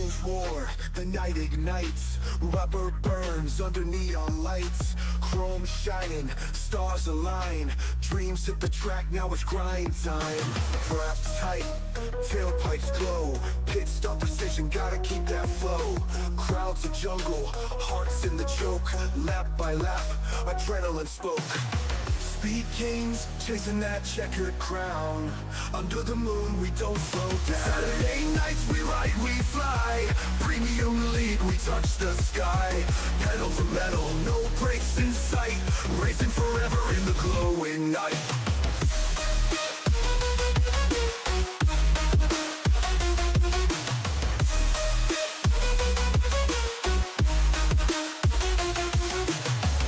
Engines roar, the night ignites, rubber burns under neon lights, chrome shining, stars align, dreams hit the track, now it's grind time. Wrapped tight, tailpipes glow, pit stop precision, gotta keep that flow. Crowds a jungle, hearts in the choke, lap by lap, adrenaline spoke. Speed kings, chasing that checkered crown. Under the moon, we don't slow down. Saturday nights, we ride, we fly. Premium league, we touch the sky. Pedal to metal, no brakes in sight. Racing forever in the glowing night.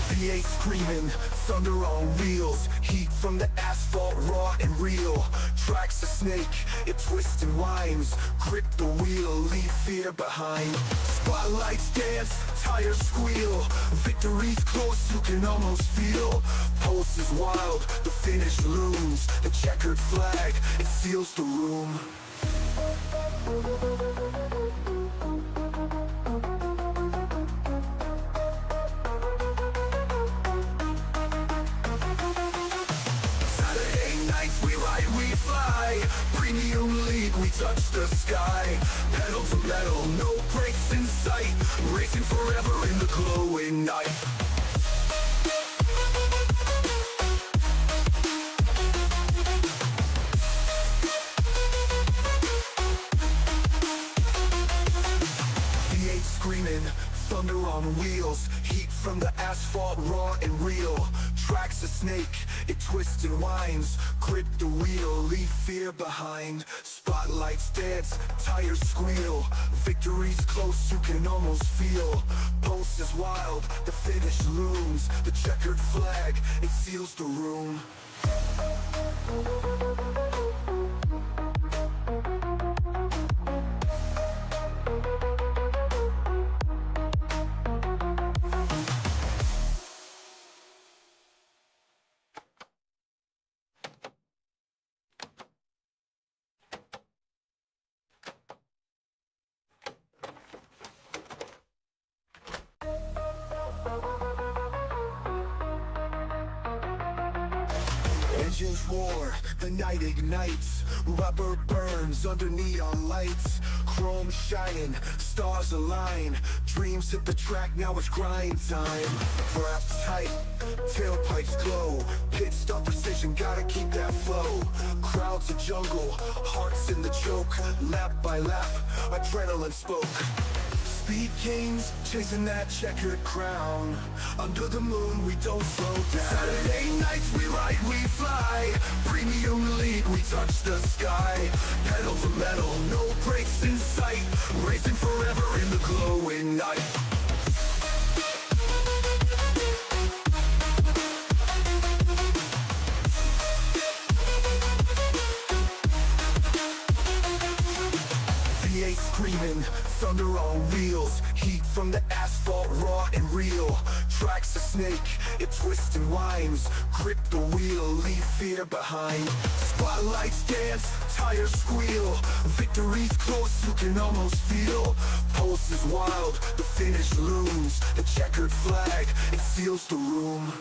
V8 screaming, thunder on wheels, heat from the asphalt raw and real. Track's a snake, it twists and winds, grip the wheel, leave fear behind. Spotlights dance, tires squeal, victory's close, you can almost feel. Pulse is wild, the finish looms, the checkered flag, it seals the room. Premium league, we touch the sky. Pedal to metal, no brakes in sight. Racing forever in the glowing night. V8 screaming, thunder on wheels, heat from the asphalt raw and real. Track's a snake, it twists and winds, grip the wheel, leave fear behind. Spotlights dance, tires squeal, victory's close, you can almost feel. Pulse is wild, the finish looms, the checkered flag, it seals the room. Engines roar, the night ignites, rubber burns under neon lights, chrome shining, stars align, dreams hit the track, now it's grind time. Wrapped tight, tailpipes glow, pit stop precision, gotta keep that flow. Crowds a jungle, hearts in the choke, lap by lap, adrenaline spoke. Speed kings, chasing that checkered crown. Under the moon, we don't slow down. Saturday nights, we ride, we fly. Premium league, we touch the sky. Pedal to metal, no brakes in sight. Racing forever in the glowing night. V8 screaming, thunder on wheels, heat from the asphalt raw and real. Track's a snake, it twists and winds, grip the wheel, leave fear behind. Spotlights dance, tires squeal, victory's close, you can almost feel. Pulse is wild, the finish looms, the checkered flag, it seals the room.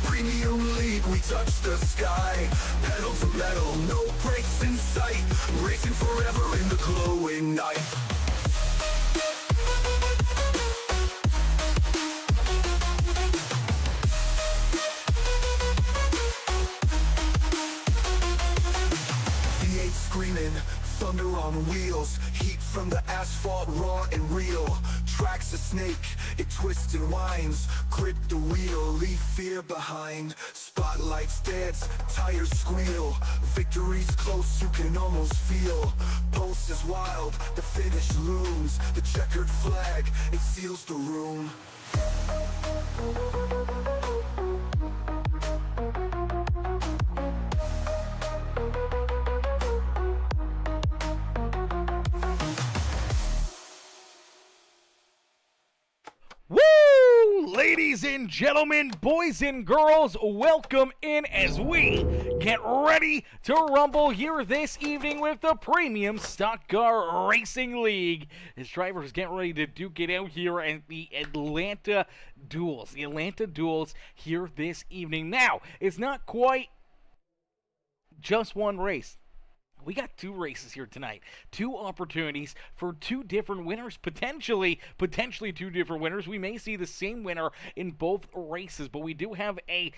Premium league, we touch the sky. Pedal to metal, no brakes in sight. Racing forever in the glowing night. V8 screaming, thunder on wheels, heat from the asphalt raw and real. Track's a snake, it twists and winds, grip the wheel, leave fear behind. Spotlights dance, tires squeal, victory's close, you can almost feel. Pulse is wild, the finish looms, the checkered flag, it seals the room. and gentlemen, boys and girls, welcome in as we get ready to rumble here this evening with the Premium Stock Car Racing League. As drivers get ready to duke it out here at the Atlanta Duels. The Atlanta Duels here this evening. Now, it's not quite just one race. We got two races here tonight. Two opportunities for two different winners, potentially two different winners. We may see the same winner in both races, but we do have a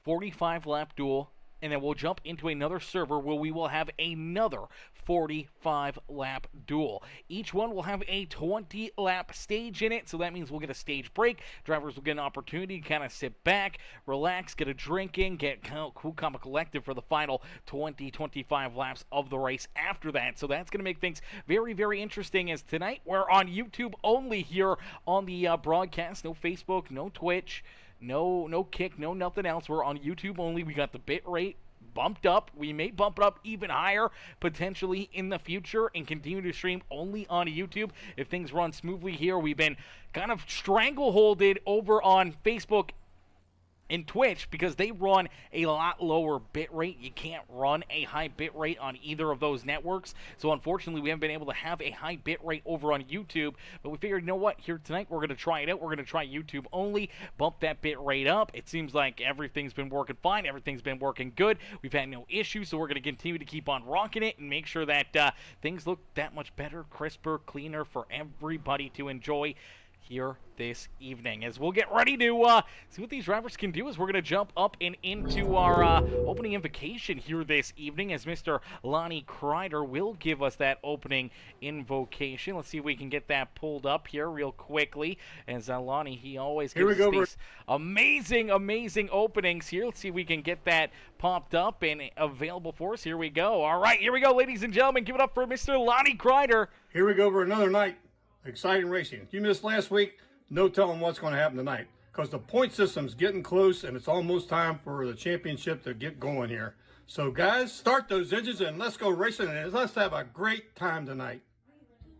45-lap duel, and then we'll jump into another server where we will have another 45-lap duel. Each one will have a 20-lap stage in it, so that means we'll get a stage break. Drivers will get an opportunity to kind of sit back, relax, get a drink in, get cool, calm, and collected for the final 20-25 laps of the race after that. So that's going to make things very, very interesting, as tonight we're on YouTube only here on the broadcast. No Facebook, no Twitch. No Kick, no nothing else. We're on YouTube only. We got the bit rate bumped up. We may bump it up even higher potentially in the future and continue to stream only on YouTube if things run smoothly here. We've been kind of strangleholded over on Facebook and Twitch because they run a lot lower bit rate. You can't run a high bit rate on either of those networks. So unfortunately, we haven't been able to have a high bit rate over on YouTube. But we figured, you know what? Here tonight, we're going to try it out. We're going to try YouTube only, bump that bit rate up. It seems like everything's been working fine. Everything's been working good. We've had no issues, so we're going to continue to keep on rocking it and make sure that things look that much better, crisper, cleaner for everybody to enjoy here this evening. As we'll get ready to see what these drivers can do, as we're going to jump up and into our opening invocation here this evening, as Mr. Lonnie Crider will give us that opening invocation. Let's see if we can get that pulled up here real quickly, as Lonnie, he always gives us these amazing openings here. Let's see if we can get that popped up and available for us. Here we go. All right, here we go, ladies and gentlemen. Give it up for Mr. Lonnie Crider. Here we go for another night. Exciting racing. If you missed last week, no telling what's going to happen tonight, because the point system's getting close and it's almost time for the championship to get going here. So guys, start those engines and let's go racing, and let's have a great time tonight.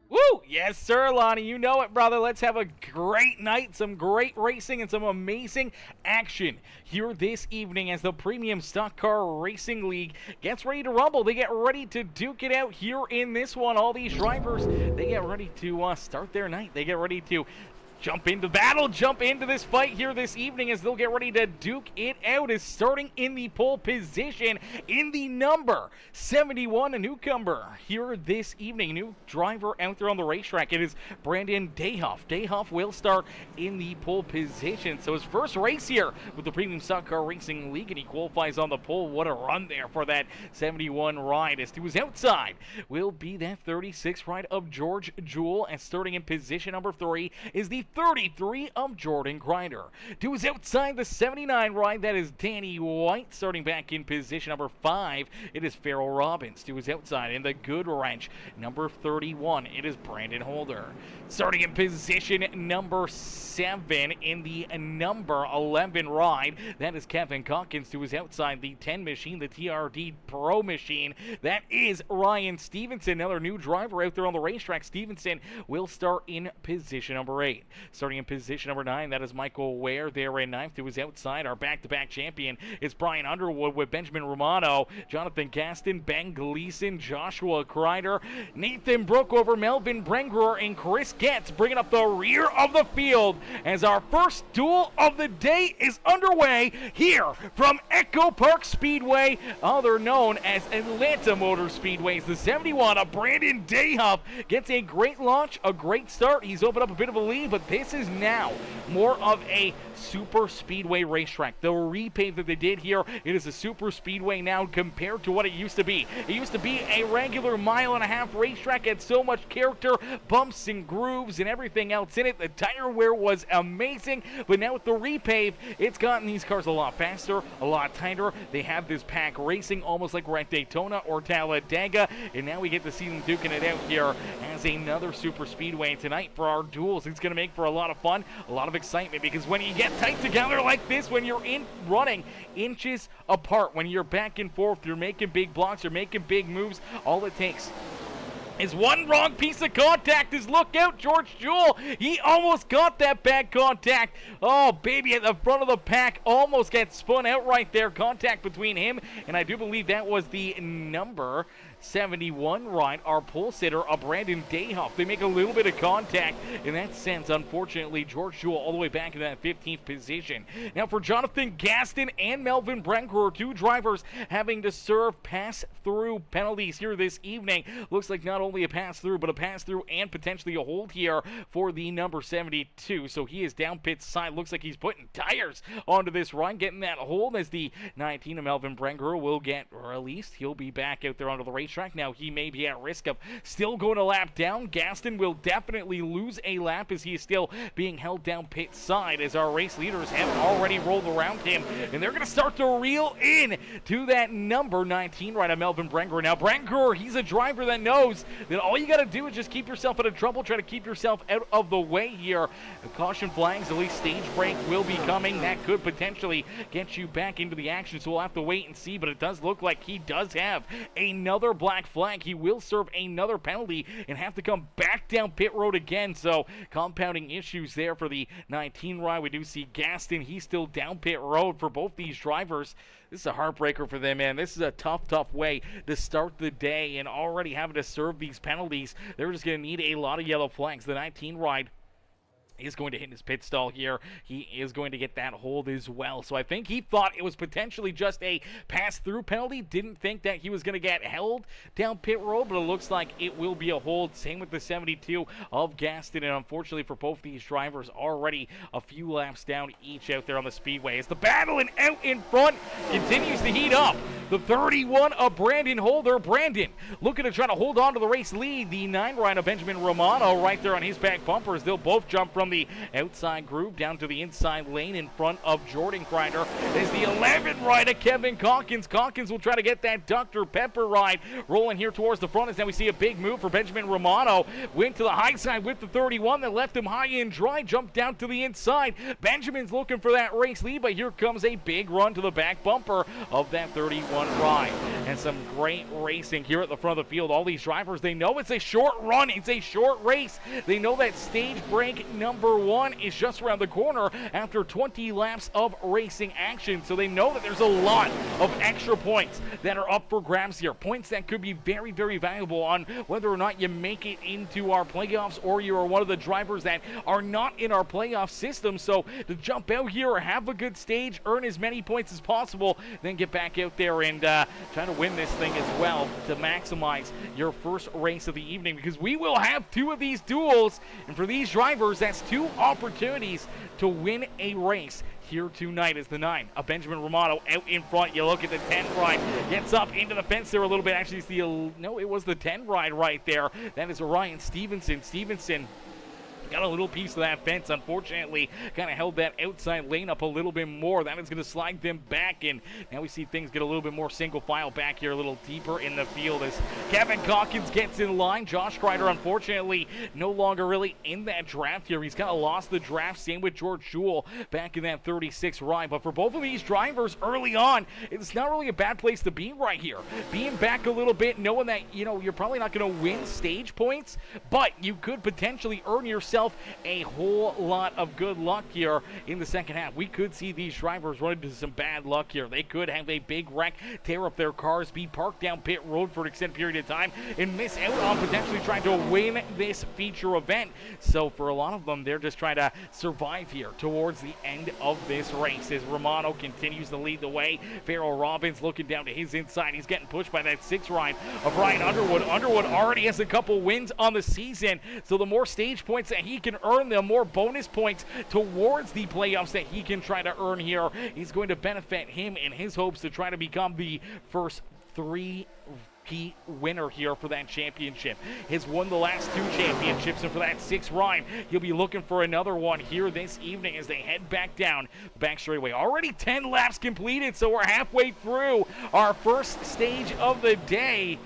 Woo! Yes, sir, Lonnie. You know it, brother. Let's have a great night, some great racing, and some amazing action here this evening as the Premium Stock Car Racing League gets ready to rumble. They get ready to duke it out here in this one. All these drivers, they get ready to start their night. They get ready to jump into battle, jump into this fight here this evening, as they'll get ready to duke it out. Is starting in the pole position in the number 71, a newcomer here this evening. New driver out there on the racetrack. It is Brandon Dayhoff. Dayhoff will start in the pole position. So his first race here with the Premium Stock Car Racing League, and he qualifies on the pole. What a run there for that 71 ride. As to his outside will be that 36 ride of George Jewell, and starting in position number 3 is the 33 of Jordan Crider. To his outside, the 79 ride, that is Danny White. Starting back in position number 5, it is Farrell Robbins. To his outside, in the good wrench, number 31, it is Brandon Holder. Starting in position number 7, in the number 11 ride, that is Kevin Calkins. To his outside, the 10 machine, the TRD Pro machine, that is Ryan Stevenson. Another new driver out there on the racetrack. Stevenson will start in position number 8. Starting in position number 9, that is Michael Ware there in 9th. To his outside, our back-to-back champion is Brian Underwood with Benjamin Romano, Jonathan Gaston, Ben Gleason, Joshua Crider, Nathan Brookover, Melvin Brengruer, and Chris Getz bringing up the rear of the field as our first duel of the day is underway here from EchoPark Speedway, other known as Atlanta Motor Speedways. The 71 of Brandon Dayhoff gets a great launch, a great start. He's opened up a bit of a lead, but this is now more of a super speedway racetrack. The repave that they did here, it is a super speedway now compared to what it used to be. It used to be a regular mile-and-a-half racetrack, had so much character, bumps and grooves and everything else in it. The tire wear was amazing, but now with the repave, it's gotten these cars a lot faster, a lot tighter. They have this pack racing almost like we're at Daytona or Talladega, and now we get to see them duking it out here as another super speedway tonight for our duels. It's going to make for a lot of fun, a lot of excitement, because when you get tight together like this, when you're running inches apart, when you're back and forth, you're making big blocks, you're making big moves, all it takes is one wrong piece of contact. Is look out, George Jewell. He almost got that bad contact. Oh, baby, at the front of the pack. Almost gets spun out right there. Contact between him, and I do believe that was the number 71 ride, our pole sitter, Brandon Dayhoff. They make a little bit of contact. In that sense, unfortunately, George Jewell all the way back in that 15th position. Now for Jonathan Gaston and Melvin Brenker, two drivers having to serve pass-through penalties here this evening. Looks like not only a pass-through, but a pass-through and potentially a hold here for the number 72. So he is down pit side. Looks like he's putting tires onto this run, getting that hold as the 19 of Melvin Brenker will get released. He'll be back out there onto the racetrack. Now he may be at risk of still going a lap down. Gaston will definitely lose a lap as he is still being held down pit side as our race leaders have already rolled around him, and they're going to start to reel in to that number 19 right of Melvin Brenker. Now Brenker, he's a driver that knows that all you got to do is just keep yourself out of trouble, try to keep yourself out of the way here. The caution flags, at least stage break will be coming. That could potentially get you back into the action, so we'll have to wait and see, but it does look like he does have another black flag. He will serve another penalty and have to come back down pit road again, so compounding issues there for the 19 ride. We do see Gaston, he's still down pit road for both these drivers. This is a heartbreaker for them, man. This is a tough way to start the day, and already having to serve these penalties. They're just going to need a lot of yellow flags. The 19 ride is going to hit his pit stall here. He is going to get that hold as well. So I think he thought it was potentially just a pass-through penalty. Didn't think that he was going to get held down pit road, but it looks like it will be a hold. Same with the 72 of Gaston, and unfortunately for both these drivers, already a few laps down each out there on the speedway. As the battle and out in front continues to heat up. The 31 of Brandon Holder. Brandon looking to try to hold on to the race lead. The 9 ride of Benjamin Romano right there on his back bumpers. They'll both jump from the outside groove down to the inside lane in front of Jordan Crider. There's the 11 ride of Kevin Calkins. Calkins will try to get that Dr. Pepper ride rolling here towards the front, as now we see a big move for Benjamin Romano. Went to the high side with the 31 that left him high and dry. Jumped down to the inside. Benjamin's looking for that race lead, but here comes a big run to the back bumper of that 31 ride. And some great racing here at the front of the field. All these drivers, they know it's a short run. It's a short race. They know that stage break number 1 is just around the corner after 20 laps of racing action. So they know that there's a lot of extra points that are up for grabs here. Points that could be very, very valuable on whether or not you make it into our playoffs or you are one of the drivers that are not in our playoff system. So to jump out here, have a good stage, earn as many points as possible, then get back out there and try to win this thing as well to maximize your first race of the evening, because we will have 2 of these duels, and for these drivers, that's 2 opportunities to win a race here tonight. As the 9 of Benjamin Romano out in front. You look at the 10 ride, gets up into the fence there a little bit. Actually, it's it was the 10 ride right there. That is Ryan Stevenson. Stevenson got a little piece of that fence, unfortunately, kind of held that outside lane up a little bit more. That is going to slide them back, and now we see things get a little bit more single file back here, a little deeper in the field as Kevin Calkins gets in line. Josh Crider, unfortunately, no longer really in that draft here. He's kind of lost the draft. Same with George Jewell back in that 36 ride. But for both of these drivers early on, it's not really a bad place to be right here. Being back a little bit, knowing that, you're probably not going to win stage points, but you could potentially earn yourself a whole lot of good luck here in the second half. We could see these drivers run into some bad luck here. They could have a big wreck, tear up their cars, be parked down pit road for an extended period of time, and miss out on potentially trying to win this feature event. So for a lot of them, they're just trying to survive here towards the end of this race as Romano continues to lead the way. Farrell Robbins looking down to his inside. He's getting pushed by that 6 ride of Ryan Underwood. Underwood already has a couple wins on the season, so the more stage points that he can earn, the more bonus points towards the playoffs that he can try to earn here is going to benefit him in his hopes to try to become the first 3-peat winner here for that championship. Has won the last 2 championships, and for that 6th ride, he'll be looking for another one here this evening as they head back down the back straightaway. Already 10 laps completed, so we're halfway through our first stage of the day.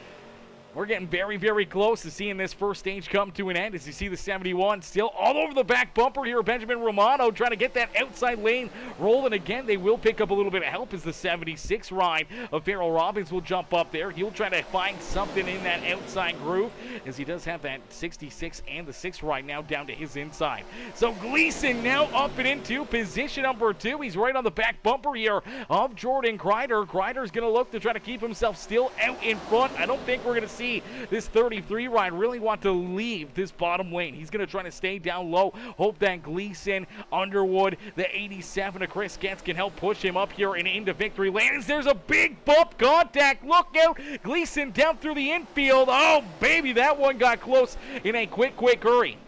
We're getting very, very close to seeing this first stage come to an end as you see the 71 still all over the back bumper here. Benjamin Romano trying to get that outside lane rolling again. They will pick up a little bit of help as the 76 ride of Farrell Robbins will jump up there. He'll try to find something in that outside groove as he does have that 66 and the 6 ride now down to his inside. So Gleason now up and into position number 2. He's right on the back bumper here of Jordan Crider. Crider's going to look to try to keep himself still out in front. I don't think we're going to see this 33 ride really want to leave this bottom lane. He's going to try to stay down low. Hope that Gleason, Underwood, the 87 of Chris Getz can help push him up here and into victory lane. As there's a big bump contact. Look out. Gleason down through the infield. Oh, baby, that one got close in a quick hurry.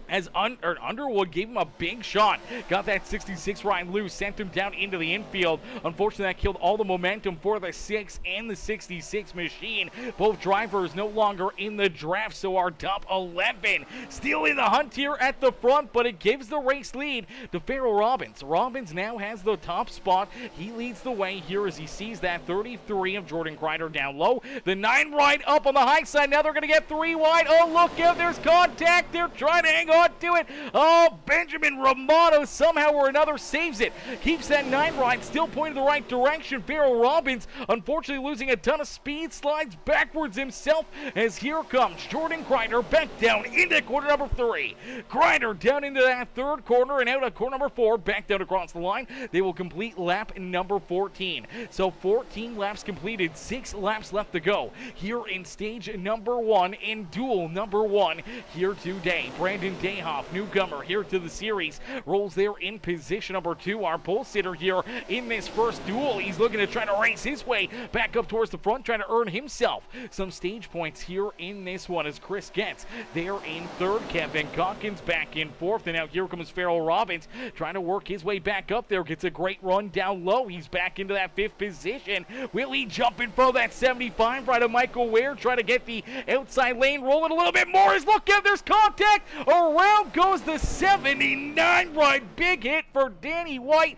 As Underwood gave him a big shot. Got that 66 ride loose, sent him down into the infield. Unfortunately, that killed all the momentum for the 6 and the 66 machine. Both drivers no longer in the draft, so our top 11 still in the hunt here at the front, but it gives the race lead to Farrell Robbins. Robbins now has the top spot. He leads the way here as he sees that 33 of Jordan Crider down low. The 9 ride up on the high side. Now they're going to get 3 wide. Oh, look out. There's contact. They're trying to hang on to it. Oh, Benjamin Romano somehow or another saves it. Keeps that 9 ride still pointing the right direction. Farrell Robbins unfortunately losing a ton of speed, slides backwards himself as here comes Jordan Crider back down into corner number 3. Crider down into that 3rd corner and out of corner number 4, back down across the line. They will complete lap number 14. So 14 laps completed, 6 laps left to go here in stage number 1 in duel number 1 here today. Brandon Dayhoff, newcomer here to the series, rolls there in position number 2. Our pole sitter here in this first duel. He's looking to try to race his way back up towards the front, trying to earn himself some stage points here in this one as Chris Getz there in 3rd. Kevin Calkins back in 4th, and now here comes Farrell Robbins trying to work his way back up there. Gets a great run down low. He's back into that 5th position. Will he jump in front of that 75 right of Michael Ware? Try to get the outside lane rolling a little bit more. As look out, there's contact. Around goes the 79 ride. Big hit for Danny White.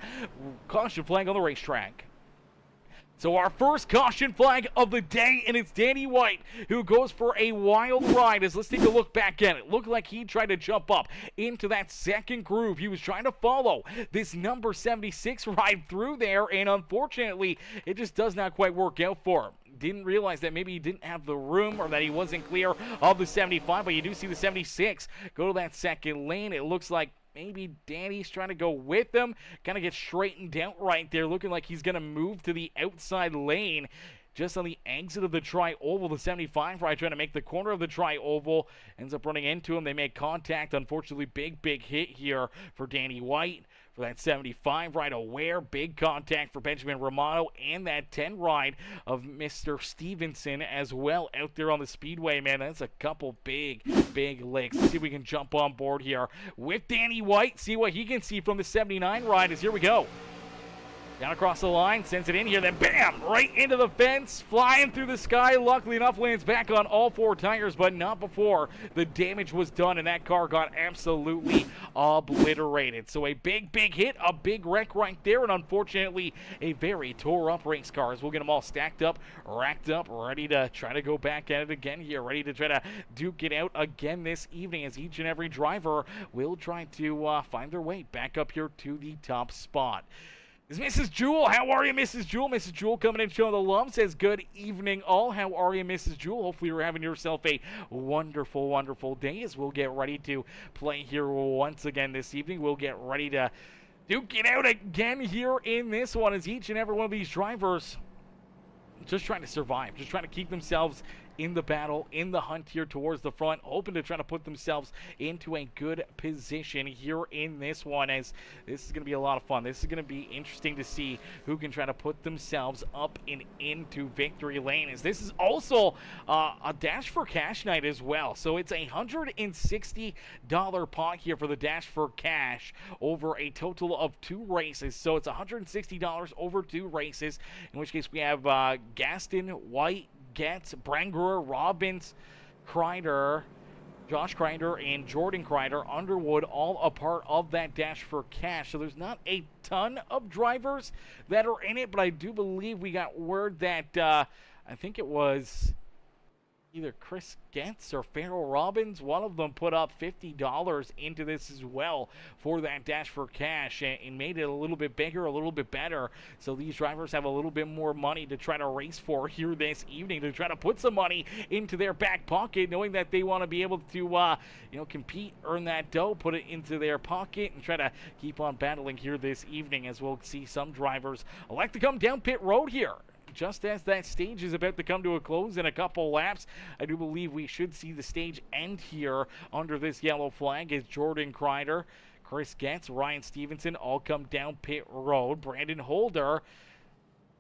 Caution flag on the racetrack. So our first caution flag of the day, and it's Danny White who goes for a wild ride. As let's take a look back at it. Looked like he tried to jump up into that 2nd groove. He was trying to follow this number 76 ride through there, and unfortunately, it just does not quite work out for him. Didn't realize that maybe he didn't have the room or that he wasn't clear of the 75, but you do see the 76 go to that 2nd lane. It looks like maybe Danny's trying to go with them. Kind of get straightened out right there, looking like he's going to move to the outside lane. Just on the exit of the tri-oval, the 75 ride trying to make the corner of the tri-oval. Ends up running into him. They make contact. Unfortunately, big hit here for Danny White. For that 75 ride, Aware, big contact for Benjamin Romano, and that 10 ride of Mr. Stevenson as well out there on the speedway, man. That's a couple big licks. Let's see if we can jump on board here with Danny White, see what he can see from the 79 ride. As here we go. Down across the line, sends it in here, then bam, right into the fence, flying through the sky. Luckily enough, lands back on all 4 tires, but not before the damage was done, and that car got absolutely obliterated. So a big hit, a big wreck right there, and unfortunately, a very tore-up race car. As we'll get them all stacked up, racked up, ready to try to go back at it again here, ready to try to duke it out again this evening, as each and every driver will try to find their way back up here to the top spot. Is Mrs. Jewel? How are you, Mrs. Jewel? Mrs. Jewel coming in showing the love. Says, good evening, all. How are you, Mrs. Jewel? Hopefully you're having yourself a wonderful day as we'll get ready to play here once again this evening. We'll get ready to duke it out again here in this one as each and every one of these drivers just trying to survive, just trying to keep themselves in the battle, in the hunt here towards the front, hoping to try to put themselves into a good position here in this one, as this is going to be a lot of fun. This is going to be interesting to see who can try to put themselves up and into victory lane, as this is also a Dash for Cash night as well. So it's a $160 pot here for the Dash for Cash over a total of 2 races. So it's $160 over 2 races, in which case we have Gaston, White, Getz, Brangruer, Robbins, Crider, Josh Crider, and Jordan Crider, Underwood, all a part of that Dash for Cash. So there's not a ton of drivers that are in it, but I do believe we got word that I think it was either Chris Getz or Farrell Robbins. One of them put up $50 into this as well for that Dash for Cash and made it a little bit bigger, a little bit better. So these drivers have a little bit more money to try to race for here this evening, to try to put some money into their back pocket, knowing that they want to be able to, compete, earn that dough, put it into their pocket, and try to keep on battling here this evening, as we'll see some drivers like to come down pit road here. Just as that stage is about to come to a close in a couple laps, I do believe we should see the stage end here under this yellow flag as Lonnie Crider, Chris Getz, Ryan Stevenson all come down pit road. Brandon Holder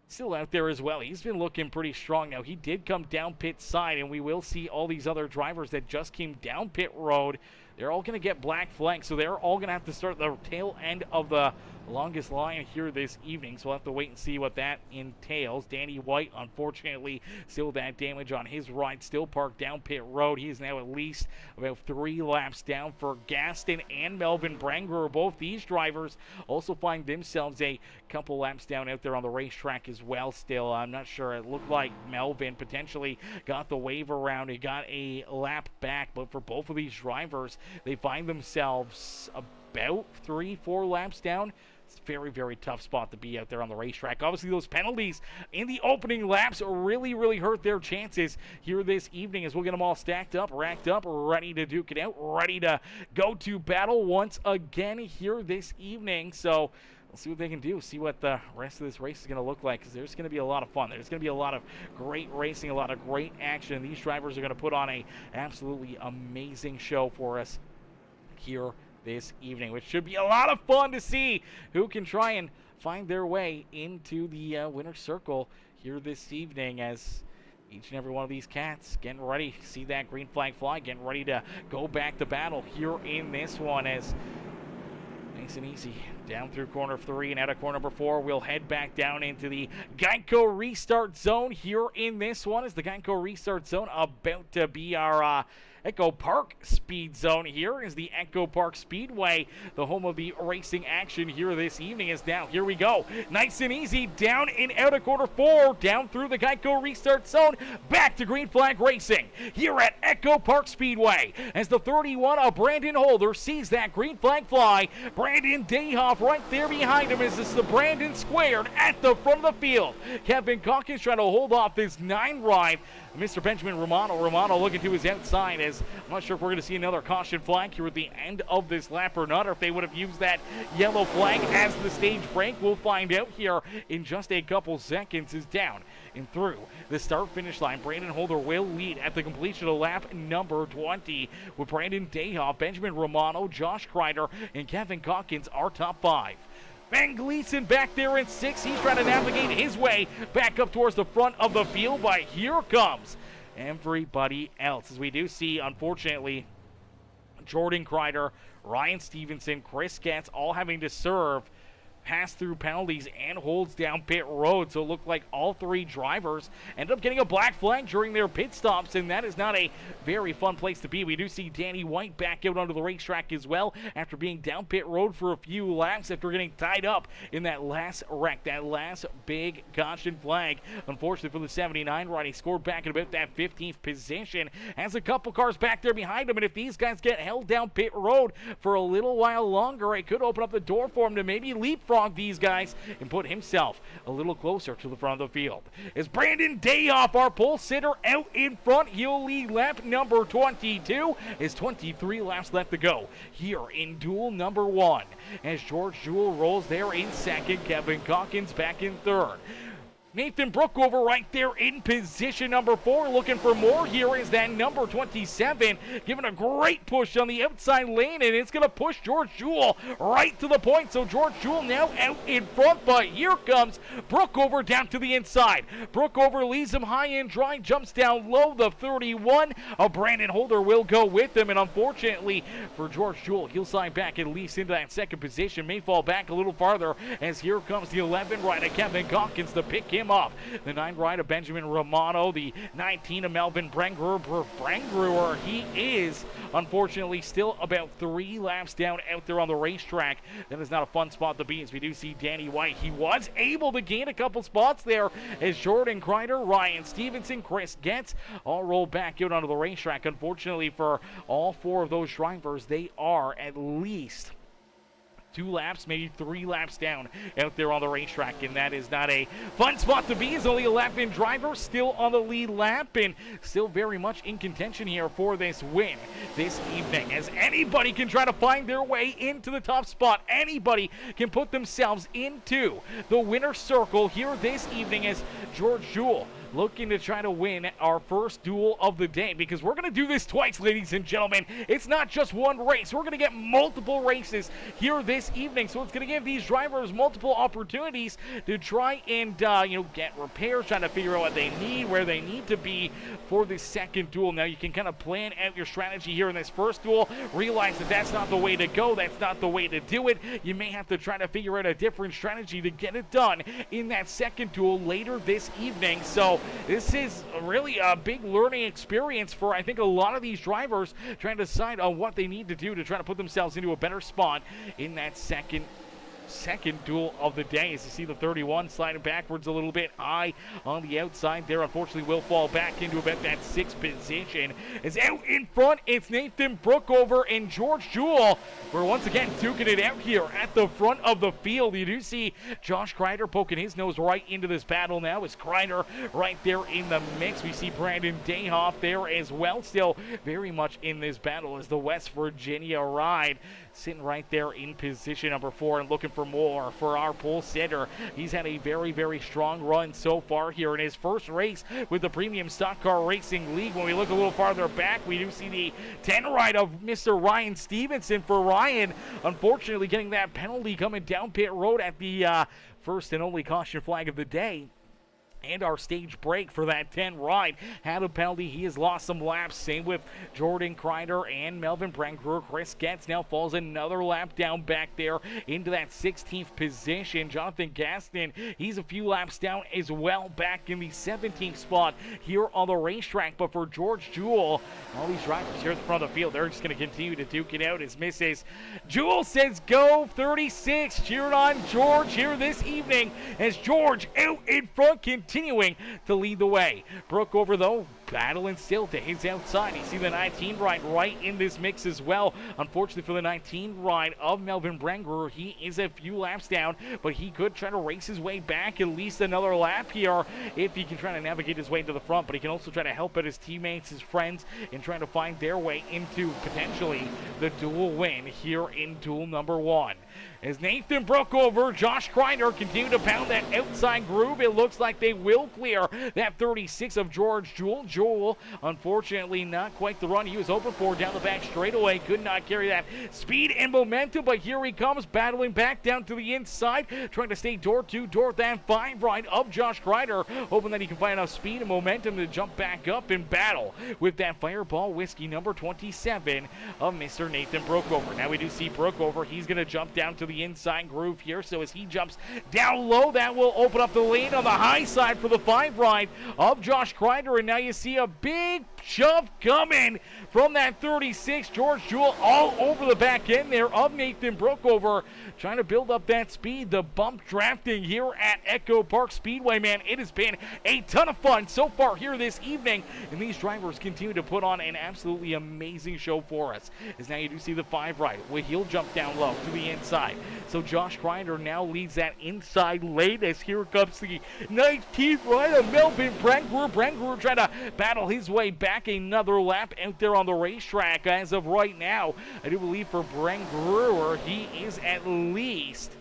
still out there as well. He's been looking pretty strong. Now, he did come down pit side, and we will see all these other drivers that just came down pit road. They're all going to get black flags, so they're all going to have to start the tail end of the longest line here this evening. So we'll have to wait and see what that entails. Danny White, unfortunately, still that damage on his ride, still parked down pit road. He is now at least about 3 laps down for Gaston and Melvin Branger. Both these drivers also find themselves a couple laps down out there on the racetrack as well still. I'm not sure. It looked like Melvin potentially got the wave around. He got a lap back, but for both of these drivers, they find themselves about 3-4 laps down. It's a very, very tough spot to be out there on the racetrack. Obviously, those penalties in the opening laps really, really hurt their chances here this evening, as we'll get them all stacked up, racked up, ready to duke it out, ready to go to battle once again here this evening. So we'll see what they can do, see what the rest of this race is going to look like, because there's going to be a lot of fun. There's going to be a lot of great racing, a lot of great action. These drivers are going to put on a absolutely amazing show for us here this evening, which should be a lot of fun to see who can try and find their way into the winner's circle here this evening, as each and every one of these cats getting ready to see that green flag fly, getting ready to go back to battle here in this one. As nice and easy down through corner 3 and out of corner number 4, we'll head back down into the Geico restart zone here in this one, as the Geico restart zone about to be our EchoPark Speed Zone. Here is the EchoPark Speedway, the home of the racing action here this evening. Is now, here we go, nice and easy, down and out of quarter 4, down through the Geico restart zone, back to green flag racing here at EchoPark Speedway, as the 31 of Brandon Holder sees that green flag fly. Brandon Dayhoff right there behind him, as this is the Brandon Squared at the front of the field. Kevin Calkins trying to hold off this 9 ride, Mr. Benjamin Romano looking to his outside, as I'm not sure if we're going to see another caution flag here at the end of this lap or not, or if they would have used that yellow flag as the stage break. We'll find out here in just a couple seconds. Is down and through the start-finish line. Brandon Holder will lead at the completion of lap number 20, with Brandon Dayhoff, Benjamin Romano, Josh Crider, and Kevin Calkins our top 5. Van Gleason back there in 6. He's trying to navigate his way back up towards the front of the field, but here comes everybody else, as we do see, unfortunately, Lonnie Crider, Ryan Stevenson, Chris Getz all having to serve pass-through penalties and holds down pit road. So it looked like all 3 drivers ended up getting a black flag during their pit stops, and that is not a very fun place to be. We do see Danny White back out onto the racetrack as well, after being down pit road for a few laps after getting tied up in that last wreck, that last big caution flag. Unfortunately for the 79 ride, he scored back at about that 15th position, has a couple cars back there behind him, and if these guys get held down pit road for a little while longer, it could open up the door for him to maybe leapfrog these guys and put himself a little closer to the front of the field. Is Brandon Dayhoff, our pole sitter, out in front. He'll lead lap number 22. Is 23 laps left to go here in duel number 1, as George Jewell rolls there in second, Kevin Calkins back in third. Nathan Brookover right there in position number 4. Looking for more here is that number 27, giving a great push on the outside lane, and it's going to push George Jewell right to the point. So George Jewell now out in front, but here comes Brookover down to the inside. Brookover leaves him high and dry, jumps down low. The 31 of Brandon Holder will go with him, and unfortunately for George Jewell, he'll slide back at least into that second position, may fall back a little farther, as here comes the 11 rider Kevin Calkins to pick him him up. The 9 ride of Benjamin Romano, the 19 of Melvin Brengruer, he is unfortunately still about 3 laps down out there on the racetrack. That is not a fun spot to be, as we do see Danny White. He was able to gain a couple spots there as Jordan Crider, Ryan Stevenson, Chris Getz all roll back out onto the racetrack. Unfortunately for all 4 of those drivers, they are at least 2 laps, maybe 3 laps down out there on the racetrack, and that is not a fun spot to be. Is only a lap-in driver still on the lead lap and still very much in contention here for this win this evening, as anybody can try to find their way into the top spot. Anybody can put themselves into the winner's circle here this evening, as George Jewell looking to try to win our first duel of the day, because we're going to do this twice, ladies and gentlemen. It's not just one race. We're going to get multiple races here this evening, so it's going to give these drivers multiple opportunities to try and get repairs, trying to figure out what they need, where they need to be for this second duel. Now you can kind of plan out your strategy here in this first duel, realize that that's not the way to go, that's not the way to do it. You may have to try to figure out a different strategy to get it done in that second duel later this evening. So this is really a big learning experience for, I think, a lot of these drivers, trying to decide on what they need to do to try to put themselves into a better spot in that second duel of the day. As you see the 31 sliding backwards a little bit high on the outside there, unfortunately will fall back into about that 6th position. As out in front, it's Nathan Brookover and George Jewell. We're once again duking it out here at the front of the field. You do see Josh Crider poking his nose right into this battle now, as Crider right there in the mix. We see Brandon Dayhoff there as well, still very much in this battle, as the West Virginia ride sitting right there in position number 4 and looking for more for our pole sitter. He's had a very, very strong run so far here in his first race with the Premium Stock Car Racing League. When we look a little farther back, we do see the 10 ride of Mr. Ryan Stevenson. For Ryan, unfortunately getting that penalty coming down pit road at the first and only caution flag of the day. And our stage break for that 10 ride had a penalty. He has lost some laps. Same with Jordan Crider and Melvin Brengruer. Chris Getz now falls another lap down back there into that 16th position. Jonathan Gaston, he's a few laps down as well, back in the 17th spot here on the racetrack. But for George Jewell, all these drivers here at the front of the field, they're just going to continue to duke it out, as Mrs. Jewell says go 36. Cheering on George here this evening, as George out in front continuing to lead the way. Brookover, though, battling still to his outside. You see the 19 ride right in this mix as well. Unfortunately for the 19 ride of Melvin Brengruer, he is a few laps down, but he could try to race his way back at least another lap here if he can try to navigate his way into the front. But he can also try to help out his teammates, his friends, in trying to find their way into potentially the dual win here in duel number 1. As Nathan Brookover, Josh Crider continue to pound that outside groove, it looks like they will clear that 36 of George Jewell. Jewell, unfortunately, not quite the run he was hoping for down the back straightaway. Could not carry that speed and momentum, but here he comes, battling back down to the inside, trying to stay door to door. That 5 ride of Josh Crider, hoping that he can find enough speed and momentum to jump back up and battle with that Fireball Whiskey number 27 of Mr. Nathan Brookover. Now we do see Brookover. He's going to jump down to the inside groove here, so as he jumps down low, that will open up the lane on the high side for the 5 ride of Josh Crider. And now you see a big shove coming from that 36. George Jewell all over the back end there of Nathan Brookover, trying to build up that speed. The bump drafting here at EchoPark Speedway, man, it has been a ton of fun so far here this evening, and these drivers continue to put on an absolutely amazing show for us. As now you do see the 5 ride, where he'll jump down low to the inside. So Josh Crider now leads that inside lane, as here comes the 19th ride of Melvin Brengruer. Brengruer trying to battle his way back another lap out there on the racetrack. As of right now, I do believe for Brengruer, he is at least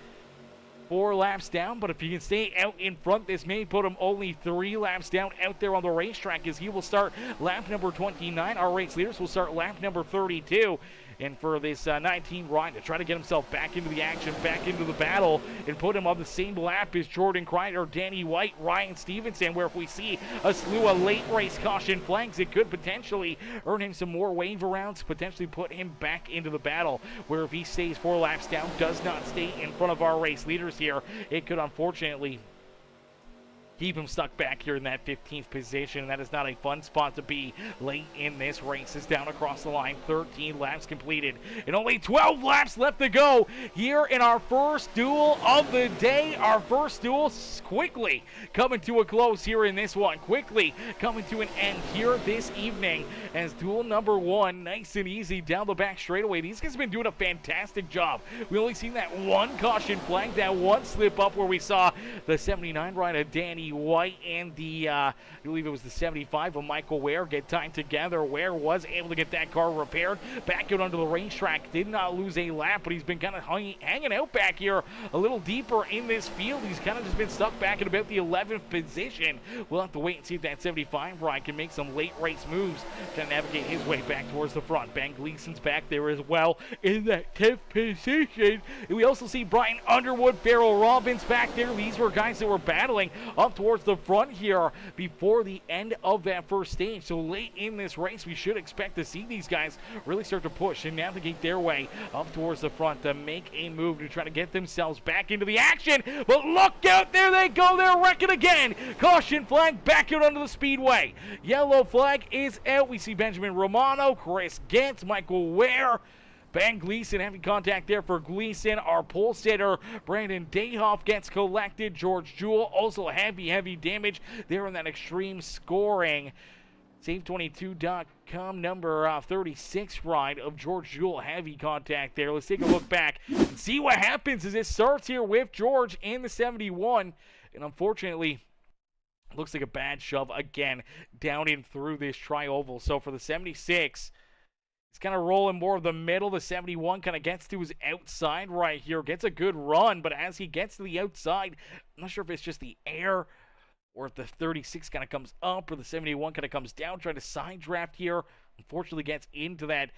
4 laps down, but if he can stay out in front, this may put him only 3 laps down out there on the racetrack, as he will start lap number 29. Our race leaders will start lap number 32. And for this 19 ride, to try to get himself back into the action, back into the battle, and put him on the same lap as Jordan Crider, Danny White, Ryan Stevenson, where if we see a slew of late race caution flags, it could potentially earn him some more wave rounds, potentially put him back into the battle, where if he stays 4 laps down, does not stay in front of our race leaders here, it could unfortunately keep him stuck back here in that 15th position. That is not a fun spot to be late in this race. Is down across the line. 13 laps completed and only 12 laps left to go here in our first duel of the day. Our first duel quickly coming to a close here in this one. Quickly coming to an end here this evening as duel number 1, nice and easy down the back straightaway. These guys have been doing a fantastic job. We only seen that one caution flag, that one slip up where we saw the 79 rider Danny White and the, I believe it was the 75 of Michael Ware get timed together. Ware was able to get that car repaired back out onto the racetrack. Did not lose a lap, but he's been kind of hanging out back here a little deeper in this field. He's kind of just been stuck back at about the 11th position. We'll have to wait and see if that 75 ride can make some late race moves to navigate his way back towards the front. Ben Gleason's back there as well in that 10th position. And we also see Brian Underwood, Farrell Robbins back there. These were guys that were battling up towards the front here before the end of that first stage. So late in this race, we should expect to see these guys really start to push and navigate their way up towards the front to make a move to try to get themselves back into the action. But look out, there they go, they're wrecking again. Caution flag back out onto the speedway. Yellow flag is out. We see Benjamin Romano, Chris Gantz, Michael Ware, Ben Gleason having contact there for Gleason. Our pole sitter, Brandon Dayhoff, gets collected. George Jewell, also heavy damage there in that extreme scoring. Save22.com number 36 ride of George Jewell, heavy contact there. Let's take a look back and see what happens as it starts here with George in the 71. And unfortunately, looks like a bad shove again down in through this tri-oval. So for the 76, he's kind of rolling more of the middle. The 71 kind of gets to his outside right here. Gets a good run, but as he gets to the outside, I'm not sure if it's just the air or if the 36 kind of comes up or the 71 kind of comes down, trying to side draft here. Unfortunately gets into that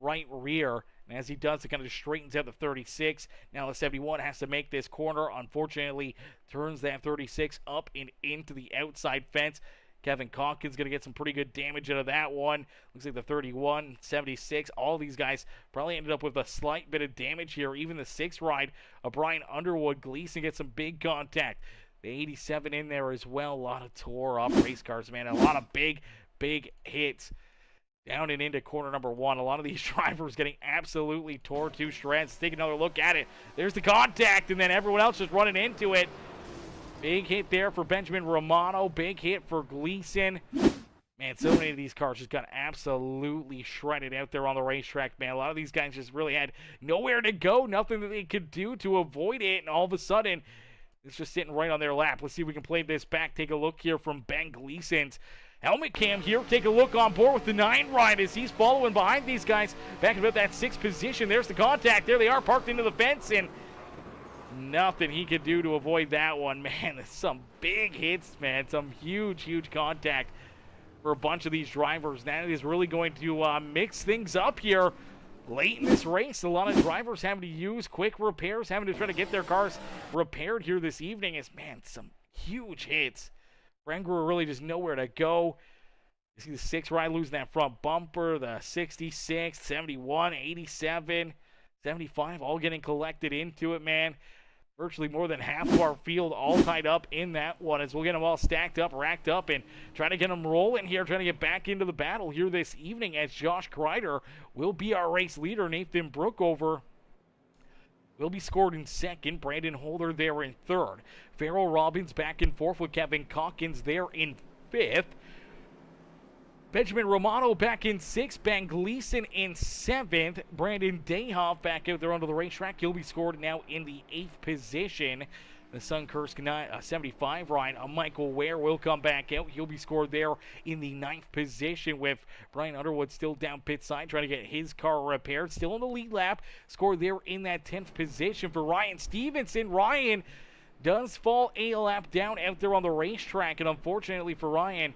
right rear. And as he does, it kind of just straightens out the 36. Now the 71 has to make this corner. Unfortunately, turns that 36 up and into the outside fence. Kevin Calkins going to get some pretty good damage out of that one. Looks like the 31, 76, all these guys probably ended up with a slight bit of damage here. Even the 6 ride of Brian Underwood. Gleason gets some big contact. The 87 in there as well. A lot of tore up race cars, man. A lot of big hits down and into corner number 1. A lot of these drivers getting absolutely tore to shreds. Take another look at it. There's the contact, and then everyone else just running into it. Big hit there for Benjamin Romano. Big hit for Gleason. Man, so many of these cars just got absolutely shredded out there on the racetrack, man. A lot of these guys just really had nowhere to go, nothing that they could do to avoid it, and all of a sudden, it's just sitting right on their lap. Let's see if we can play this back. Take a look here from Ben Gleason's helmet cam here. Take a look on board with the 9 ride as he's following behind these guys back about that 6th position. There's the contact. There they are, parked into the fence, and nothing he could do to avoid that one. Man, there's some big hits, man. Some huge contact for a bunch of these drivers. That is really going to mix things up here late in this race. A lot of drivers having to use quick repairs, having to try to get their cars repaired here this evening. Is, man, some huge hits. Brangler really just nowhere to go. You see the 6 ride losing that front bumper, the 66, 71, 87, 75, all getting collected into it, man. Virtually more than half of our field all tied up in that one as we'll get them all stacked up, racked up, and try to get them rolling here, trying to get back into the battle here this evening as Josh Crider will be our race leader. Nathan Brookover will be scored in 2nd. Brandon Holder there in 3rd. Farrell Robbins back and forth with Kevin Calkins there in 5th. Benjamin Romano back in 6th. Ben Gleason in 7th. Brandon Dayhoff back out there onto the racetrack. He'll be scored now in the 8th position. The Sunkursk 75 ride. Michael Ware will come back out. He'll be scored there in the 9th position with Brian Underwood still down pit side trying to get his car repaired. Still in the lead lap. Scored there in that 10th position for Ryan Stevenson. Ryan does fall a lap down out there on the racetrack, and unfortunately for Ryan,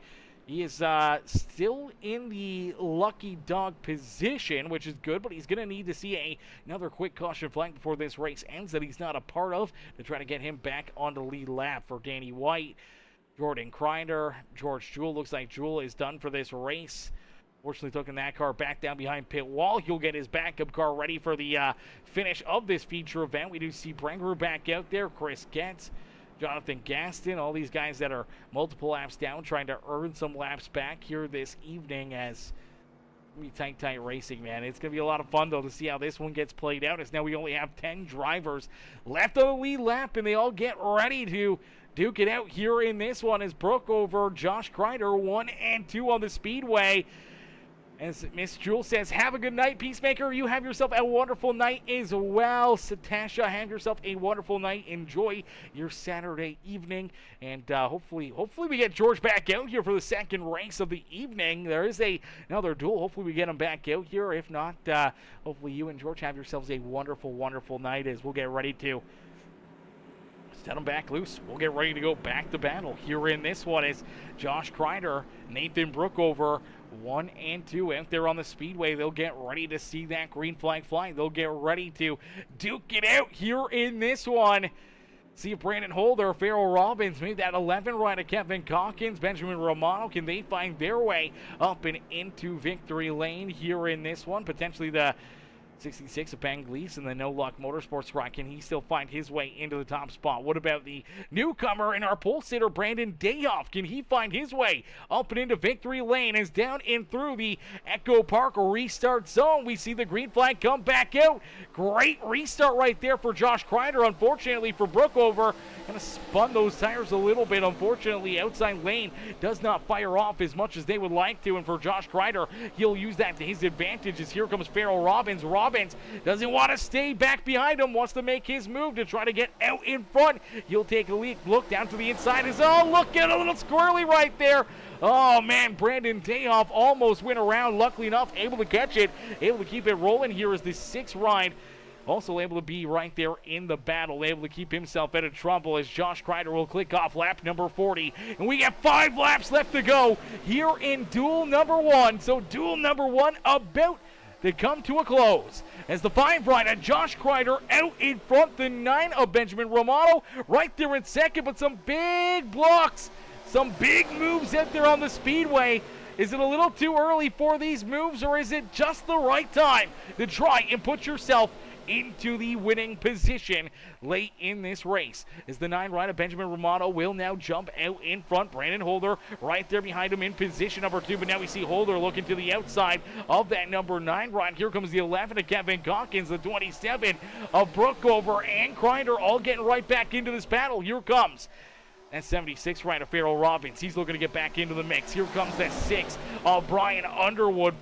he is still in the lucky dog position, which is good, but he's going to need to see another quick caution flag before this race ends that he's not a part of to try to get him back on the lead lap. For Danny White, Jordan Crider, George Jewell. Looks like Jewell is done for this race. Fortunately, taking that car back down behind pit wall. He'll get his backup car ready for the finish of this feature event. We do see Brangler back out there, Chris Getz, Jonathan Gaston, all these guys that are multiple laps down, trying to earn some laps back here this evening as we tight racing, man. It's going to be a lot of fun, though, to see how this one gets played out, as now we only have 10 drivers left on the lead lap, and they all get ready to duke it out here in this one as Brooke over Josh Crider, 1 and 2 on the Speedway. As Miss Jewel says, have a good night, Peacemaker. You have yourself a wonderful night as well. Satasha, have yourself a wonderful night. Enjoy your Saturday evening. And hopefully we get George back out here for the second race of the evening. There is another duel. Hopefully we get him back out here. If not, hopefully you and George have yourselves a wonderful, wonderful night as we'll get ready to set them back loose. We'll get ready to go back to battle here in this one as Josh Crider, Nathan Brookover, 1 and 2 out there on the Speedway. They'll get ready to see that green flag fly. They'll get ready to duke it out here in this one. See if Brandon Holder, Farrell Robbins, maybe that 11 rider, Kevin Calkins, Benjamin Romano, can they find their way up and into victory lane here in this one? Potentially the 66 of Ben Gleason, the No Luck Motorsports squad. Can he still find his way into the top spot? What about the newcomer in our pole sitter, Brandon Dayoff? Can he find his way up and into victory lane? As down in through the EchoPark restart zone, we see the green flag come back out. Great restart right there for Josh Crider. Unfortunately for Brookover, kind of spun those tires a little bit. Unfortunately, outside lane does not fire off as much as they would like to. And for Josh Crider, he'll use that to his advantage as here comes Farrell Robbins. Robbins doesn't want to stay back behind him, wants to make his move to try to get out in front. He'll take a look down to the inside. Look at a little squirrely right there. Oh, man, Brandon Dayoff almost went around. Luckily enough, able to catch it, able to keep it rolling here as the 6th ride. Also able to be right there in the battle, able to keep himself out of trouble as Josh Crider will click off lap number 40. And we got 5 laps left to go here in duel number 1. So duel number 1 about to come to a close as the 5 rider Josh Crider out in front, the 9 of Benjamin Romano right there in second, but some big blocks, some big moves out there on the Speedway. Is it a little too early for these moves, or is it just the right time to try and put yourself into the winning position late in this race? As the 9 rider Benjamin Romano will now jump out in front. Brandon Holder right there behind him in position number 2, but now we see Holder looking to the outside of that number 9 ride. Here comes the 11 of Kevin Calkins, the 27 of Brookover and Crider, all getting right back into this battle. Here comes that 76 rider Farrell Robbins. He's looking to get back into the mix. Here comes that 6 of Brian Underwood,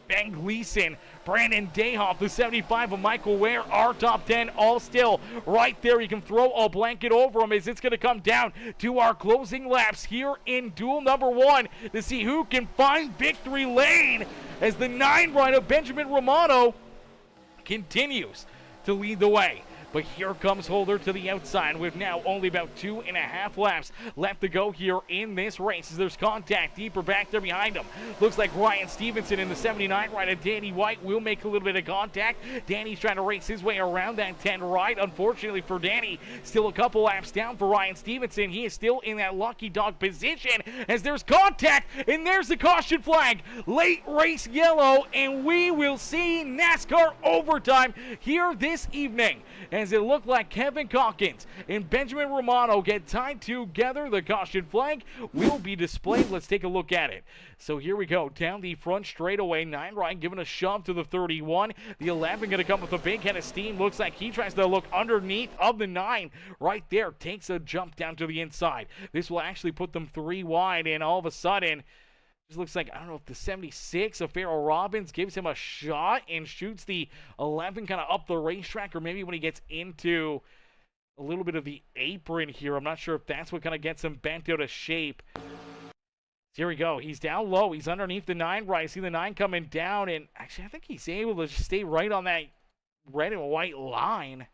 Ben Gleason, Brandon Dayoff, the 75 of Michael Ware, our top 10 all still right there. You can throw a blanket over them as it's going to come down to our closing laps here in duel number 1 to see who can find victory lane as the 9 rider Benjamin Romano continues to lead the way. But here comes Holder to the outside with now only about 2.5 laps left to go here in this race as there's contact deeper back there behind him. Looks like Ryan Stevenson in the 79 rider Danny White will make a little bit of contact. Danny's trying to race his way around that 10 ride. Unfortunately for Danny, still a couple laps down for Ryan Stevenson. He is still in that lucky dog position as there's contact, and there's the caution flag. Late race yellow, and we will see NASCAR overtime here this evening, as it looked like Kevin Calkins and Benjamin Romano get tied together. The caution flag will be displayed. Let's take a look at it. So here we go, down the front straightaway. 9 right, giving a shove to the 31. The 11 going to come with a big head of steam. Looks like he tries to look underneath of the 9 right there. Takes a jump down to the inside. This will actually put them 3 wide, and all of a sudden, just looks like, I don't know if the 76 of Farrell Robbins gives him a shot and shoots the 11 kind of up the racetrack, or maybe when he gets into a little bit of the apron here. I'm not sure if that's what kind of gets him bent out of shape. Here we go. He's down low. He's underneath the 9 right. I see the 9 coming down, and actually I think he's able to stay right on that red and white line.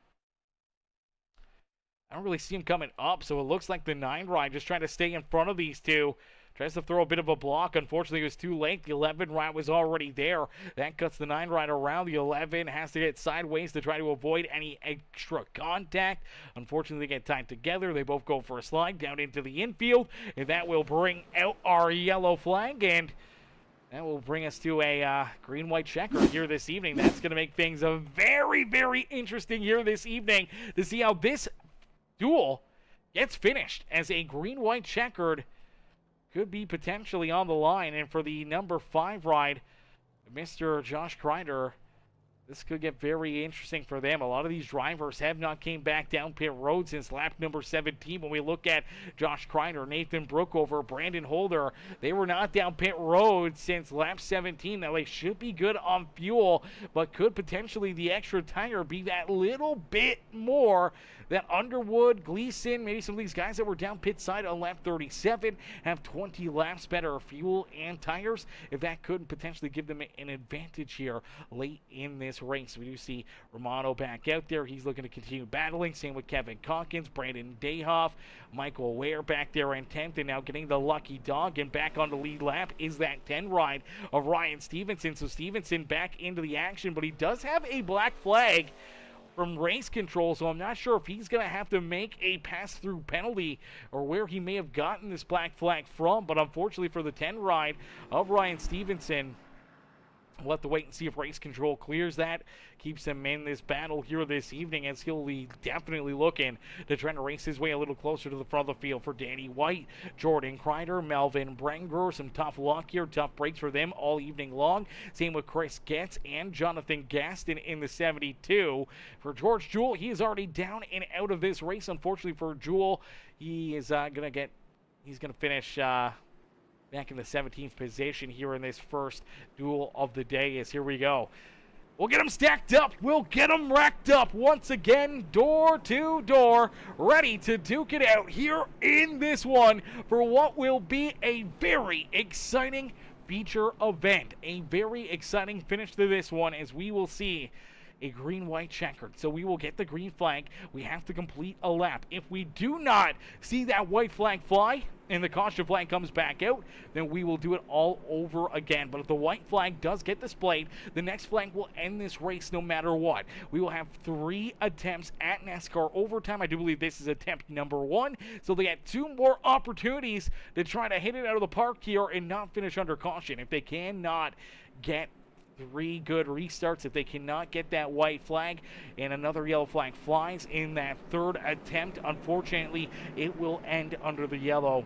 I don't really see him coming up, so it looks like the 9 right just trying to stay in front of these two. Tries to throw a bit of a block. Unfortunately, it was too late. The 11 ride was already there. That cuts the 9 ride around. The 11 has to get sideways to try to avoid any extra contact. Unfortunately, they get tied together. They both go for a slide down into the infield, and that will bring out our yellow flag, and that will bring us to a green-white checker here this evening. That's going to make things very, very interesting here this evening to see how this duel gets finished as a green-white checkered could be potentially on the line. And for the number 5 ride, Mr. Josh Crider, this could get very interesting for them. A lot of these drivers have not came back down pit road since lap number 17. When we look at Josh Crider, Nathan Brookover, Brandon Holder, they were not down pit road since lap 17. Now they should be good on fuel, but could potentially the extra tire be that little bit more that Underwood, Gleason, maybe some of these guys that were down pit side on lap 37 have 20 laps better fuel and tires. If that could potentially give them an advantage here late in this race. We do see Romano back out there. He's looking to continue battling. Same with Kevin Calkins, Brandon Dayhoff, Michael Ware back there in 10th, and now getting the lucky dog and back on the lead lap is that 10 ride of Ryan Stevenson. So Stevenson back into the action, but he does have a black flag from race control, so I'm not sure if he's going to have to make a pass-through penalty or where he may have gotten this black flag from. But unfortunately for the 10 ride of Ryan Stevenson, we'll have to wait and see if race control clears that, keeps him in this battle here this evening, as he'll be definitely looking to try to race his way a little closer to the front of the field for Danny White, Jordan Crider, Melvin Brenger. Some tough luck here, tough breaks for them all evening long. Same with Chris Getz and Jonathan Gaston in the 72. For George Jewell, he is already down and out of this race. Unfortunately for Jewell, he is going to finish back in the 17th position here in this first duel of the day. As here we go. We'll get them stacked up. We'll get them racked up once again, door to door, ready to duke it out here in this one for what will be a very exciting feature event. A very exciting finish to this one, as we will see a green-white checkered. So we will get the green flag. We have to complete a lap. If we do not see that white flag fly and the caution flag comes back out, then we will do it all over again. But if the white flag does get displayed, the next flag will end this race no matter what. We will have 3 attempts at NASCAR overtime. I do believe this is attempt number 1. So they get 2 more opportunities to try to hit it out of the park here and not finish under caution. If they cannot get 3 good restarts, if they cannot get that white flag and another yellow flag flies in that 3rd attempt, unfortunately it will end under the yellow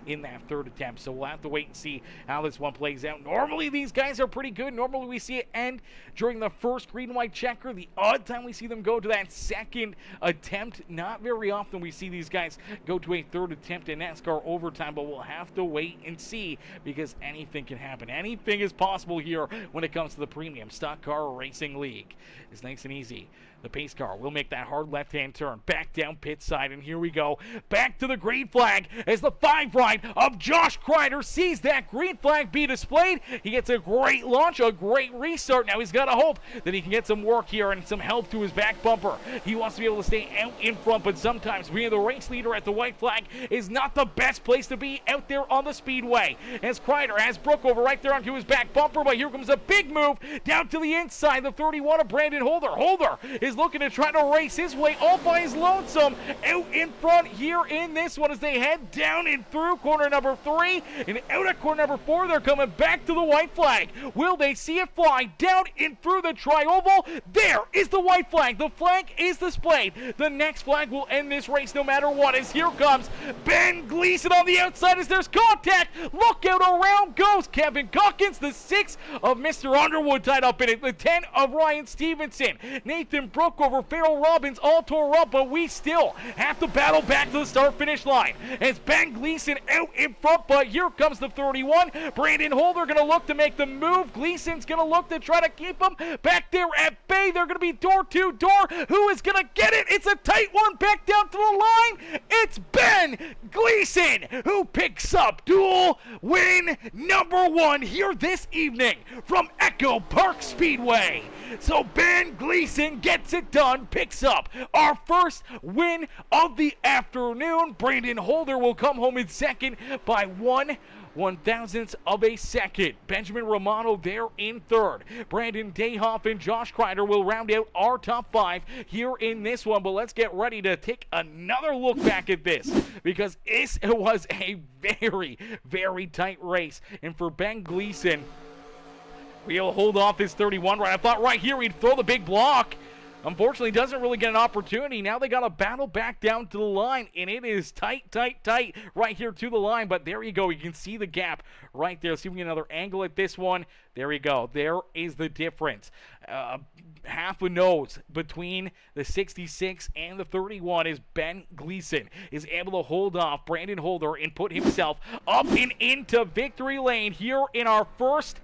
in that 3rd attempt. So we'll have to wait and see how this one plays out. Normally these guys are pretty good. Normally we see it end during the first green-white checker. The odd time we see them go to that 2nd attempt. Not very often we see these guys go to a 3rd attempt in NASCAR overtime, but we'll have to wait and see, because anything can happen. Anything is possible here when it comes to the Premium Stock Car Racing League. It's nice and easy. The pace car will make that hard left-hand turn back down pit side, and here we go. Back to the green flag as the 5 ride of Josh Crider sees that green flag be displayed. He gets a great launch, a great restart. Now he's got to hope that he can get some work here and some help to his back bumper. He wants to be able to stay out in front, but sometimes being the race leader at the white flag is not the best place to be out there on the speedway. As Crider has Brookover right there onto his back bumper, but here comes a big move down to the inside, the 31 of Brandon Holder. Holder is looking to try to race his way all by his lonesome out in front here in this one as they head down and through corner number 3 and out at corner number 4. They're coming back to the white flag. Will they see it fly down and through the tri-oval? There is the white flag. The flag is displayed. The next flag will end this race no matter what, as here comes Ben Gleason on the outside as there's contact. Look out, around goes Kevin Calkins, the 6 of Mr. Underwood tied up in it, the 10 of Ryan Stevenson, Nathan Brookover, Farrell Robbins all tore up, but we still have to battle back to the start-finish line as Ben Gleason out in front, but here comes the 31. Brandon Holder going to look to make the move. Gleason's going to look to try to keep him back there at bay. They're going to be door to door. Who is going to get it? It's a tight one back down to the line. It's Ben Gleason who picks up duel win number 1 here this evening from EchoPark Speedway. So Ben Gleason gets it done, picks up our first win of the afternoon. Brandon Holder will come home in second by 1/1000th of a second. Benjamin Romano there in third. Brandon Dayhoff and Josh Crider will round out our top 5 here in this one. But let's get ready to take another look back at this, because this was a very, very tight race. And for Ben Gleason, we'll hold off his 31 right. I thought right here he'd throw the big block. unfortunately doesn't really get an opportunity. Now they got to battle back down to the line, and it is tight, tight, tight right here to the line. But there you go. You can see the gap right there. See if we get another angle at this one. There we go. There is the difference. Half a nose between the 66 and the 31 is Ben Gleason is able to hold off Brandon Holder and put himself up and into victory lane here in our first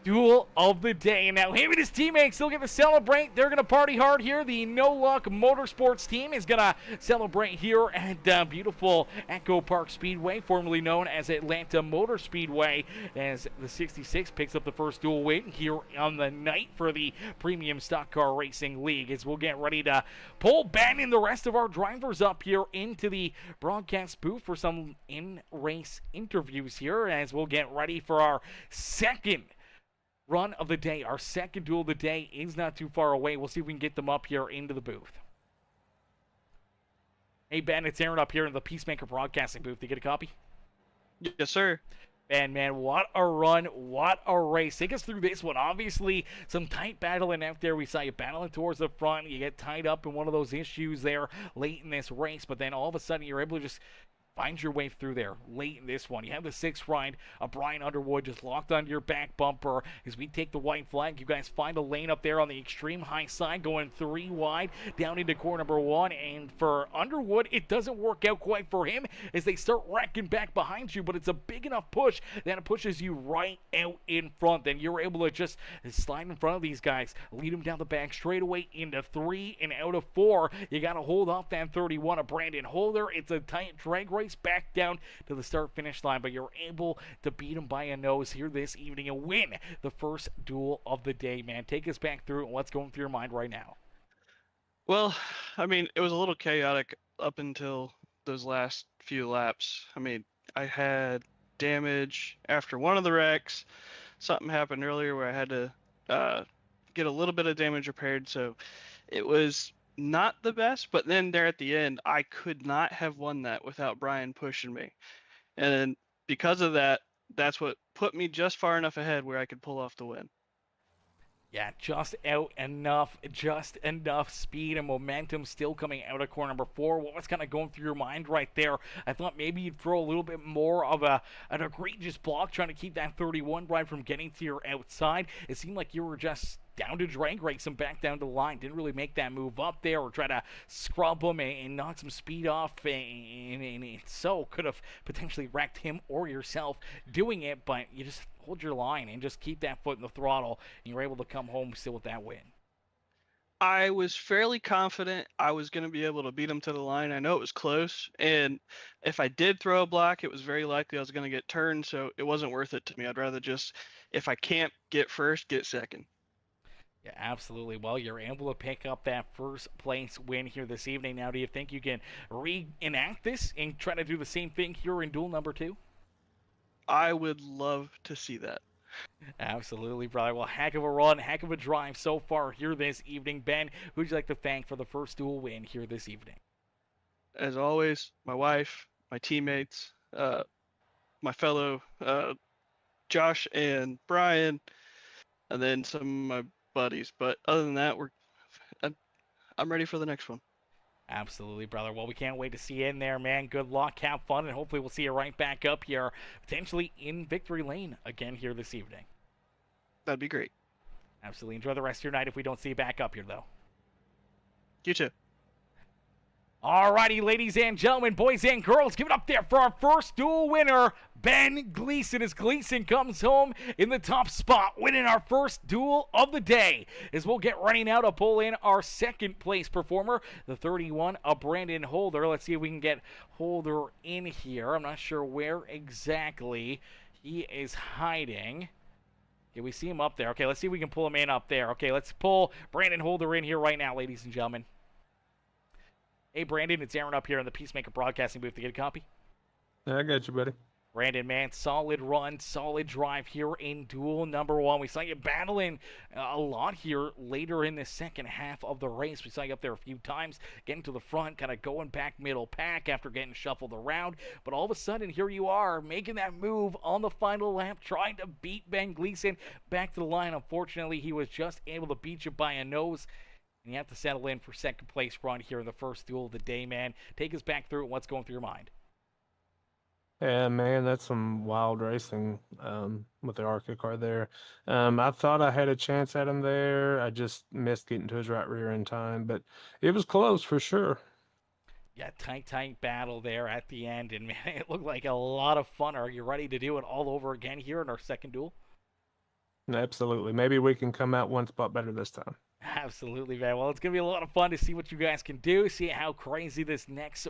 duel of the day. And now him and his teammates still get to celebrate. They're going to party hard here. The No Luck Motorsports team is going to celebrate here at beautiful EchoPark Speedway, formerly known as Atlanta Motor Speedway, as the 66 picks up the first duel win here on the night for the Premium Stock Car Racing League. As we'll get ready to pull Ben and the rest of our drivers up here into the broadcast booth for some in-race interviews here, as we'll get ready for our second run of the day. Our second duel of the day is not too far away. We'll see if we can get them up here into the booth. Hey, Ben, it's Aaron up here in the Peacemaker Broadcasting booth. Did you get a copy? Yes, sir. Ben, man, what a run, what a race. Take us through this one. Obviously, some tight battling out there. We saw you battling towards the front. You get tied up in one of those issues there late in this race, but then all of a sudden you're able to just find your way through there late in this one. You have the sixth ride of Brian Underwood just locked onto your back bumper. As we take the white flag, you guys find a lane up there on the extreme high side, going 3 wide down into core number 1. And for Underwood, it doesn't work out quite for him as they start wrecking back behind you, but it's a big enough push that it pushes you right out in front. Then you're able to just slide in front of these guys, lead them down the back straightaway into 3 and out of 4. You got to hold off that 31 of Brandon Holder. It's a tight drag race back down to the start-finish line, but you're able to beat him by a nose here this evening and win the first duel of the day, man. Take us back through and what's going through your mind right now. Well, I mean, it was a little chaotic up until those last few laps. I mean, I had damage after one of the wrecks. Something happened earlier where I had to get a little bit of damage repaired, so it was not the best, but then there at the end, I could not have won that without Brian pushing me. And because of that, that's what put me just far enough ahead where I could pull off the win. Yeah, just enough speed and momentum still coming out of core number 4. What was kind of going through your mind right there? I thought maybe you'd throw a little bit more of an egregious block trying to keep that 31 ride from getting to your outside. It seemed like you were just down to drag race him back down to the line. Didn't really make that move up there or try to scrub him and knock some speed off. And so could have potentially wrecked him or yourself doing it, but you just hold your line and just keep that foot in the throttle, and you're able to come home still with that win. I was fairly confident I was going to be able to beat him to the line. I know it was close, and if I did throw a block, it was very likely I was going to get turned, so it wasn't worth it to me. I'd rather just, if I can't get first, get second. Yeah, absolutely. Well, you're able to pick up that first place win here this evening. Now, do you think you can reenact this and try to do the same thing here in duel number 2? I would love to see that. Absolutely, brother. Well, heck of a run, heck of a drive so far here this evening. Ben, who would you like to thank for the first duel win here this evening? As always, my wife, my teammates, my fellow Josh and Brian, and then some of my buddies. But other than that, I'm ready for the next one. Absolutely, brother. Well, we can't wait to see you in there, man. Good luck, have fun, and hopefully we'll see you right back up here, potentially in victory lane again here this evening. That'd be great. Absolutely. Enjoy the rest of your night if we don't see you back up here, though. You too. Alrighty, ladies and gentlemen, boys and girls, give it up there for our first duel winner, Ben Gleason, as Gleason comes home in the top spot, winning our first duel of the day. As we'll get ready now to pull in our second place performer, the 31 of Brandon Holder. Let's see if we can get Holder in here. I'm not sure where exactly he is hiding. Okay, we see him up there. Okay, let's see if we can pull him in up there. Okay, let's pull Brandon Holder in here right now, ladies and gentlemen. Hey, Brandon, it's Aaron up here in the Peacemaker Broadcasting booth to get a copy. Yeah, I got you, buddy. Brandon, man, solid run, solid drive here in duel number 1. We saw you battling a lot here later in the second half of the race. We saw you up there a few times, getting to the front, kind of going back middle pack after getting shuffled around. But all of a sudden, here you are, making that move on the final lap, trying to beat Ben Gleason back to the line. Unfortunately, he was just able to beat you by a nose. and you have to settle in for second place run here in the first duel of the day, man. Take us back through what's going through your mind. Yeah, man, that's some wild racing with the ARCA car there. I thought I had a chance at him there. I just missed getting to his right rear in time, but it was close for sure. Yeah, tight battle there at the end, and man, it looked like a lot of fun. Are you ready to do it all over again here in our second duel? Absolutely. Maybe we can come out one spot better this time. Absolutely, man. Well, it's going to be a lot of fun to see what you guys can do, see how crazy this next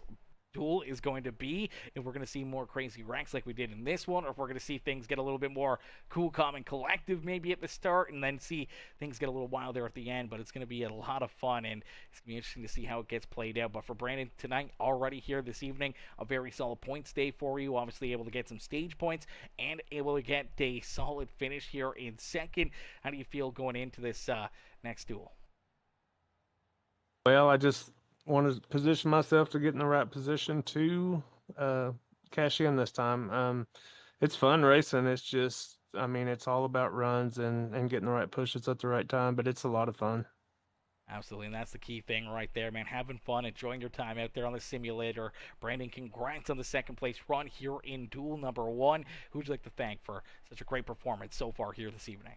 duel is going to be, if we're going to see more crazy wrecks like we did in this one, or if we're going to see things get a little bit more cool, calm, and collective maybe at the start, and then see things get a little wild there at the end. But it's going to be a lot of fun, and it's going to be interesting to see how it gets played out. But for Brandon tonight, already here this evening, a very solid points day for you, obviously able to get some stage points and able to get a solid finish here in second. How do you feel going into this next duel? Well, I just want to position myself to get in the right position to cash in this time. It's fun racing. It's just, I mean, it's all about runs and getting the right pushes at the right time, but it's a lot of fun. Absolutely, and that's the key thing right there, man. Having fun, enjoying your time out there on the simulator. Brandon, congrats on the second place run here in duel number 1. Who'd you like to thank for such a great performance so far here this evening?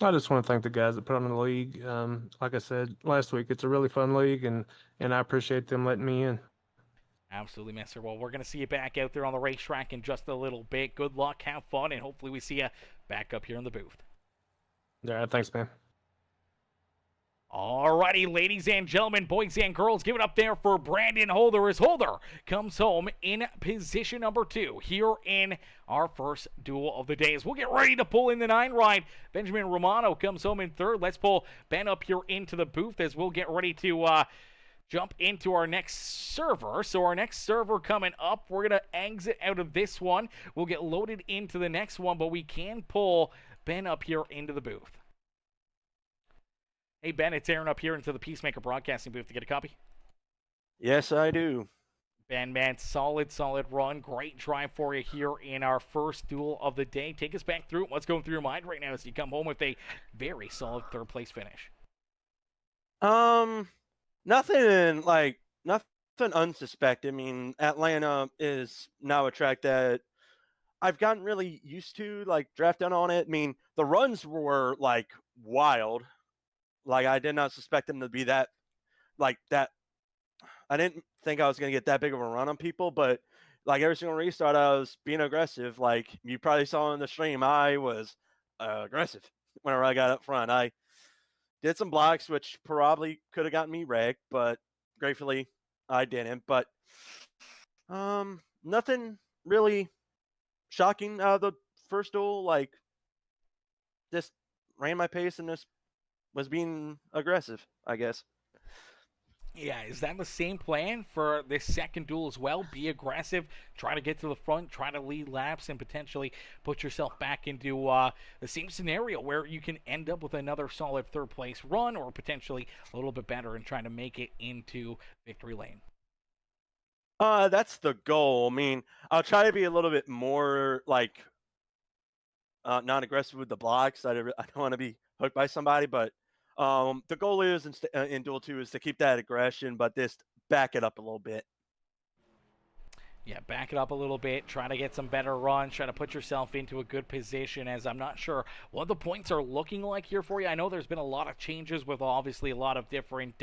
I just want to thank the guys that put on the league. Like I said last week, it's a really fun league, and I appreciate them letting me in. Absolutely, mister. Well, we're going to see you back out there on the racetrack in just a little bit. Good luck, have fun, and hopefully we see you back up here in the booth. All right, thanks, man. Alrighty, ladies and gentlemen, boys and girls, give it up there for Brandon Holder as Holder comes home in position number 2 here in our first duel of the day. As we'll get ready to pull in the 9 ride, Benjamin Romano comes home in 3rd. Let's pull Ben up here into the booth as we'll get ready to jump into our next server. So our next server coming up, we're going to exit out of this one. We'll get loaded into the next one, but we can pull Ben up here into the booth. Hey, Ben, it's Aaron up here into the Peacemaker Broadcasting booth to get a copy. Yes, I do. Ben, man, solid run. Great drive for you here in our first duel of the day. Take us back through what's going through your mind right now as you come home with a very solid 3rd place finish. Nothing unsuspected. I mean, Atlanta is now a track that I've gotten really used to, like, drafting on it. I mean, the runs were, like, wild. Like, I did not suspect them to be that, like, that. I didn't think I was going to get that big of a run on people, but, like, every single restart, I was being aggressive. Like, you probably saw in the stream, I was aggressive whenever I got up front. I did some blocks, which probably could have gotten me wrecked, but gratefully I didn't. But nothing really shocking out of the first duel. Like, just ran my pace and just was being aggressive, I guess. Yeah, is that the same plan for this second duel as well? Be aggressive, try to get to the front, try to lead laps, and potentially put yourself back into the same scenario where you can end up with another solid 3rd place run, or potentially a little bit better and trying to make it into victory lane. That's the goal. I mean, I'll try to be a little bit more, like, non-aggressive with the blocks. I don't want to be hooked by somebody, but the goal is in Duel 2 is to keep that aggression, but just back it up a little bit. Yeah, back it up a little bit, try to get some better runs, try to put yourself into a good position, as I'm not sure what the points are looking like here for you. I know there's been a lot of changes with obviously a lot of different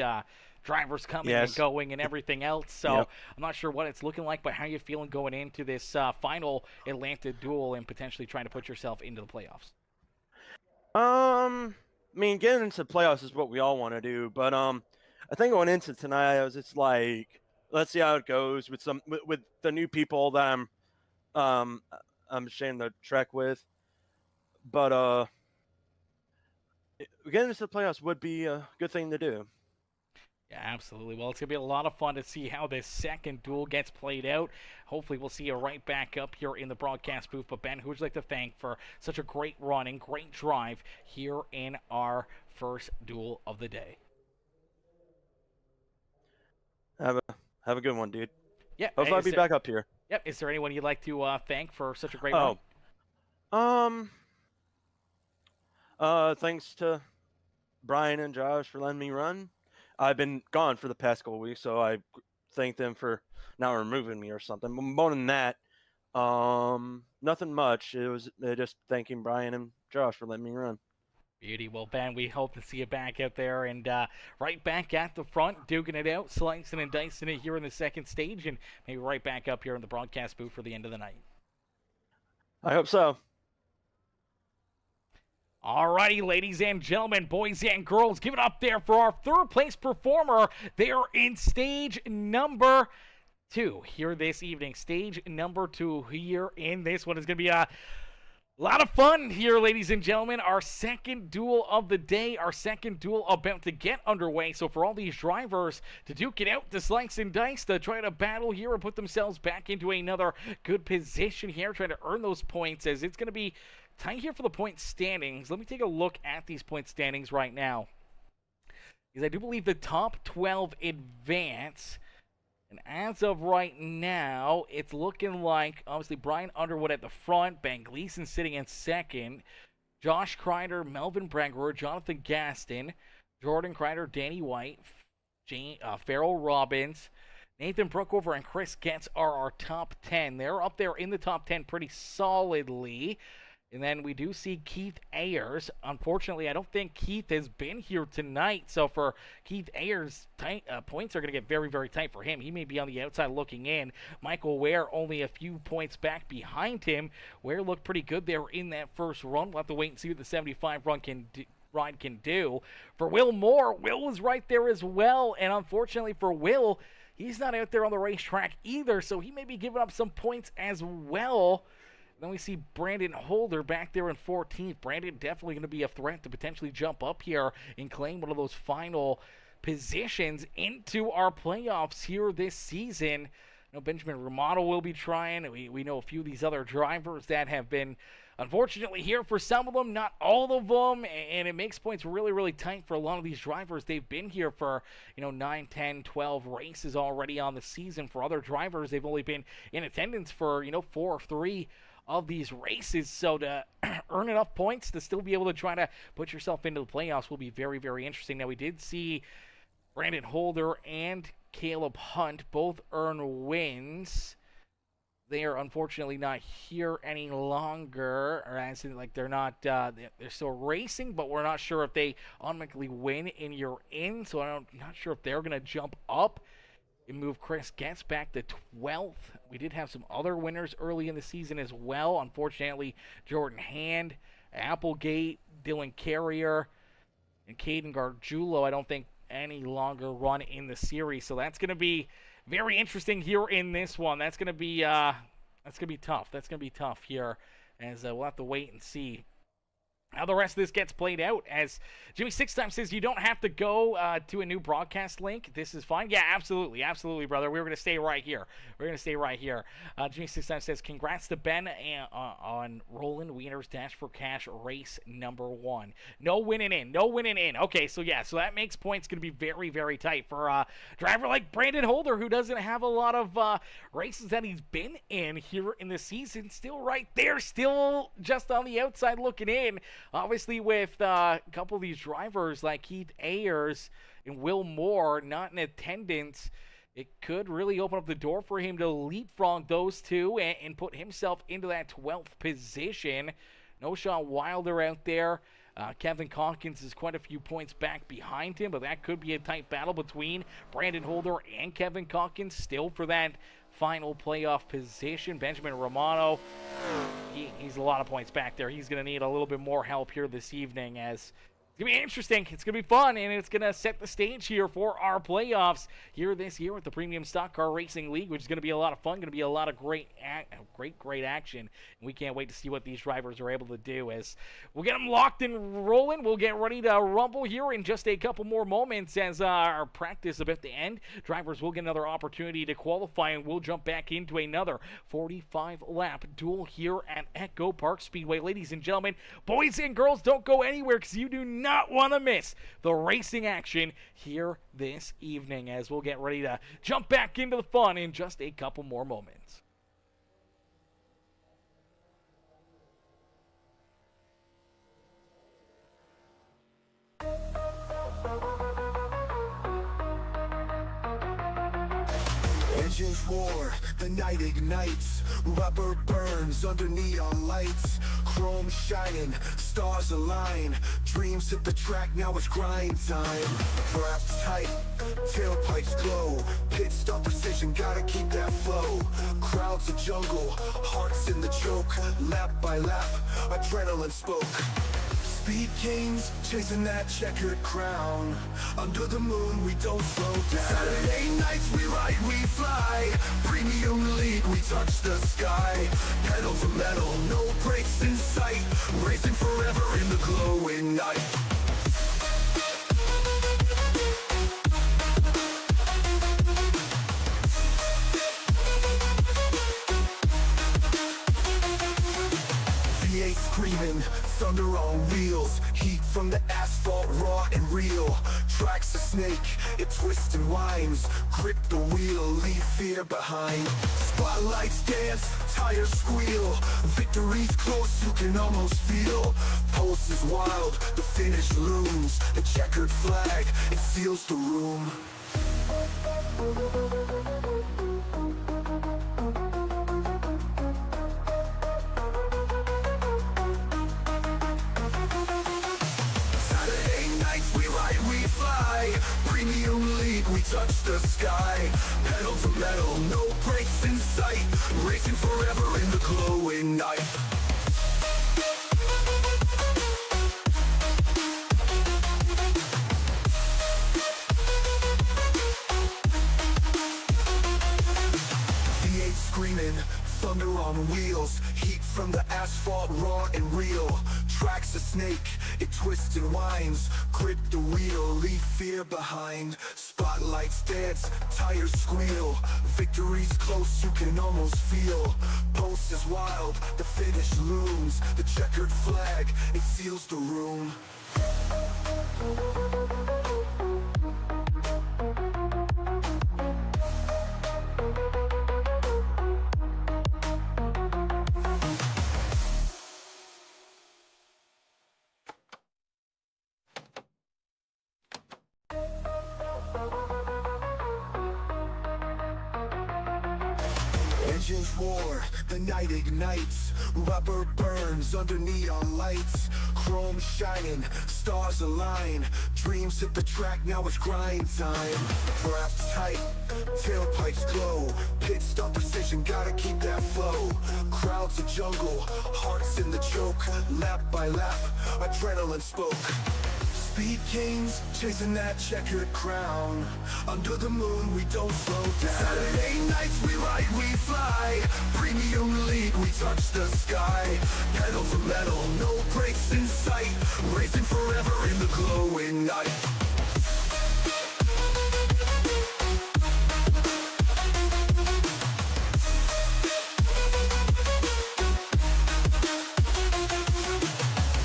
drivers coming and going and everything else, so I'm not sure what it's looking like, but how are you feeling going into this final Atlanta duel and potentially trying to put yourself into the playoffs? I mean, getting into the playoffs is what we all want to do, but I think going into tonight, I was just like, let's see how it goes with the new people that I'm sharing the track with. But getting into the playoffs would be a good thing to do. Yeah, absolutely. Well, it's going to be a lot of fun to see how this second duel gets played out. Hopefully, we'll see you right back up here in the broadcast booth. But, Ben, who would you like to thank for such a great run and great drive here in our first duel of the day? Have a good one, dude. Yeah. Hopefully I'll be back up here. Yep. Is there anyone you'd like to thank for such a great run? Thanks to Brian and Josh for letting me run. I've been gone for the past couple weeks, so I thank them for not removing me or something. But more than that, nothing much. It was just thanking Brian and Josh for letting me run. Beauty. Well, Ben, we hope to see you back out there and right back at the front, duking it out, slicing and dicing it here in the second stage, and maybe right back up here in the broadcast booth for the end of the night. I hope so. Alrighty, ladies and gentlemen, boys and girls, give it up there for our third place performer. They're in stage number 2 here this evening. Stage number 2 here in this one is going to be a lot of fun here, ladies and gentlemen. Our second duel of the day, our second duel about to get underway. So for all these drivers to duke it out, to slice and dice, to try to battle here and put themselves back into another good position here, trying to earn those points, as it's going to be tight here for the point standings. Let me take a look at these point standings right now, because I do believe the top 12 advance. And as of right now, it's looking like, obviously, Brian Underwood at the front, Ben Gleason sitting in second, Josh Crider, Melvin Bregwer, Jonathan Gaston, Jordan Crider, Danny White, Farrell Robbins, Nathan Brookover, and Chris Getz are our top 10. They're up there in the top 10 pretty solidly. And then we do see Keith Ayers. Unfortunately, I don't think Keith has been here tonight. So for Keith Ayers, points are going to get very, very tight for him. He may be on the outside looking in. Michael Ware only a few points back behind him. Ware looked pretty good there in that first run. We'll have to wait and see what the 75 ride can do. For Will Moore, Will was right there as well. And unfortunately for Will, he's not out there on the racetrack either. So he may be giving up some points as well. Then we see Brandon Holder back there in 14th. Brandon definitely going to be a threat to potentially jump up here and claim one of those final positions into our playoffs here this season. You know, Benjamin Romano will be trying. We know a few of these other drivers that have been, unfortunately, here for some of them, not all of them, and it makes points really, really tight for a lot of these drivers. They've been here for, 9, 10, 12 races already on the season. For other drivers, they've only been in attendance for, 4 or 3 of these races. So to earn enough points to still be able to try to put yourself into the playoffs will be very, very interesting. Now, we did see Brandon Holder and Caleb Hunt both earn wins. They are unfortunately not here any longer, or as in, like, they're not, they're still racing, but we're not sure if they automatically win and you're in. So I'm not sure if they're going to jump up and move Chris Getz back to 12th. We did have some other winners early in the season as well. Unfortunately, Jordan Hand, Applegate, Dylan Carrier, and Caden Gargiulo, I don't think any longer run in the series. So that's going to be very interesting here in this one. That's going to be tough. That's going to be tough here, as we'll have to wait and see how the rest of this gets played out. As Jimmy Six Time says, you don't have to go to a new broadcast link. This is fine. Yeah, absolutely, brother. We're going to stay right here. Jimmy Six Time says, congrats to Ben on Rollin Wieners Dash for Cash race number 1. No winning in. Okay, so that makes points going to be very, very tight for a driver like Brandon Holder, who doesn't have a lot of races that he's been in here in the season. Still right there, still just on the outside looking in. Obviously, with a couple of these drivers like Keith Ayers and Will Moore not in attendance, it could really open up the door for him to leapfrog those two and put himself into that 12th position. No Sean Wilder out there. Kevin Calkins is quite a few points back behind him, but that could be a tight battle between Brandon Holder and Kevin Calkins still for that final playoff position. Benjamin Romano, he's a lot of points back there. He's going to need a little bit more help here this evening, as it's going to be interesting. It's going to be fun, and it's going to set the stage here for our playoffs here this year with the Premium Stock Car Racing League, which is going to be a lot of fun, going to be a lot of great action. And we can't wait to see what these drivers are able to do, as we'll get them locked and rolling. We'll get ready to rumble here in just a couple more moments as our practice about to end. Drivers will get another opportunity to qualify, and we'll jump back into another 45-lap duel here at EchoPark Speedway. Ladies and gentlemen, boys and girls, don't go anywhere, because you do not want to miss the racing action here this evening, as we'll get ready to jump back into the fun in just a couple more moments. Engines roar, the night ignites, rubber burns under neon lights, chrome shining, stars align, dreams hit the track, now it's grind time. Wrapped tight, tailpipes glow, pit stop precision, gotta keep that flow. Crowds a jungle, hearts in the choke, lap by lap, adrenaline spoke. Speed kings, chasing that checkered crown. Under the moon, we don't slow down. Saturday nights, we ride, we fly. Premium league, we touch the sky. Pedal to metal, no brakes in sight. Racing forever in the glowing night. V8 screaming, thunder on wheels, heat from the asphalt raw and real. Tracks a snake, it twists and winds, grip the wheel, leave fear behind. Spotlights dance, tires squeal, victory's close, you can almost feel. Pulse is wild, the finish looms, the checkered flag, it seals the room. Premium league, we touch the sky. Pedal to metal, no brakes in sight. Racing forever in the glowing night. V8 screaming, thunder on wheels, heat from the asphalt raw and real. Tracks a snake, it twists and winds, grip the wheel, leave fear behind. Spotlights dance, tires squeal, victory's close, you can almost feel. Pulse is wild, the finish looms, the checkered flag, it seals the room. Engines roar, the night ignites, rubber burns under neon lights, chrome shining, stars align, dreams hit the track, now it's grind time. Wrapped tight, tailpipes glow, pit stop precision, gotta keep that flow. Crowds a jungle, hearts in the choke, lap by lap, adrenaline spoke. Speed kings, chasing that checkered crown. Under the moon, we don't slow down. Saturday nights, we ride, we fly. Premium league, we touch the sky. Pedal to metal, no brakes in sight. Racing forever in the glowing night.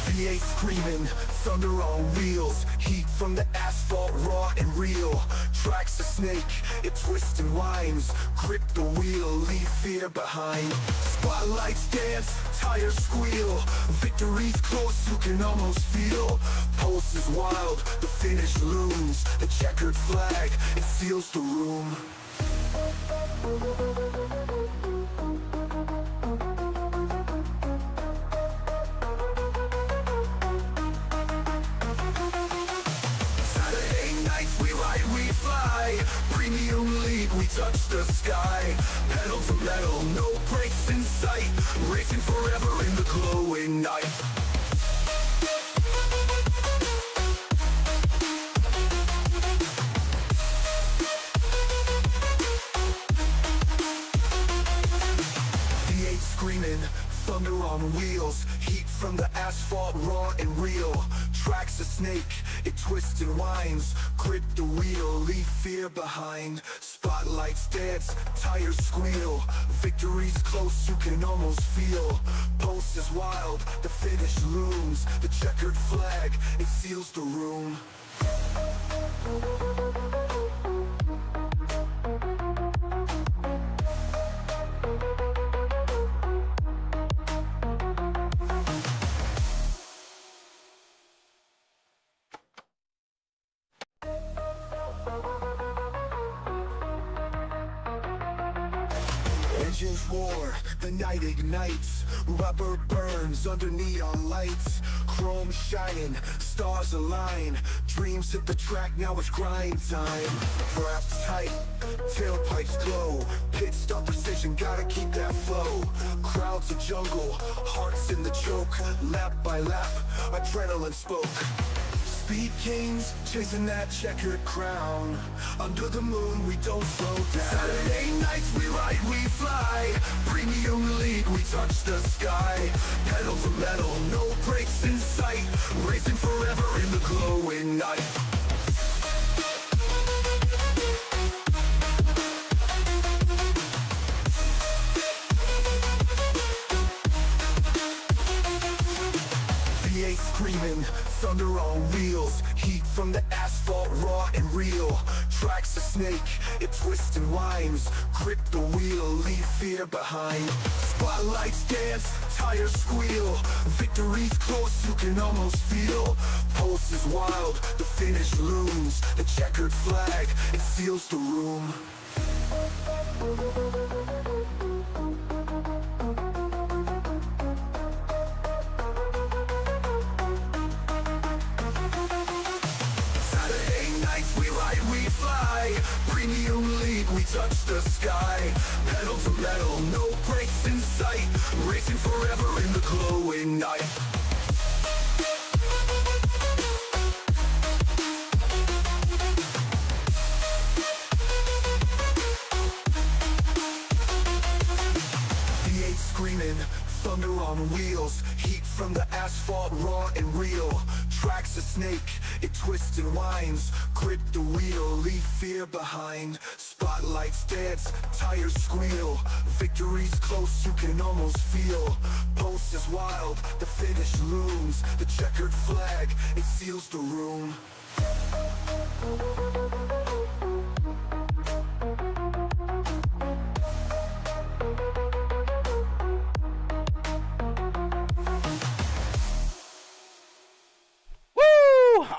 V8 screaming, thunder on wheels, heat from the asphalt raw and real. Tracks a snake, it twists and winds, grip the wheel, leave fear behind. Spotlights dance, tires squeal, victory's close, you can almost feel. Pulse is wild, the finish looms, the checkered flag, it seals the room. Premium league, we touch the sky. Pedal to metal, no brakes in sight. Racing forever in the glowing night. V8 screaming, thunder on wheels, heat from the asphalt raw and real. Tracks a snake, it twists and winds, grip the wheel, leave fear behind. Spotlights dance, tires squeal, victory's close, you can almost feel. Pulse is wild, the finish looms, the checkered flag, it seals the room. war, the night ignites. Rubber burns under neon lights. Chrome shining, stars align. Dreams hit the track, now it's grind time. Draft tight, tailpipes glow. Pit stop precision, gotta keep that flow. Crowds a jungle, hearts in the choke. Lap by lap, adrenaline spoke. Speed kings, chasing that checkered crown. Under the moon, we don't slow down. Saturday nights, we ride, we fly. Premium league, we touch the sky. Pedal to metal, no brakes in sight. Racing forever in the glowing night. V8 screaming, thunder on wheels. Heat from the asphalt, raw and real. Tracks a snake, it twists and winds. Grip the wheel, leave fear behind. Spotlights dance, tires squeal. Victory's close, you can almost feel. Pulse is wild, the finish looms. The checkered flag, it seals the room. Premium league, we touch the sky. Pedal to metal, no brakes in sight. Racing forever in the glowing night. V8 screaming, thunder on wheels. Heat from the asphalt, raw and real. Tracks a snake, it twists and winds. Grip the wheel, leave fear behind. Spotlights dance, tires squeal. Victory's close, you can almost feel. Pulse is wild, the finish looms. The checkered flag, it seals the room.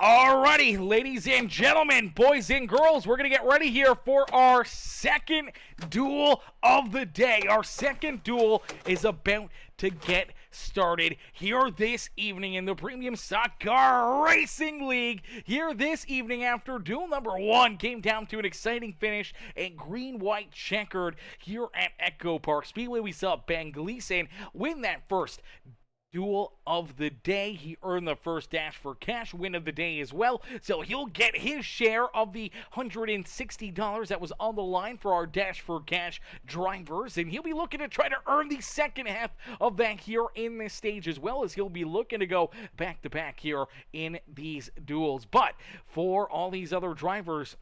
Alrighty, ladies and gentlemen, boys and girls, we're going to get ready here for our second duel of the day. Our second duel is about to get started here this evening in the Premium Stock Car Racing League. Here this evening after duel number 1 came down to an exciting finish at green-white checkered here at EchoPark Speedway. We saw Ben Gleason win that first duel of the day. He earned the first Dash for Cash win of the day as well, so he'll get his share of the $160 that was on the line for our Dash for Cash drivers, and he'll be looking to try to earn the second half of that here in this stage, as well as he'll be looking to go back-to-back here in these duels. But for all these other drivers,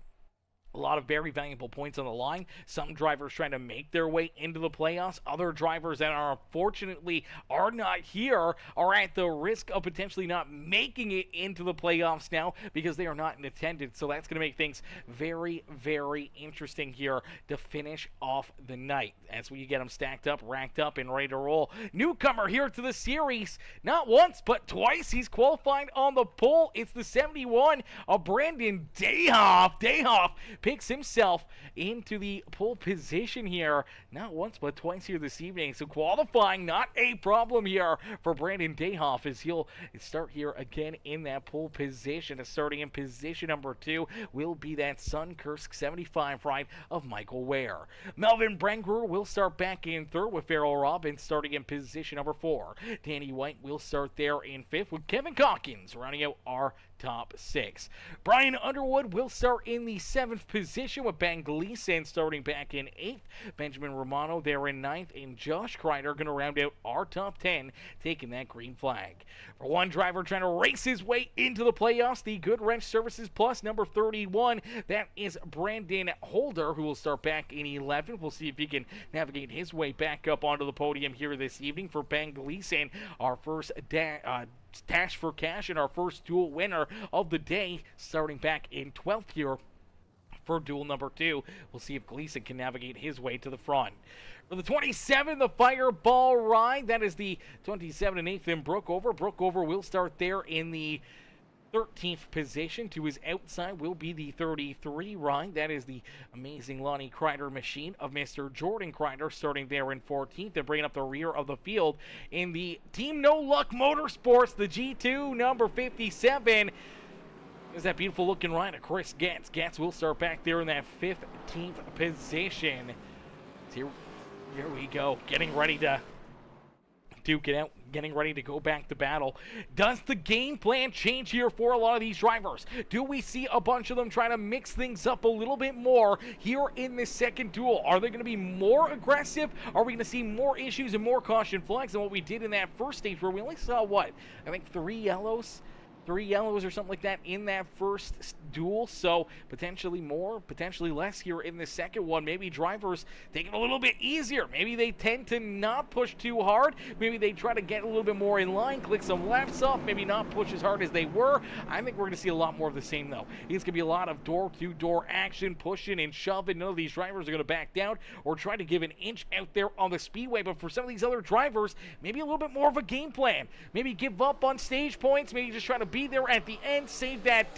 a lot of very valuable points on the line. Some drivers trying to make their way into the playoffs. Other drivers that are unfortunately are not here are at the risk of potentially not making it into the playoffs now because they are not in attendance. So that's going to make things very, very interesting here to finish off the night as we get them stacked up, racked up, and ready to roll. Newcomer here to the series, not once but twice. He's qualified on the pole. It's the 71 of Brandon Dayhoff. Dayhoff picks himself into the pole position here, not once but twice here this evening. So qualifying not a problem here for Brandon Dayhoff as he'll start here again in that pole position. Starting in position number 2 will be that Sunkursk 75 ride of Michael Ware. Melvin Brengruer will start back in 3rd with Farrell Robbins starting in position number 4. Danny White will start there in 5th with Kevin Calkins rounding out our top 6. Brian Underwood will start in the 7th position with Ben Gleason starting back in 8th. Benjamin Romano there in 9th, and Josh Crider going to round out our top 10, taking that green flag. For one driver trying to race his way into the playoffs, the Good Wrench Services Plus number 31, that is Brandon Holder, who will start back in 11th. We'll see if he can navigate his way back up onto the podium here this evening. For Ben Gleason, our first Dash for Cash and our first duel winner of the day, starting back in 12th here for duel number 2. We'll see if Gleason can navigate his way to the front. For the 27, the Fireball ride, that is the 27 and 8th in Brookover. Brookover will start there in the 13th position. To his outside will be the 33 ride. That is the amazing Lonnie Crider machine of Mr. Jordan Crider, starting there in 14th and bringing up the rear of the field in the Team No Luck Motorsports, the G2 number 57. There's that beautiful looking rider, Chris Getz. Getz will start back there in that 15th position. Here we go, getting ready to duke it out, getting ready to go back to battle. Does the game plan change here for a lot of these drivers? Do we see a bunch of them trying to mix things up a little bit more here in this second duel? Are they going to be more aggressive? Are we going to see more issues and more caution flags than what we did in that first stage where we only saw, what, I think 3 yellows or something like that in that first duel? So potentially more, potentially less here in the second one. Maybe drivers take it a little bit easier. Maybe they tend to not push too hard. Maybe they try to get a little bit more in line, click some laps off, maybe not push as hard as they were. I think we're going to see a lot more of the same, though. It's going to be a lot of door-to-door action, pushing and shoving. None of these drivers are going to back down or try to give an inch out there on the speedway. But for some of these other drivers, maybe a little bit more of a game plan. Maybe give up on stage points. Maybe just try to be there at the end, save that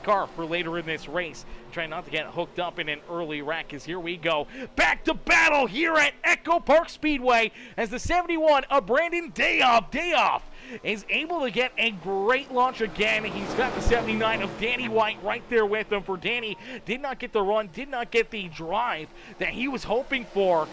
car for later in this race. Try not to get hooked up in an early wreck, as here we go back to battle here at EchoPark Speedway as the 71 of Brandon Dayoff is able to get a great launch again. He's got the 79 of Danny White right there with him. For Danny, did not get the run, did not get the drive that he was hoping for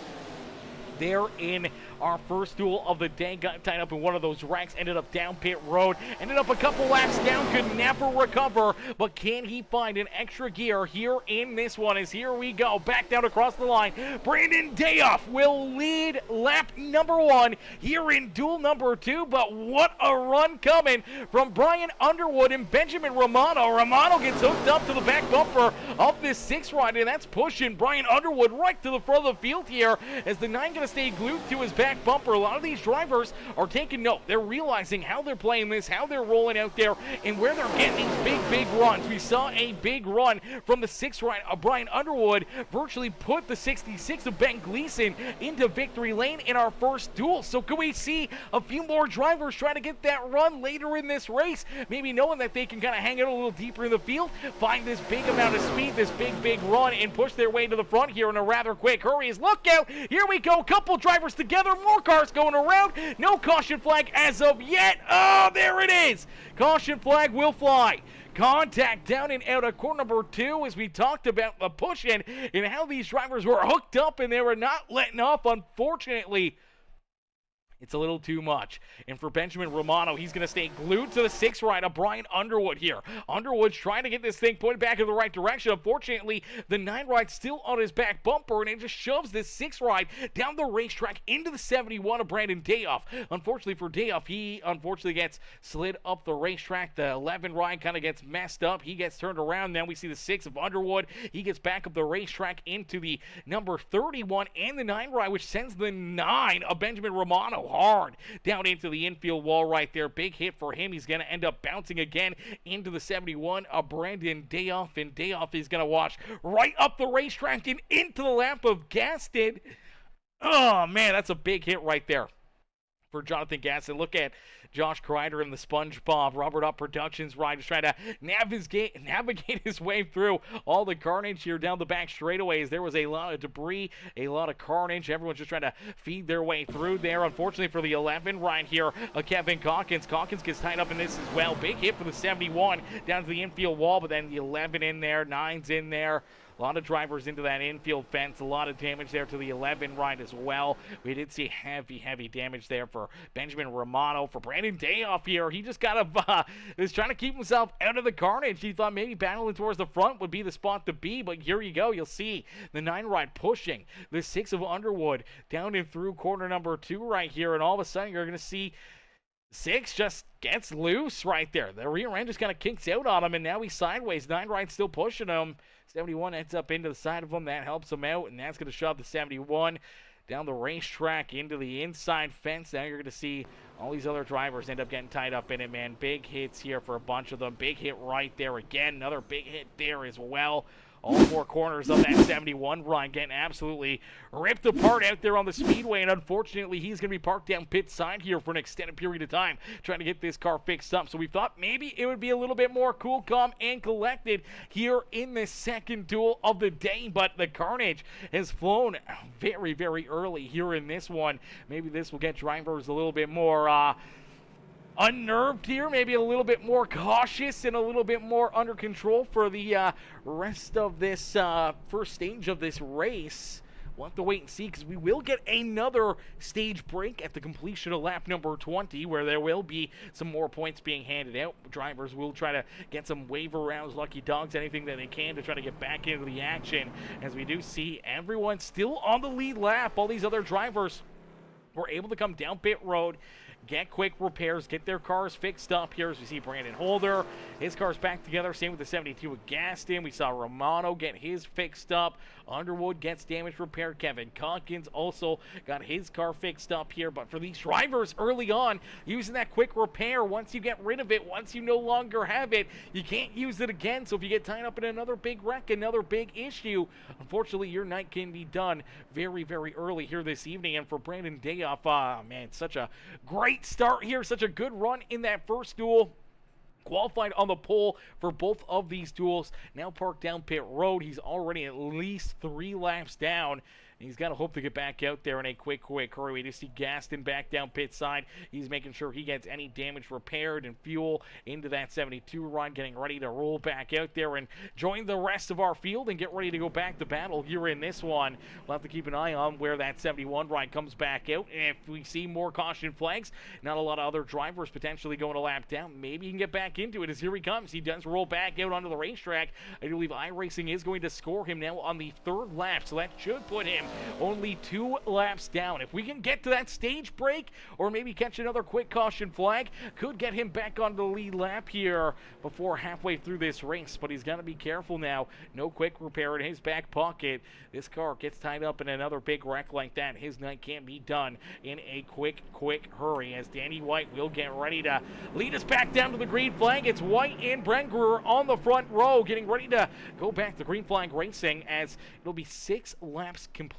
there in our first duel of the day. Got tied up in one of those wrecks, ended up down pit road, ended up a couple laps down, could never recover. But can he find an extra gear here in this one? As here we go, back down across the line. Brandon Dayoff will lead lap number 1 here in duel number 2. But what a run coming from Brian Underwood and Benjamin Romano. Romano gets hooked up to the back bumper of this 6 ride, and that's pushing Brian Underwood right to the front of the field here, as the 9 going to stay glued to his back bumper. A lot of these drivers are taking note. They're realizing how they're playing this, how they're rolling out there, and where they're getting these big runs. We saw a big run from the 6 ride of Brian Underwood, virtually put the 66 of Ben Gleason into victory lane in our first duel. So can we see a few more drivers trying to get that run later in this race? Maybe knowing that they can kind of hang out a little deeper in the field, find this big amount of speed, this big run, and push their way to the front here in a rather quick hurry. As look out, here we go, couple drivers together, more cars going around. No caution flag as of yet. Oh, there it is. Caution flag will fly. Contact down and out of corner number 2, as we talked about the push-in and how these drivers were hooked up and they were not letting off. Unfortunately, it's a little too much. And for Benjamin Romano, he's going to stay glued to the 6 ride of Brian Underwood here. Underwood's trying to get this thing pointed back in the right direction. Unfortunately, the 9 ride's still on his back bumper, and it just shoves this 6 ride down the racetrack into the 71 of Brandon Dayoff. Unfortunately for Dayoff, he unfortunately gets slid up the racetrack. The 11 ride kind of gets messed up. He gets turned around. Then we see the 6 of Underwood. He gets back up the racetrack into the number 31 and the 9 ride, which sends the 9 of Benjamin Romano hard down into the infield wall right there. Big hit for him. He's going to end up bouncing again into the 71 of Brandon Dayoff, and Dayoff is going to wash right up the racetrack and into the lap of Gaston. Oh, man, that's a big hit right there for Jonathan Gaston. Look at Josh Crider and the SpongeBob Robert Up Productions ride, just trying to navigate his way through all the carnage here down the back straightaways. There was a lot of debris, a lot of carnage. Everyone's just trying to feed their way through there. Unfortunately for the 11 ride here, Kevin Calkins. Calkins gets tied up in this as well. Big hit for the 71 down to the infield wall, but then the 11 in there, 9's in there. A lot of drivers into that infield fence. A lot of damage there to the 11 ride as well. We did see heavy damage there for Benjamin Romano. For Brandon Dayoff here, he just kind of is trying to keep himself out of the carnage. He thought maybe battling towards the front would be the spot to be, but here you go. You'll see the 9 ride pushing the 6 of Underwood down and through corner number 2 right here, and all of a sudden you're going to see 6 just gets loose right there. The rear end just kind of kinks out on him, and now he's sideways. 9 ride's still pushing him. 71 ends up into the side of him. That helps him out, and that's going to shove the 71 down the racetrack into the inside fence. Now you're going to see all these other drivers end up getting tied up in it, man. Big hits here for a bunch of them. Big hit right there again. Another big hit there as well. All four corners of that 71 run getting absolutely ripped apart out there on the speedway, and unfortunately he's going to be parked down pit side here for an extended period of time trying to get this car fixed up. So we thought maybe it would be a little bit more cool, calm, and collected here in this second duel of the day, but the carnage has flown very, very early here in this one. Maybe this will get drivers a little bit more unnerved here, maybe a little bit more cautious and a little bit more under control for the rest of this first stage of this race. We'll have to wait and see, because we will get another stage break at the completion of lap number 20, where there will be some more points being handed out. Drivers will try to get some waiver rounds, lucky dogs, anything that they can to try to get back into the action, as we do see everyone still on the lead lap. All these other drivers were able to come down pit road, get quick repairs, get their cars fixed up here. As we see Brandon Holder, his car's back together. Same with the 72 with Gaston. We saw Romano get his fixed up. Underwood gets damage repaired. Kevin Calkins also got his car fixed up here. But for these drivers early on, using that quick repair, once you get rid of it, once you no longer have it, you can't use it again. So if you get tied up in another big wreck, another big issue, unfortunately your night can be done very, very early here this evening. And for Brandon Dayoff, man, such a great start here, such a good run in that first duel. Qualified on the pole for both of these duels. Now parked down pit road. He's already at least 3 laps down. He's got to hope to get back out there in a quick hurry. We just see Gaston back down pit side. He's making sure he gets any damage repaired and fuel into that 72 run, getting ready to roll back out there and join the rest of our field and get ready to go back to battle here in this one. We'll have to keep an eye on where that 71 run comes back out. And if we see more caution flags, not a lot of other drivers potentially going a lap down, maybe he can get back into it, as here he comes. He does roll back out onto the racetrack. I believe iRacing is going to score him now on the 3rd lap, so that should put him only 2 laps down. If we can get to that stage break, or maybe catch another quick caution flag, could get him back on the lead lap here before halfway through this race. But he's got to be careful now. No quick repair in his back pocket. This car gets tied up in another big wreck like that. His night can't be done in a quick hurry, as Danny White will get ready to lead us back down to the green flag. It's White and Brengruer on the front row, getting ready to go back to green flag racing, as it'll be 6 laps completed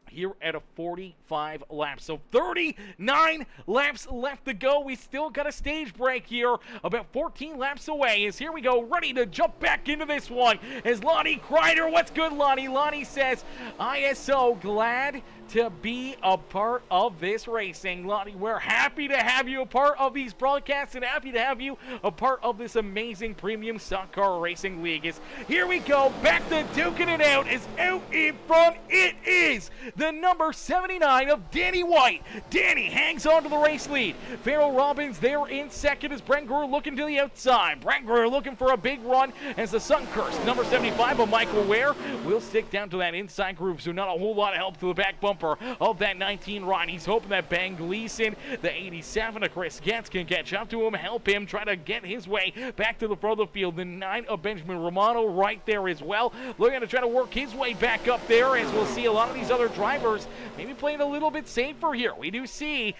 here at a 45 laps. So 39 laps left to go. We still got a stage break here, about 14 laps away. As here we go, ready to jump back into this one, as Lonnie Crider. What's good, Lonnie? Lonnie says, ISO, glad to be a part of this racing. Lonnie, we're happy to have you a part of these broadcasts and happy to have you a part of this amazing premium stock car racing league. As here we go, back to duking it out. Is out in front. It is the number 79 of Danny White. Danny hangs on to the race lead. Farrell Robbins there in second, as Brengruer looking to the outside. Brengruer looking for a big run, as the Sunkurst number 75 of Michael Ware will stick down to that inside groove. So not a whole lot of help to the back bumper of that 19 run. He's hoping that Ben Gleason, the 87 of Chris Getz, can catch up to him, help him try to get his way back to the front of the field. The 9 of Benjamin Romano right there as well, looking to try to work his way back up there, as we'll see a lot of these other drivers maybe playing a little bit safer here. We do see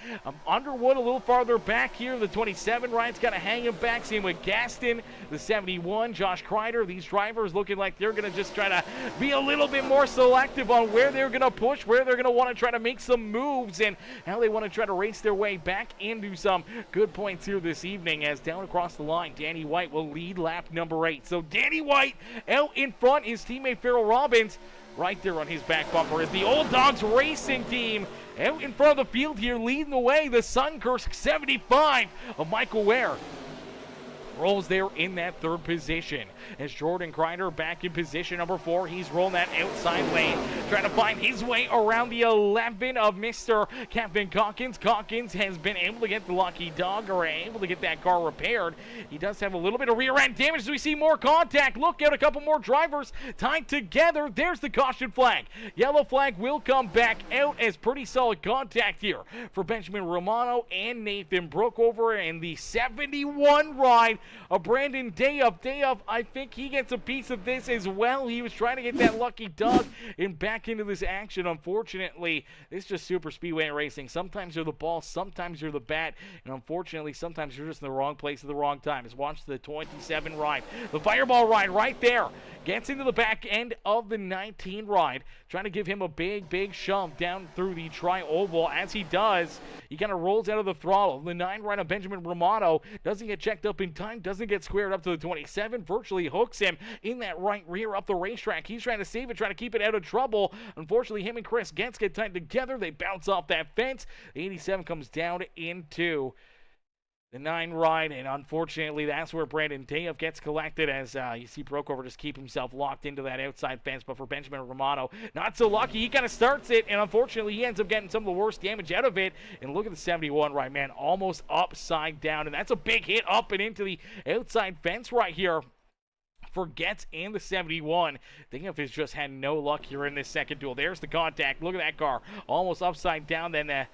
Underwood a little farther back here. The 27 Ryan's got to hang him back. Same with Gaston, the 71, Josh Crider. These drivers looking like they're going to just try to be a little bit more selective on where they're going to push, where they're going to want to try to make some moves, and how they want to try to race their way back into some good points here this evening. As down across the line, Danny White will lead lap number 8. So Danny White out in front, his teammate Farrell Robbins right there on his back bumper, as the Old Dogs Racing team out in front of the field here, leading the way. The Sunkursk 75 of Michael Ware rolls there in that 3rd position, as Jordan Crider back in position number 4. He's rolling that outside lane, trying to find his way around the 11 of Mr. Captain Calkins. Calkins has been able to get the lucky dog, or able to get that car repaired. He does have a little bit of rear end damage, as we see more contact. Look out, a couple more drivers tied together. There's the caution flag. Yellow flag will come back out, as pretty solid contact here for Benjamin Romano and Nathan Brookover in the 71 ride of Brandon Dayoff. Dayoff, I think he gets a piece of this as well. He was trying to get that lucky dog and back into this action. Unfortunately, it's just super speedway racing. Sometimes you're the ball, sometimes you're the bat, and unfortunately, sometimes you're just in the wrong place at the wrong time. Let's watch the 27 ride. The fireball ride right there. gets into the back end of the 19 ride, trying to give him a big shove down through the tri-oval. As he does, he kind of rolls out of the throttle. The 9 ride of Benjamin Romano doesn't get checked up in time, doesn't get squared up to the 27, virtually hooks him in that right rear up the racetrack. He's trying to save it, trying to keep it out of trouble. Unfortunately, him and Chris Getz get tied together. They bounce off that fence. The 87 comes down into the 9 ride, and unfortunately, that's where Brandon Dayev gets collected as you see Brokover just keep himself locked into that outside fence. But for Benjamin Romano, not so lucky. He kind of starts it, and unfortunately, he ends up getting some of the worst damage out of it. And look at the 71 ride, man, almost upside down, and that's a big hit up and into the outside fence right here for Getz and the 71. Dayev has just had no luck here in this second duel. There's the contact. Look at that car, almost upside down. Then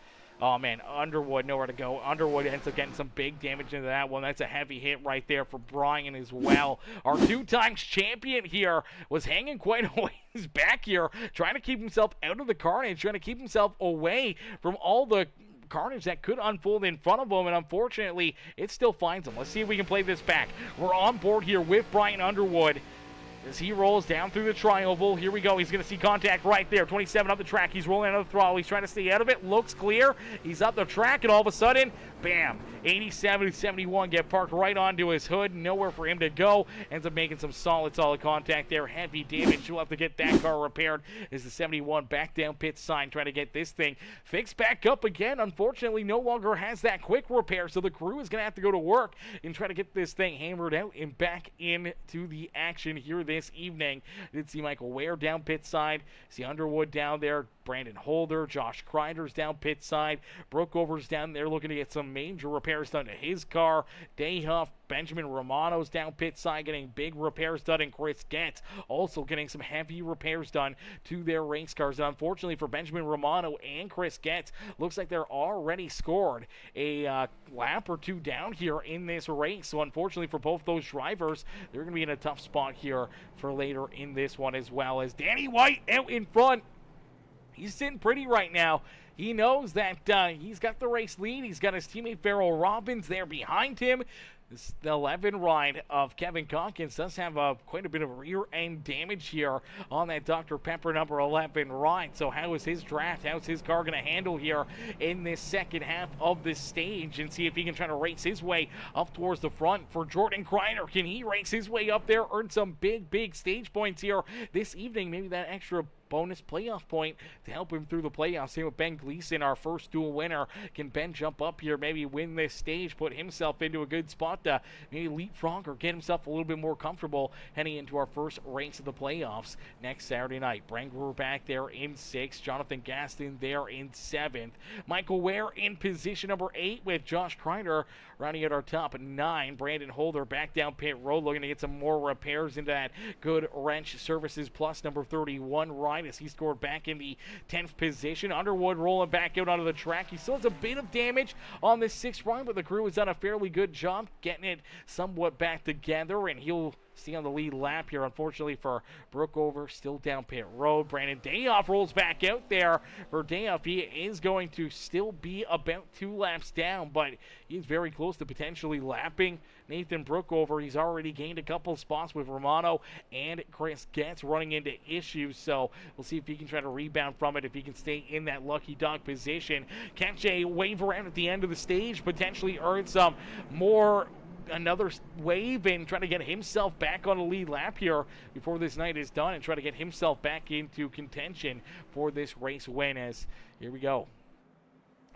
oh, man, Underwood, nowhere to go. Underwood ends up getting some big damage into that one. That's a heavy hit right there for Brian as well. Our 2-time champion here was hanging quite a ways back here, trying to keep himself out of the carnage, trying to keep himself away from all the carnage that could unfold in front of him, and unfortunately, it still finds him. Let's see if we can play this back. We're on board here with Brian Underwood as he rolls down through the tri-oval. Here we go. He's going to see contact right there. 27 up the track. He's rolling out of the throttle. He's trying to stay out of it. Looks clear. He's up the track, and all of a sudden, bam, 87 and 71 get parked right onto his hood. Nowhere for him to go. Ends up making some solid contact there. Heavy damage. He'll have to get that car repaired as the 71 back down pit sign, trying to get this thing fixed back up again. Unfortunately, no longer has that quick repair, so the crew is going to have to go to work and try to get this thing hammered out and back into the action here this evening. Did see Michael Ware down pit side. See Underwood down there. Brandon Holder, Josh Kreider's down pit side. Brokover's down there looking to get some major repairs done to his car. Dayev, Benjamin Romano's down pit side getting big repairs done, and Chris Getz also getting some heavy repairs done to their race cars. And unfortunately for Benjamin Romano and Chris Getz, looks like they're already scored a lap or two down here in this race. So unfortunately for both those drivers, they're going to be in a tough spot here for later in this one, as well as Danny White out in front. He's sitting pretty right now. He knows that he's got the race lead. He's got his teammate Farrell Robbins there behind him. The 11 ride of Kevin Calkins does have quite a bit of rear end damage here on that Dr. Pepper number 11 ride. So how is his draft? How's his car going to handle here in this second half of the stage, and see if he can try to race his way up towards the front for Jordan Kreider? Can he race his way up there, earn some big stage points here this evening? Maybe that extra bonus playoff point to help him through the playoffs. Same with Ben Gleason, our first dual winner. Can Ben jump up here, maybe win this stage, put himself into a good spot to maybe leapfrog or get himself a little bit more comfortable heading into our first race of the playoffs next Saturday night. Brent Brewer back there in 6th. Jonathan Gaston there in 7th. Michael Ware in position number 8 with Josh Kreider rounding out our top 9. Brandon Holder back down pit road looking to get some more repairs into that Good Wrench Services Plus number 31 ride as he scored back in the 10th position. Underwood rolling back out onto the track. He still has a bit of damage on this 6th run, but the crew has done a fairly good job getting it somewhat back together, and he'll stay on the lead lap here. Unfortunately for Brookover, still down pit road. Brandon Dayev rolls back out there. For Dayev, he is going to still be about 2 laps down, but he's very close to potentially lapping Nathan Brookover. He's already gained a couple spots with Romano and Chris Getz running into issues, so we'll see if he can try to rebound from it, if he can stay in that lucky dog position. Catch a wave around at the end of the stage, potentially earn some more another wave and try to get himself back on the lead lap here before this night is done, and try to get himself back into contention for this race win. As here we go,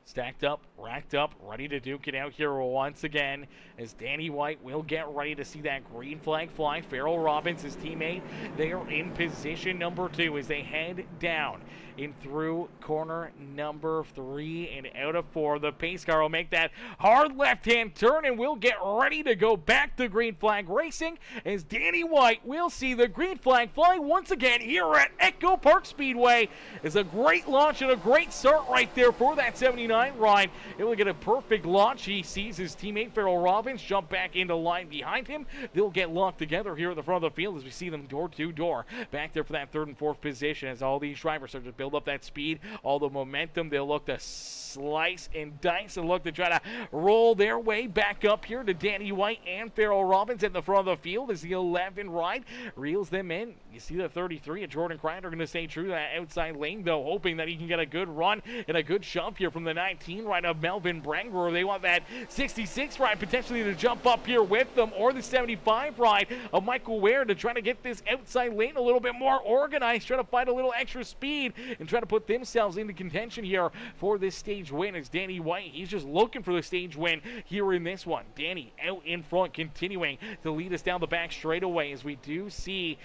stacked up, racked up, ready to duke it out here once again, as Danny White will get ready to see that green flag fly. Farrell Robbins, his teammate, they are in position number 2 as they head down in through corner number 3 and out of 4. The pace car will make that hard left-hand turn, and we'll get ready to go back to green flag racing as Danny White will see the green flag fly once again here at EchoPark Speedway. It's a great launch and a great start right there for that 79 29 ride. Able to get a perfect launch. He sees his teammate Farrell Robbins jump back into line behind him. They'll get locked together here at the front of the field as we see them door to door. Back there for that third and fourth position as all these drivers start to build up that speed, all the momentum. They'll look to slice and dice and look to try to roll their way back up here to Danny White and Farrell Robbins at the front of the field as the 11 ride reels them in. You see the 33 and Jordan Crider going to stay true to that outside lane, though, hoping that he can get a good run and a good shove here from the 19 ride of Melvin Brangerer. They want that 66 ride potentially to jump up here with them, or the 75 ride of Michael Ware to try to get this outside lane a little bit more organized, try to find a little extra speed and try to put themselves into contention here for this stage win. As Danny White, he's just looking for the stage win here in this one. Danny out in front, continuing to lead us down the back straightaway as we do see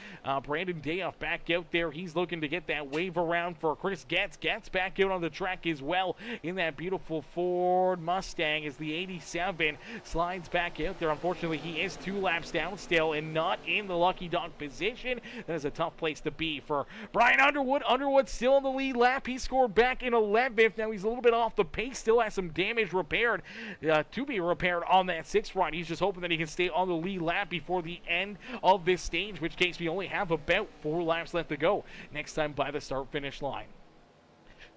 Brandon Dayoff back out there. He's looking to get that wave around for Chris Getz. Getz back out on the track as well in that beautiful Ford Mustang as the 87 slides back out there. Unfortunately, he is 2 laps down still and not in the lucky dog position. That is a tough place to be for Brian Underwood. Underwood still in the lead lap. He scored back in 11th. Now he's a little bit off the pace. Still has some damage repaired to be repaired on that 6th ride. He's just hoping that he can stay on the lead lap before the end of this stage, which case we only have about 4 laps left to go next time by the start-finish line.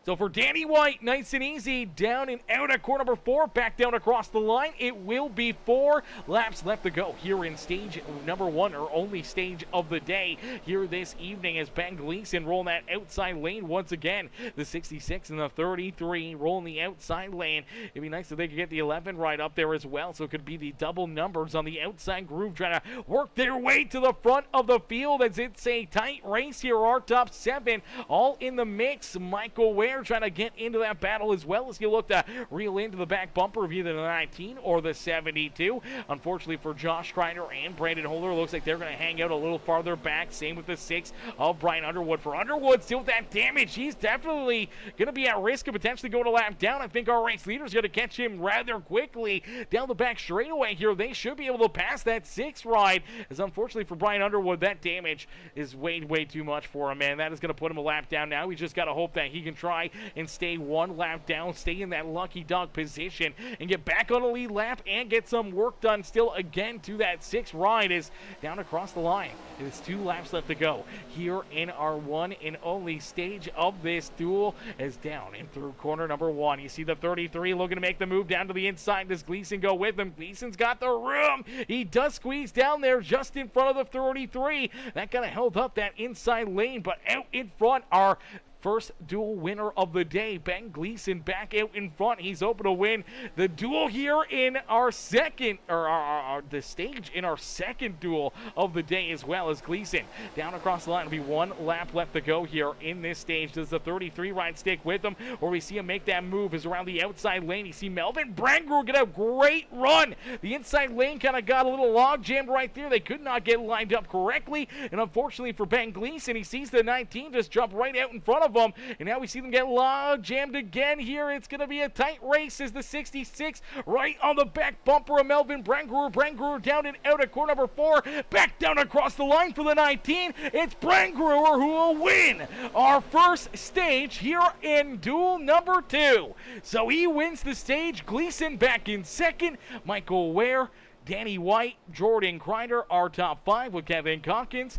So for Danny White, nice and easy, down and out at corner number 4, back down across the line. It will be 4 laps left to go here in stage number 1, or only stage of the day here this evening, as Ben Gleason rolling that outside lane once again. The 66 and the 33 rolling the outside lane. It'd be nice if they could get the 11 right up there as well, so it could be the double numbers on the outside groove trying to work their way to the front of the field as it's a tight race here. Our top 7 all in the mix. Michael Ware trying to get into that battle as well as you look to reel into the back bumper of either the 19 or the 72. Unfortunately for Josh Crider and Brandon Holder, looks like they're going to hang out a little farther back. Same with the 6 of Brian Underwood. For Underwood, still with that damage, he's definitely going to be at risk of potentially going a lap down. I think our race leader's going to catch him rather quickly down the back straightaway here. They should be able to pass that 6 ride, as unfortunately for Brian Underwood, that damage is way too much for him, man. That is going to put him a lap down now. He's just got to hope that he can try and stay 1 lap down, stay in that lucky dog position, and get back on a lead lap and get some work done still again to that 6 ride is down across the line. It is 2 laps left to go here in our 1 and only stage of this duel, as down and through corner number 1. You see the 33 looking to make the move down to the inside. Does Gleason go with him? Gleason's got the room. He does squeeze down there just in front of the 33. That kind of held up that inside lane, but out in front are first duel winner of the day, Ben Gleason, back out in front. He's open to win the duel here in our second, or the stage in our second duel of the day, as well as Gleason down across the line. It'll be 1 lap left to go here in this stage. Does the 33 ride stick with him, or we see him make that move? Is around the outside lane. You see Melvin Brangerer get a great run. The inside lane kind of got a little log jammed right there. They could not get lined up correctly, and unfortunately for Ben Gleason, he sees the 19 just jump right out in front of them, and now we see them get log jammed again here. It's going to be a tight race as the 66 right on the back bumper of Melvin Brangerer. Brangerer down and out at corner number 4, back down across the line for the 19. It's Brangerer who will win our first stage here in duel number 2. So he wins the stage. Gleason back in second. Michael Ware, Danny White, Jordan Crider, our top 5 with Kevin Calkins,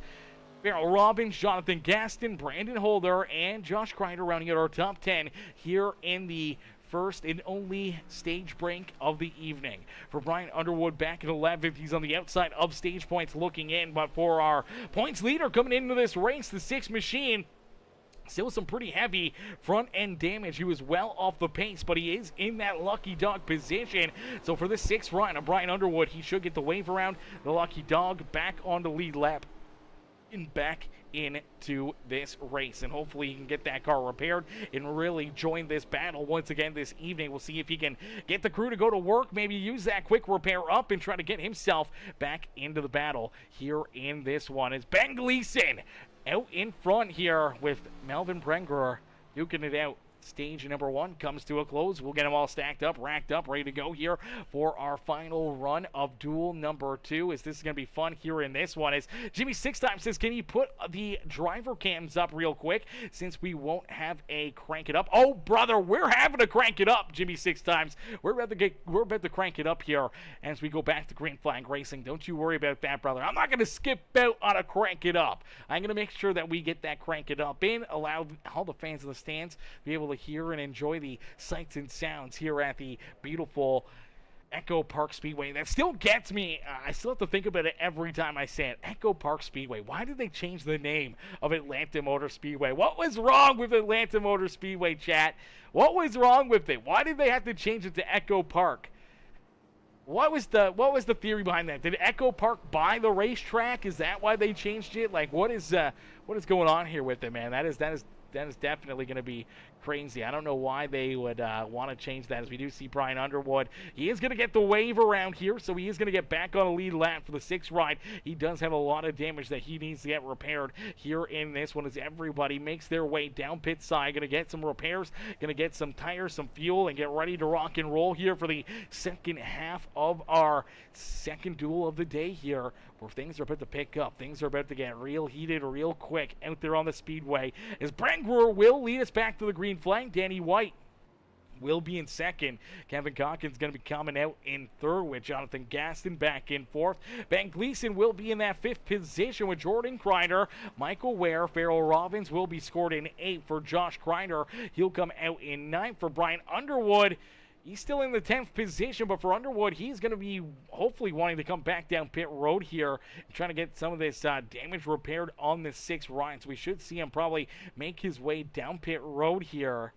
Farrell Robbins, Jonathan Gaston, Brandon Holder, and Josh Crider rounding out our top 10 here in the first and only stage break of the evening. For Brian Underwood back at 11th, he's on the outside of stage points looking in, but for our points leader coming into this race, the 6 machine, still some pretty heavy front end damage. He was well off the pace, but he is in that lucky dog position. So for this 6th run of Brian Underwood, he should get the wave around the lucky dog back on the lead lap and back into this race, and hopefully he can get that car repaired and really join this battle once again this evening. We'll see if he can get the crew to go to work, maybe use that quick repair up and try to get himself back into the battle here in this one. As Ben Gleason out in front here with Melvin Brangerer duking it out. stage number 1 comes to a close. We'll get them all stacked up, racked up, ready to go here for our final run of duel number 2. As this is going to be fun here in this one. As Jimmy 6x says, can you put the driver cams up real quick since we won't have a crank it up? Oh, brother, we're having to crank it up, Jimmy 6x. We're about to crank it up here as we go back to Green Flag Racing. Don't you worry about that, brother. I'm not going to skip out on a crank it up. I'm going to make sure that we get that crank it up in, allow all the fans in the stands to be able to hear and enjoy the sights and sounds here at the beautiful EchoPark Speedway. That still gets me. I still have to think about it every time I say it. EchoPark Speedway. Why did they change the name of Atlanta Motor Speedway? What was wrong with Atlanta Motor Speedway, chat? What was wrong with it? Why did they have to change it to EchoPark? What was the theory behind that? Did EchoPark buy the racetrack? Is that why they changed it? Like, what is going on here with it, man? That is definitely going to be crazy. I don't know why they would want to change that, as we do see Brian Underwood. He is going to get the wave around here, so he is going to get back on a lead lap for the 6th ride. He does have a lot of damage that he needs to get repaired here in this one, as everybody makes their way down pit side. Going to get some repairs, going to get some tires, some fuel, and get ready to rock and roll here for the second half of our second duel of the day here, where things are about to pick up. Things are about to get real heated real quick out there on the speedway, as Brent Brewer will lead us back to the green flag. Danny White will be in second. Kevin Calkins going to be coming out in third, with Jonathan Gaston back in fourth. Ben Gleason will be in that 5th position with Jordan Crider. Michael Ware, Farrell Robbins will be scored in 8th for Josh Crider. He'll come out in 9th for Brian Underwood. He's still in the 10th position, but for Underwood, he's going to be hopefully wanting to come back down pit road here and trying to get some of this damage repaired on the 6th ride. So we should see him probably make his way down pit road here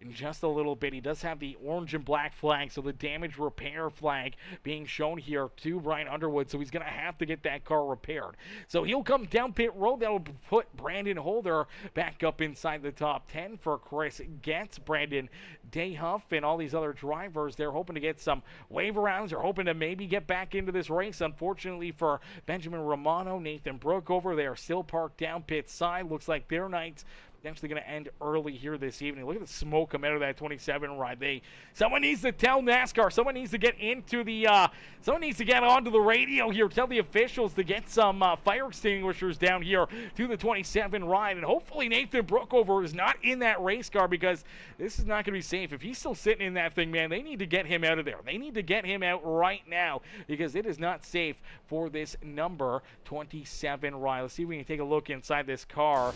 in just a little bit. He does have the orange and black flag, so the damage repair flag being shown here to Brian Underwood, so he's going to have to get that car repaired. So he'll come down pit road. That will put Brandon Holder back up inside the top 10 for Chris Getz, Brandon Dayhuff, and all these other drivers. They're hoping to get some wave arounds. They're hoping to maybe get back into this race. Unfortunately for Benjamin Romano, Nathan Brookover, they are still parked down pit side. Looks like their night's actually going to end early here this evening. Look at the smoke come out of that 27 ride. Someone needs to tell NASCAR. Someone needs to get into the. Someone needs to get onto the radio here. Tell the officials to get some fire extinguishers down here to the 27 ride. And hopefully Nathan Brookover is not in that race car, because this is not going to be safe. If he's still sitting in that thing, man, they need to get him out of there. They need to get him out right now, because it is not safe for this number 27 ride. Let's see if we can take a look inside this car.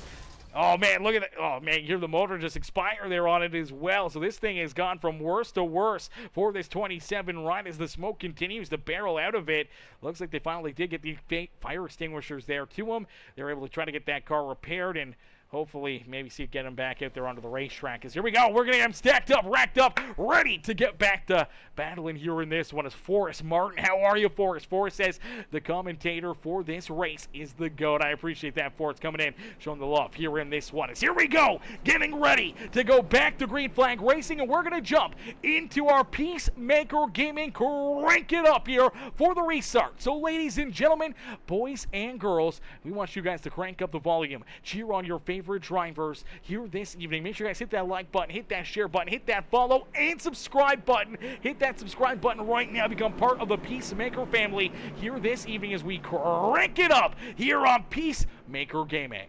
Oh, man, look at that. Oh, man, you hear the motor just expire there on it as well. So this thing has gone from worse to worse for this 27 ride as the smoke continues to barrel out of it. Looks like they finally did get the fire extinguishers there to them. They were able to try to get that car repaired and hopefully maybe see it get him back out there onto the racetrack. Because here we go. We're going to get him stacked up, racked up, ready to get back to battling here in this one. Is Forrest Martin. How are you, Forrest? Forrest says the commentator for this race is the GOAT. I appreciate that, Forrest, coming in, showing the love here in this one. As here we go, getting ready to go back to Green Flag Racing, and we're going to jump into our Peacemaker Gaming crank it up here for the restart. So, ladies and gentlemen, boys and girls, we want you guys to crank up the volume, cheer on your favorite drivers here this evening. Make sure you guys hit that like button, hit that share button, hit that follow and subscribe button. Hit that subscribe button right now. Become part of the Peacemaker family here this evening as we crank it up here on Peacemaker Gaming.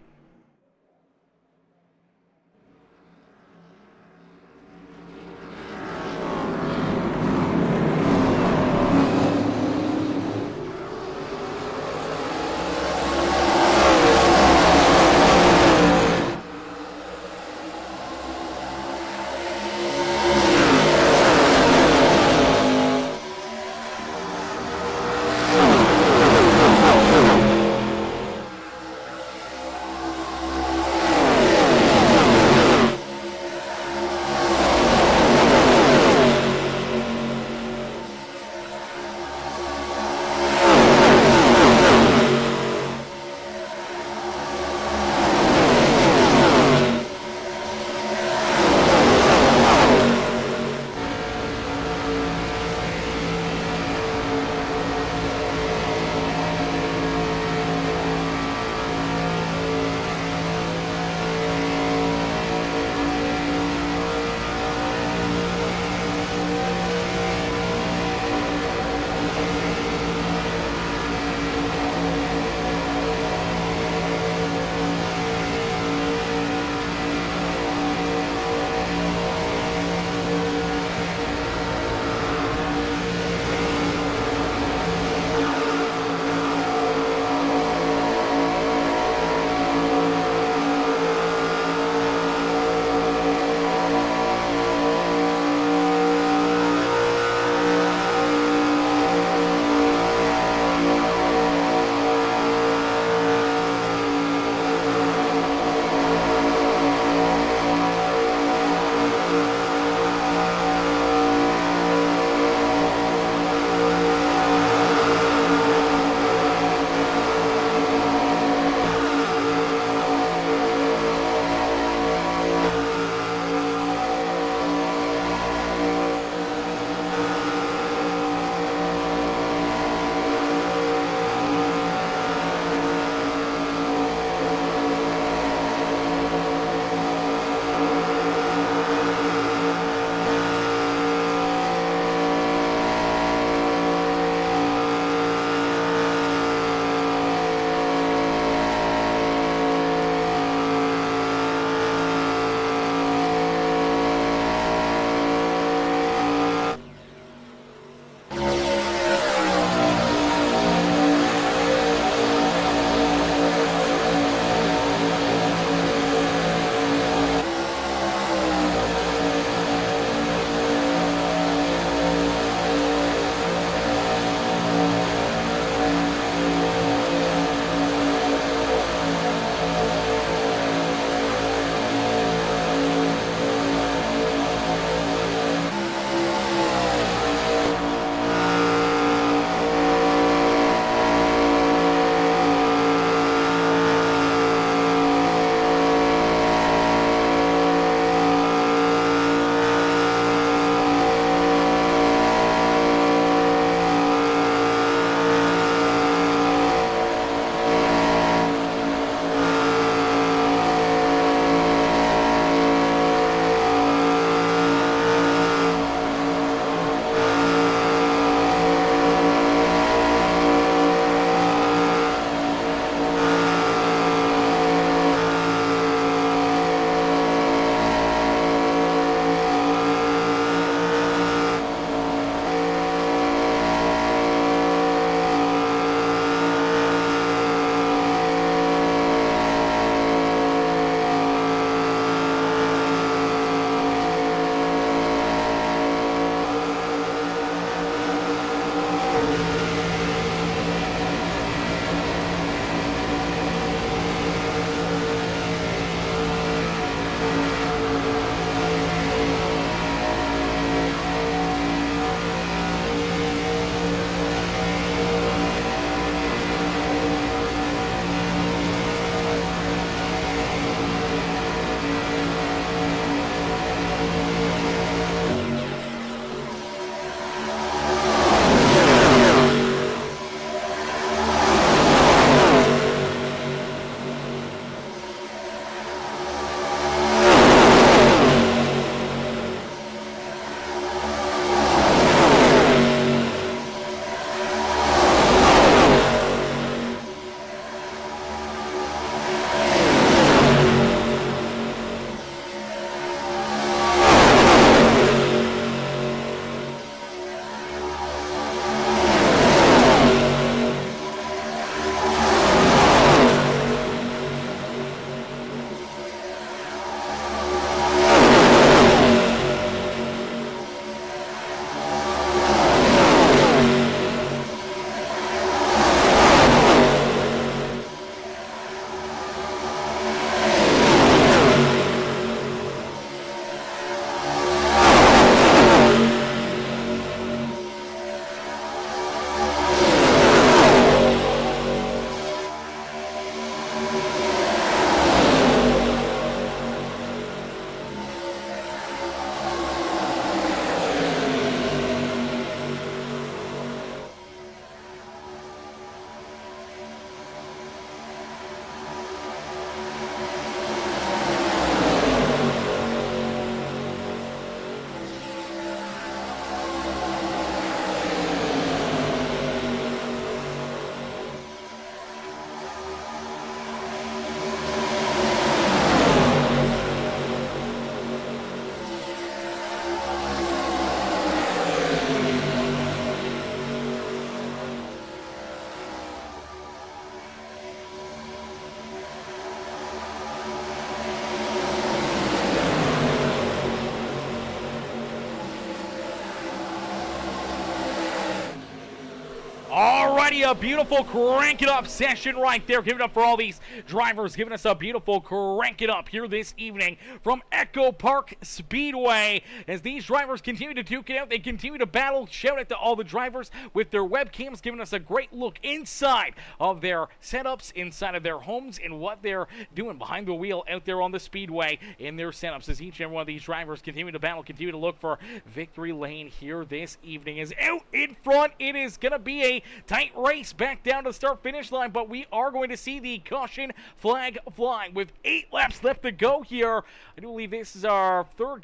Alrighty, a beautiful crank it up session right there. Give it up for all these drivers, giving us a beautiful crank it up here this evening from EchoPark Speedway. As these drivers continue to duke it out, they continue to battle. Shout out to all the drivers with their webcams, giving us a great look inside of their setups, inside of their homes, and what they're doing behind the wheel out there on the speedway in their setups. As each and every one of these drivers continue to battle, continue to look for victory lane here this evening. As out in front, it is going to be a tight race back down to the start-finish line, but we are going to see the caution flag flying with 8 laps left to go here. I do believe this is our fourth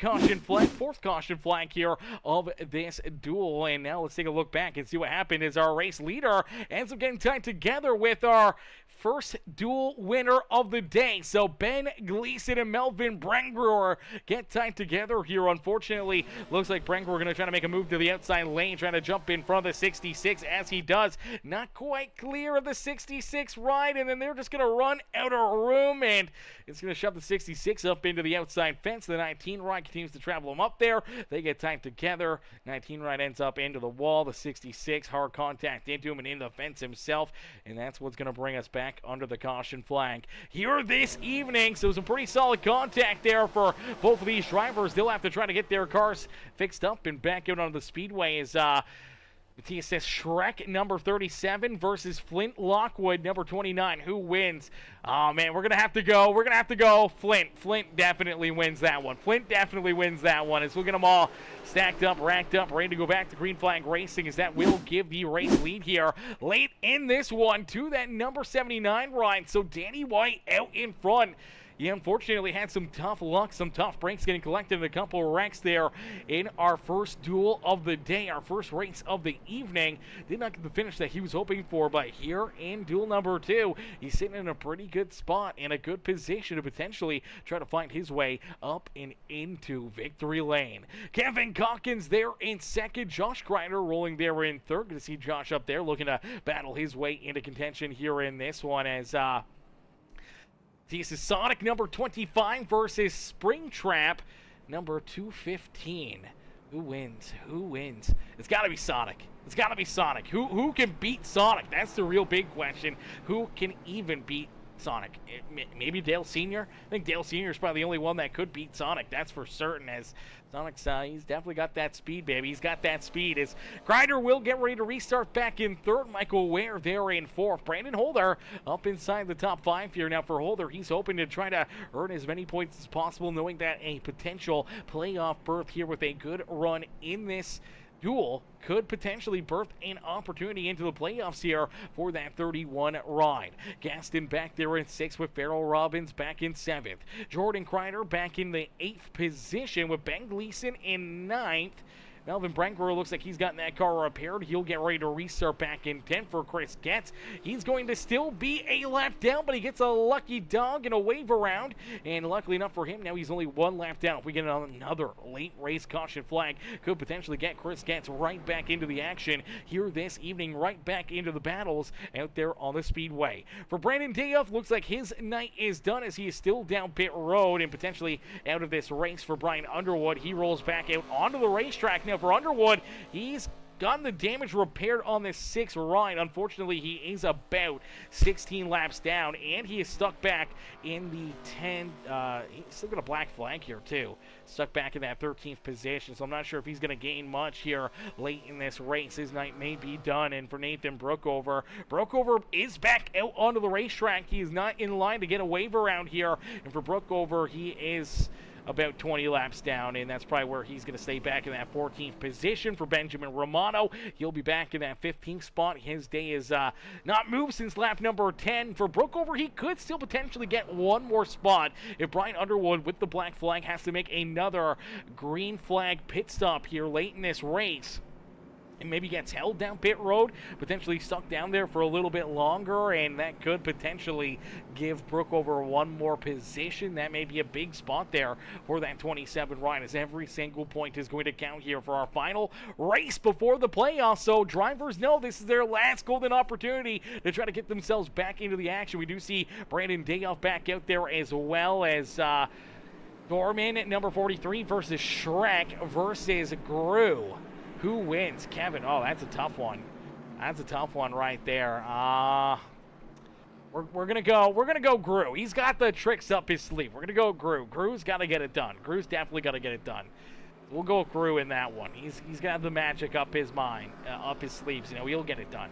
caution flag here of this duel. And now let's take a look back and see what happened as our race leader ends up getting tied together with our first duel winner of the day. So Ben Gleason and Melvin Brengruer get tied together here. Unfortunately, looks like Brengruer going to try to make a move to the outside lane, trying to jump in front of the 66 as he does. Not quite clear of the 66 ride, and then they're just going to run out of room, and it's going to shove the 66 up into the outside fence. The 19 ride continues to travel them up there. They get tied together. 19 ride ends up into the wall. The 66 hard contact into him and in the fence himself, and that's what's going to bring us back under the caution flag here this evening. So some pretty solid contact there for both of these drivers. They'll have to try to get their cars fixed up and back out on the speedway as TSS Shrek number 37 versus Flint Lockwood number 29. Who wins? Oh man, we're gonna have to go Flint. Flint definitely wins that one. As we'll get them all stacked up, racked up, ready to go back to green flag racing, as that will give the race lead here late in this one to that number 79 ride. So Danny White out in front. He unfortunately had some tough luck, some tough breaks getting collected in a couple of wrecks there in our first duel of the day, our first race of the evening. Did not get the finish that he was hoping for, but here in duel number 2, he's sitting in a pretty good spot, in a good position to potentially try to find his way up and into victory lane. Kevin Calkins there in second, Josh Crider rolling there in third. Good to see Josh up there looking to battle his way into contention here in this one, as this is Sonic number 25 versus Springtrap number 215. Who wins? It's got to be Sonic. Who can beat Sonic? That's the real big question. Who can even beat Sonic? Maybe Dale Sr.? I think Dale Sr. is probably the only one that could beat Sonic. That's for certain, as Sonic's, he's definitely got that speed, baby. He's got that speed. As Crider will get ready to restart back in third. Michael Ware there in fourth. Brandon Holder up inside the top 5 here. Now for Holder, he's hoping to try to earn as many points as possible, knowing that a potential playoff berth here with a good run in this duel could potentially birth an opportunity into the playoffs here for that 31 ride. Gaston back there in 6th with Farrell Robbins back in 7th. Jordan Crider back in the 8th position with Ben Gleason in 9th. Melvin Brengruer looks like he's gotten that car repaired. He'll get ready to restart back in 10th for Chris Getz. He's going to still be a lap down, but he gets a lucky dog and a wave around. And luckily enough for him, now he's only 1 lap down. If we get another late race caution flag, could potentially get Chris Getz right back into the action here this evening, right back into the battles out there on the speedway. For Brandon Dayoff, looks like his night is done, as he is still down pit road and potentially out of this race. For Brian Underwood, he rolls back out onto the racetrack now. For Underwood, he's gotten the damage repaired on this 6th ride. Unfortunately, he is about 16 laps down, and he is stuck back in the 10th. He's still got a black flag here, too. Stuck back in that 13th position, so I'm not sure if he's going to gain much here late in this race. His night may be done, and for Nathan Brookover is back out onto the racetrack. He is not in line to get a wave around here, and for Brookover, he is about 20 laps down, and that's probably where he's going to stay back in that 14th position. For Benjamin Romano, he'll be back in that 15th spot. His day is not moved since lap number 10. For Brookover, he could still potentially get one more spot if Brian Underwood with the black flag has to make another green flag pit stop here late in this race. And maybe gets held down pit road, potentially stuck down there for a little bit longer, and that could potentially give Brookover one more position. That may be a big spot there for that 27 ride, as every single point is going to count here for our final race before the playoffs. So drivers know this is their last golden opportunity to try to get themselves back into the action. We do see Brandon Dayoff back out there, as well as Dorman at number 43 versus Shrek versus Gru. Who wins? Kevin, oh, that's a tough one. That's a tough one right there. We're gonna go Gru. He's got the tricks up his sleeve. We're gonna go Gru. Gru's got to get it done. Gru's definitely got to get it done. We'll go Gru in that one. He's gonna have the magic up his mind, up his sleeves. You know, he'll get it done.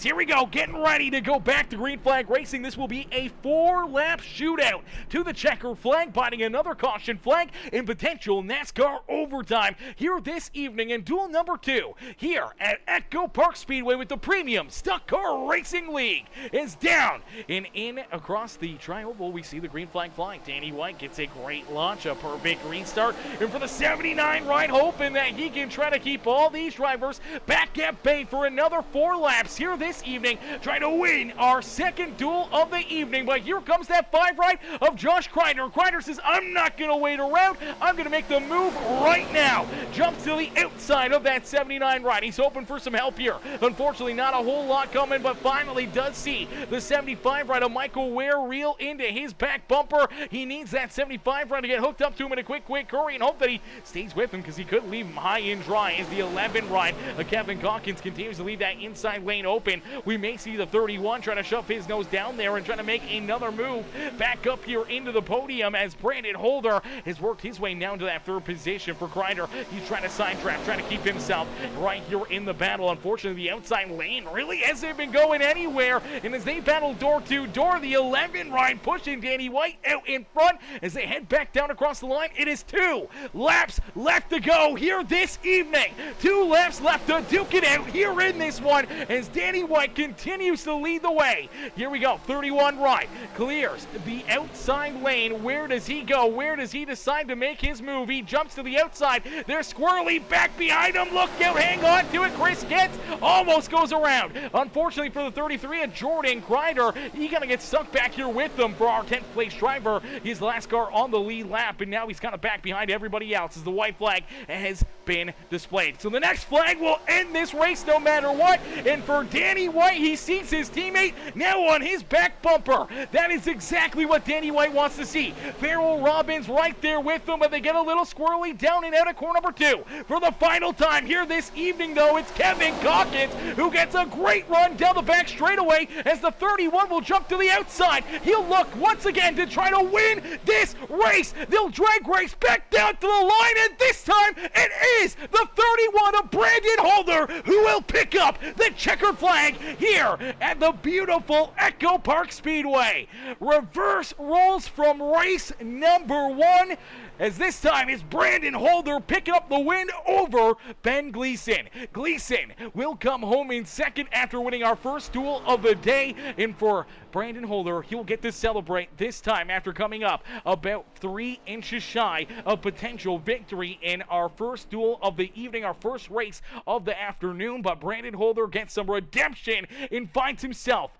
Here we go, getting ready to go back to green flag racing. This will be a 4-lap shootout to the checkered flag, biting another caution flag in potential NASCAR overtime here this evening in duel number 2 here at EchoPark Speedway with the Premium Stock Car Racing League is down and in across the tri-oval. We see the green flag flying. Danny White gets a great launch, a perfect restart, and for the 79 ride, hoping that he can try to keep all these drivers back at bay for another 4 laps here this evening, trying to win our second duel of the evening. But here comes that 5 ride of Josh Crider. Crider says, I'm not going to wait around. I'm going to make the move right now. Jumps to the outside of that 79 ride. He's hoping for some help here. Unfortunately, not a whole lot coming, but finally does see the 75 ride of Michael Ware reel into his back bumper. He needs that 75 ride to get hooked up to him in a quick hurry and hope that he stays with him, because he could leave him high and dry as the 11 ride of Kevin Calkins continues to leave that inside lane open. We may see the 31 trying to shove his nose down there and trying to make another move back up here into the podium as Brandon Holder has worked his way down to that 3rd position for Crider. He's trying to sidetrack, trying to keep himself right here in the battle. Unfortunately, the outside lane really hasn't been going anywhere, and as they battle door to door, the 11 ride pushing Danny White out in front as they head back down across the line. It is 2 laps left to go here this evening. 2 laps left to duke it out here in this one as Danny White continues to lead the way. Here we go, 31 ride, clears the outside lane. Where does he go? Where does he decide to make his move? He jumps to the outside. There's Squirrely back behind him. Look out, hang on to it. Chris Getz almost goes around. Unfortunately for the 33 of Jordan Crider, he gonna get stuck back here with them for our 10th place driver. His last car on the lead lap, and now he's kind of back behind everybody else as the white flag has been displayed. So the next flag will end this race no matter what, and for Danny White, he sees his teammate now on his back bumper. That is exactly what Danny White wants to see. Farrell Robbins right there with them, but they get a little squirrely down and out of corner number 2. For the final time here this evening, though, it's Kevin Calkins who gets a great run down the back straightaway as the 31 will jump to the outside. He'll look once again to try to win this race. They'll drag race back down to the line, and this time it is the 31 of Brandon Holder who will pick up the checkered flag here at the beautiful EchoPark Speedway. Reverse roles from race number 1, as this time it's Brandon Holder picking up the win over Ben Gleason. Gleason will come home in second after winning our first duel of the day, and for Brandon Holder, he will get to celebrate this time after coming up about 3 inches shy of potential victory in our first duel of the evening, our first race of the afternoon. But Brandon Holder gets some redemption and finds himself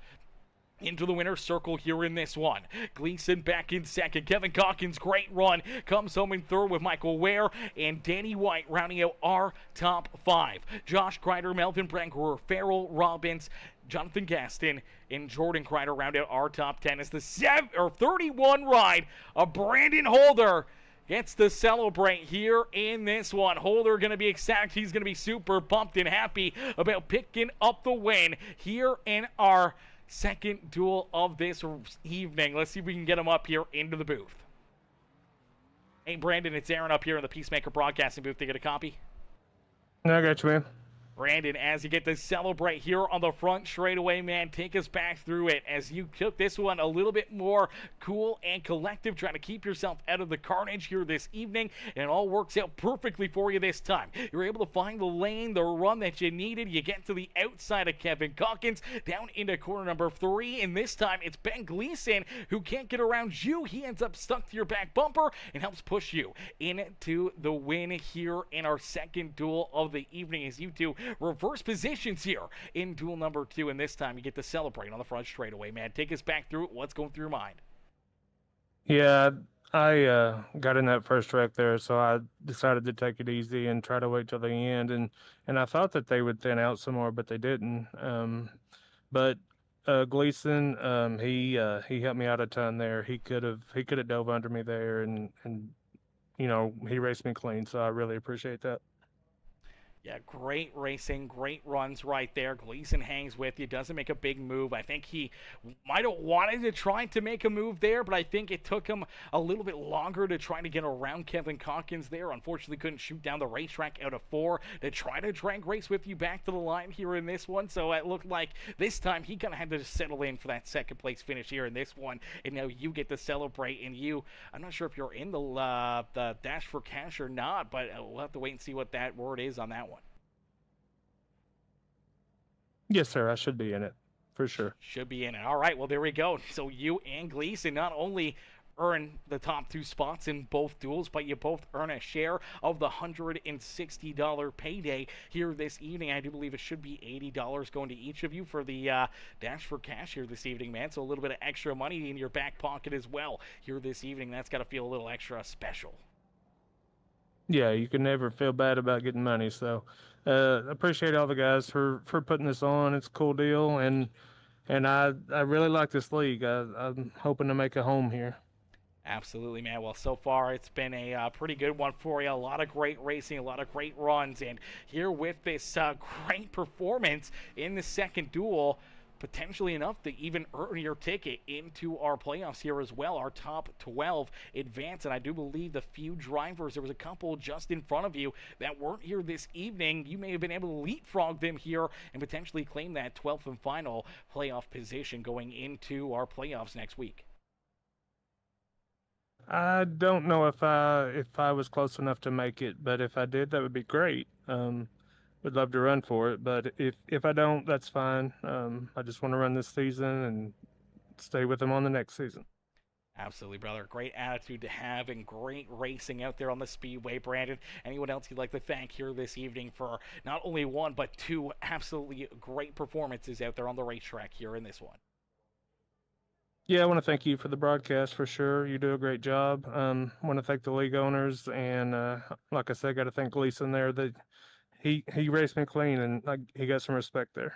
into the winner's circle here in this one. Gleason back in second. Kevin Calkins, great run, comes home in third with Michael Ware and Danny White rounding out our top 5. Josh Crider, Melvin Branker, Farrell Robbins, Jonathan Gaston, and Jordan Crider round out our top 10 as the 31 ride of Brandon Holder gets to celebrate here in this one. Holder going to be ecstatic. He's going to be super pumped and happy about picking up the win here in our second duel of this evening. Let's see if we can get him up here into the booth. Hey, Brandon, it's Aaron up here in the Peacemaker Broadcasting booth. They get a copy? I got you, man. Brandon, as you get to celebrate here on the front straightaway, man, take us back through it as you took this one a little bit more cool and collective, trying to keep yourself out of the carnage here this evening, and it all works out perfectly for you this time. You're able to find the lane, the run that you needed. You get to the outside of Kevin Calkins, down into corner number 3, and this time it's Ben Gleason who can't get around you. He ends up stuck to your back bumper and helps push you into the win here in our second duel of the evening as you two reverse positions here in duel number 2, and this time you get to celebrate on the front straightaway, man. Take us back through it. What's going through your mind? Yeah, I got in that first wreck there, so I decided to take it easy and try to wait till the end, and I thought that they would thin out some more, but they didn't. But Gleason, he helped me out a ton there. He could have dove under me there, and you know, he raced me clean, so I really appreciate that. Yeah, great racing, great runs right there. Gleason hangs with you, doesn't make a big move. I think he might have wanted to try to make a move there, but I think it took him a little bit longer to try to get around Kevin Calkins there. Unfortunately, couldn't shoot down the racetrack out of 4 to try to drag race with you back to the line here in this one. So it looked like this time he kind of had to just settle in for that second place finish here in this one. And now you get to celebrate, and I'm not sure if you're in the Dash for Cash or not, but we'll have to wait and see what that word is on that one. Yes, sir. I should be in it for sure. Should be in it. All right. Well, there we go. So you and Gleason not only earn the top 2 spots in both duels, but you both earn a share of the $160 payday here this evening. I do believe it should be $80 going to each of you for the Dash for Cash here this evening, man. So a little bit of extra money in your back pocket as well here this evening. That's got to feel a little extra special. Yeah, you can never feel bad about getting money. So appreciate all the guys for putting this on. It's a cool deal, and I really like this league. I'm hoping to make a home here. Absolutely, man. Well, so far it's been a pretty good one for you. A lot of great racing, a lot of great runs, and here with this great performance in the second duel, potentially enough to even earn your ticket into our playoffs here as well. Our top 12 advance, and I do believe the few drivers, there was a couple just in front of you that weren't here this evening. You may have been able to leapfrog them here and potentially claim that 12th and final playoff position going into our playoffs next week. I don't know if I was close enough to make it, but if I did, that would be great. Would love to run for it, but if I don't, that's fine. I just want to run this season and stay with them on the next season. Absolutely, brother. Great attitude to have and great racing out there on the Speedway, Brandon. Anyone else you'd like to thank here this evening for not only 1, but 2 absolutely great performances out there on the racetrack here in this one? Yeah, I want to thank you for the broadcast for sure. You do a great job. I want to thank the league owners, and like I said, got to thank Gleason there. That he raced me clean, and he got some respect there.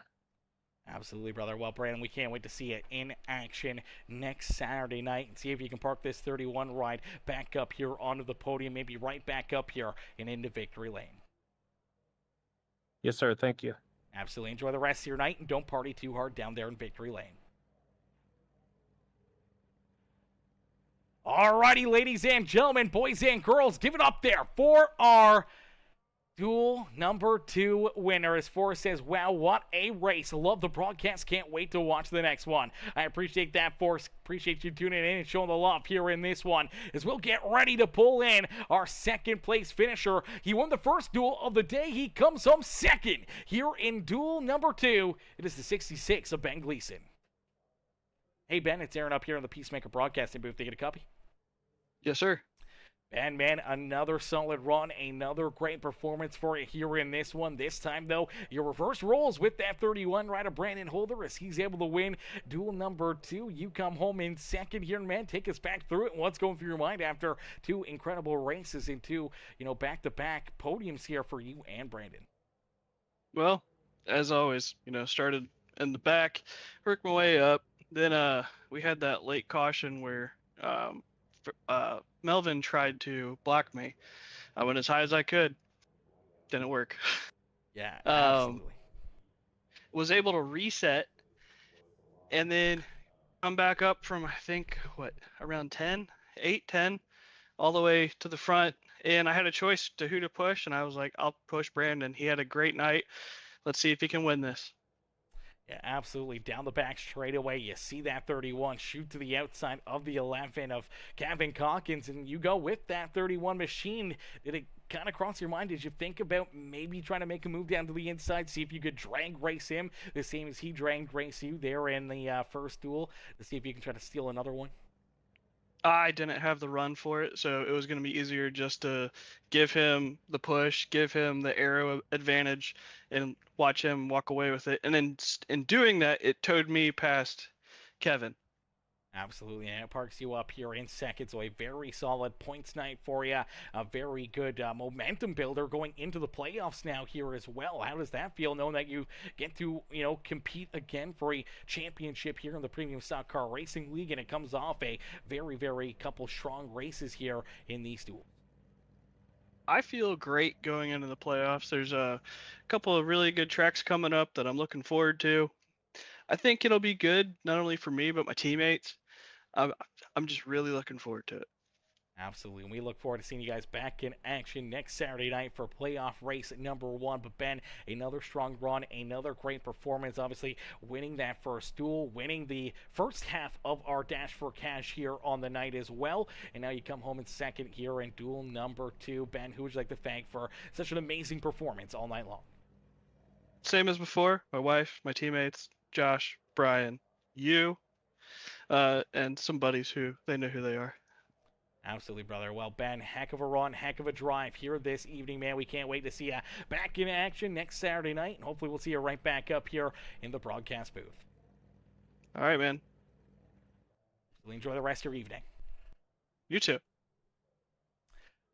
Absolutely, brother. Well, Brandon, we can't wait to see it in action next Saturday night and see if you can park this 31 ride back up here onto the podium, maybe right back up here and into victory lane. Yes, sir. Thank you. Absolutely. Enjoy the rest of your night and don't party too hard down there in victory lane. Alrighty, ladies and gentlemen, boys and girls, give it up there for our duel number 2 winner. As Forrest says, wow, what a race. Love the broadcast. Can't wait to watch the next one. I appreciate that, Forrest. Appreciate you tuning in and showing the love here in this one. As we'll get ready to pull in our second place finisher. He won the first duel of the day. He comes home second here in duel number 2. It is the 66 of Ben Gleason. Hey, Ben, it's Aaron up here in the Peacemaker Broadcasting booth. They get a copy? Yes, sir. And man, another solid run, another great performance for you here in this one. This time, though, your reverse rolls with that 31 rider, Brandon Holder, as he's able to win duel number 2. You come home in second here, man. Take us back through it. What's going through your mind after 2 incredible races and 2, back-to-back podiums here for you and Brandon? Well, as always, started in the back, worked my way up. Then we had that late caution where Melvin tried to block me. I went as high as I could. Didn't work. Yeah, absolutely. Was able to reset and then come back up from, I think, around 10, 8, 10, all the way to the front. And I had a choice to who to push, and I was like, I'll push Brandon. He had a great night. Let's see if he can win this. Yeah, absolutely. Down the back straightaway, you see that 31 shoot to the outside of the 11 of Kevin Calkins, and you go with that 31 machine. Did it kind of cross your mind? Did you think about maybe trying to make a move down to the inside, see if you could drag race him the same as he drag race you there in the first duel, to see if you can try to steal another one? I didn't have the run for it, so it was going to be easier just to give him the push, give him the aero advantage, and watch him walk away with it. And then in doing that, it towed me past Kevin. Absolutely, and it parks you up here in second, so a very solid points night for you. A very good momentum builder going into the playoffs now here as well. How does that feel, knowing that you get to, compete again for a championship here in the Premium Stock Car Racing League, and it comes off a very, very couple strong races here in these duels? I feel great going into the playoffs. There's a couple of really good tracks coming up that I'm looking forward to. I think it'll be good, not only for me, but my teammates. I'm, I'm just really looking forward to it. Absolutely. And we look forward to seeing you guys back in action next Saturday night for playoff race number 1. But Ben, another strong run, another great performance. Obviously, winning that first duel, winning the first half of our Dash for Cash here on the night as well. And now you come home in second here in duel number 2. Ben, who would you like to thank for such an amazing performance all night long? Same as before, my wife, my teammates, Josh, Brian, you, and some buddies who they know who they are. Absolutely, brother. Well, Ben, heck of a run, heck of a drive here this evening, man. We can't wait to see you back in action next Saturday night, and hopefully we'll see you right back up here in the broadcast booth. All right, man. Enjoy the rest of your evening. You too.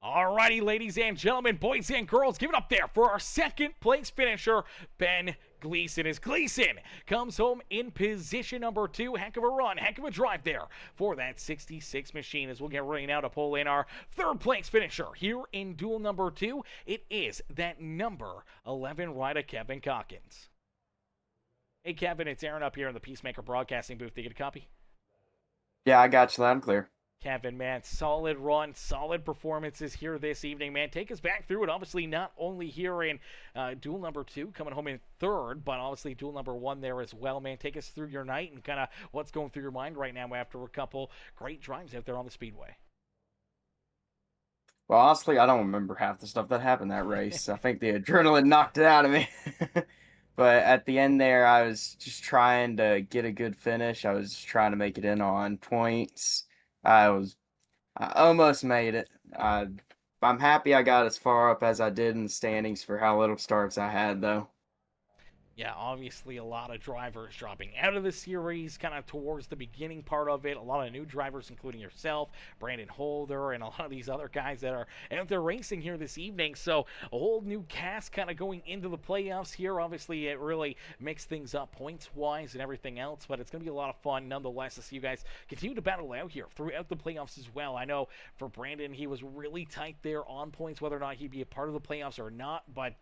Alrighty, ladies and gentlemen, boys and girls, give it up there for our second place finisher, Ben Gleason. As Gleason comes home in position number 2. Heck of a run, heck of a drive there for that 66 machine. As we'll get ready now to pull in our third place finisher here in duel number 2. It is that number 11 rider, Kevin Calkins. Hey, Kevin, it's Aaron up here in the Peacemaker Broadcasting booth. Did you get a copy? Yeah, I got you loud and clear. Kevin, man, solid run, solid performances here this evening, man. Take us back through it. Obviously, not only here in duel number 2, coming home in third, but obviously duel number 1 there as well, man. Take us through your night and kind of what's going through your mind right now after a couple great drives out there on the Speedway. Well, honestly, I don't remember half the stuff that happened that race. I think the adrenaline knocked it out of me. But at the end there, I was just trying to get a good finish. I was just trying to make it in on points. I almost made it. I'm happy I got as far up as I did in the standings for how little starts I had, though. Yeah, obviously a lot of drivers dropping out of the series kind of towards the beginning part of it. A lot of new drivers, including yourself, Brandon Holder, and a lot of these other guys that are out there racing here this evening. So a whole new cast kind of going into the playoffs here. Obviously, it really mixed things up points-wise and everything else, but it's going to be a lot of fun nonetheless to see you guys continue to battle out here throughout the playoffs as well. I know for Brandon, he was really tight there on points, whether or not he'd be a part of the playoffs or not, but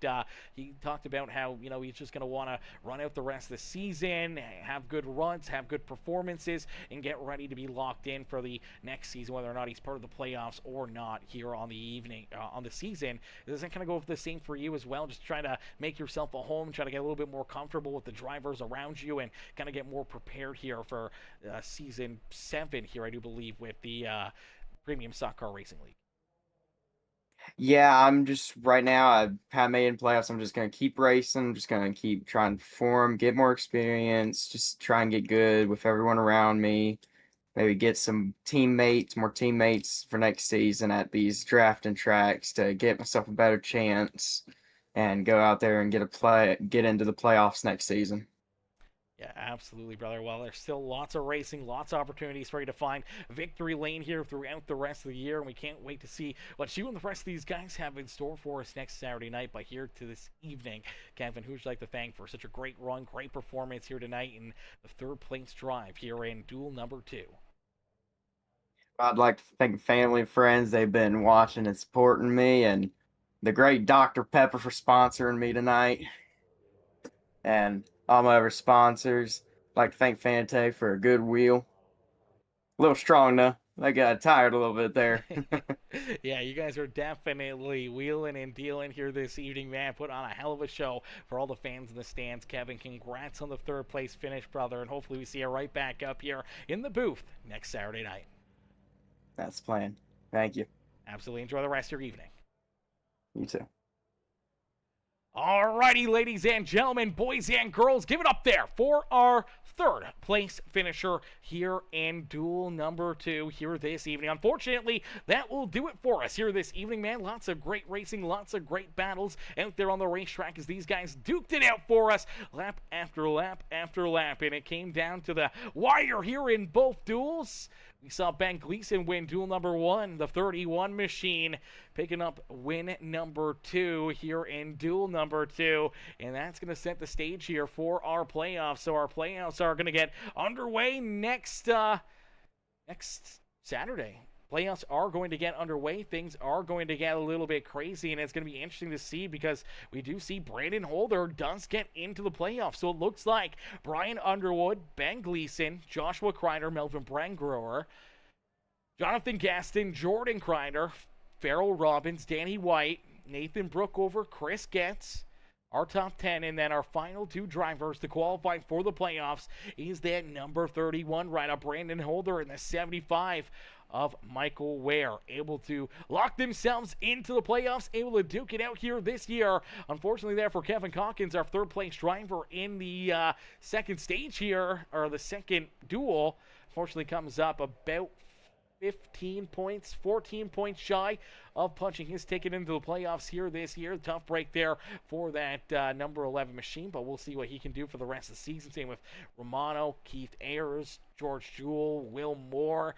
he talked about how, you know, he's just going to want to run out the rest of the season, have good runs, have good performances, and get ready to be locked in for the next season, whether or not he's part of the playoffs or not here on the evening, on the season. Does that kind of go the same for you as well? Just try to make yourself a home, try to get a little bit more comfortable with the drivers around you, and kind of get more prepared here for season 7 here, I do believe, with the Premium Stock Car Racing League. Yeah, I'm just right now. I have made in playoffs. I'm just gonna keep racing. I'm just gonna keep trying to perform, get more experience, just try and get good with everyone around me. Maybe get some teammates, more teammates for next season at these drafting tracks to get myself a better chance and go out there and get into the playoffs next season. Yeah, absolutely, brother. Well, there's still lots of racing, lots of opportunities for you to find victory lane here throughout the rest of the year, and we can't wait to see what you and the rest of these guys have in store for us next Saturday night. But here to this evening, Kevin, who would you like to thank for such a great run, great performance here tonight in the third place drive here in duel number 2? I'd like to thank family and friends. They've been watching and supporting me, and the great Dr. Pepper for sponsoring me tonight. And all my other sponsors. I'd like to thank Fante for a good wheel. A little strong though. I got tired a little bit there. Yeah, you guys are definitely wheeling and dealing here this evening, man. Put on a hell of a show for all the fans in the stands. Kevin, congrats on the third place finish, brother, and hopefully we see you right back up here in the booth next Saturday night. That's the plan. Thank you. Absolutely. Enjoy the rest of your evening. You too. Alrighty, ladies and gentlemen, boys and girls, give it up there for our third place finisher here in duel number 2 here this evening. Unfortunately, that will do it for us here this evening, man. Lots of great racing, lots of great battles out there on the racetrack as these guys duked it out for us lap after lap after lap, and it came down to the wire here in both duels. We saw Ben Gleason win duel number 1, the 31 machine, picking up win number 2 here in duel number 2. And that's going to set the stage here for our playoffs. So our playoffs are going to get underway next Saturday. playoffs are going to get underway. Things are going to get a little bit crazy, and it's going to be interesting to see because we do see Brandon Holder does get into the playoffs. So it looks like Brian Underwood, Ben Gleason, Joshua Crider, Melvin Brangrower, Jonathan Gaston, Jordan Crider, Farrell Robbins, Danny White, Nathan Brookover, Chris Getz, our top 10, and then our final 2 drivers to qualify for the playoffs is that number 31 rider, Brandon Holder, and the 75 of Michael Ware, able to lock themselves into the playoffs, able to duke it out here this year. Unfortunately there for Kevin Calkins, our 3rd place driver in the second stage here, or the second duel, unfortunately comes up about 15 points, 14 points shy of punching his ticket into the playoffs here this year. Tough break there for that number 11 machine, but we'll see what he can do for the rest of the season. Same with Romano, Keith Ayers, George Jewell, Will Moore,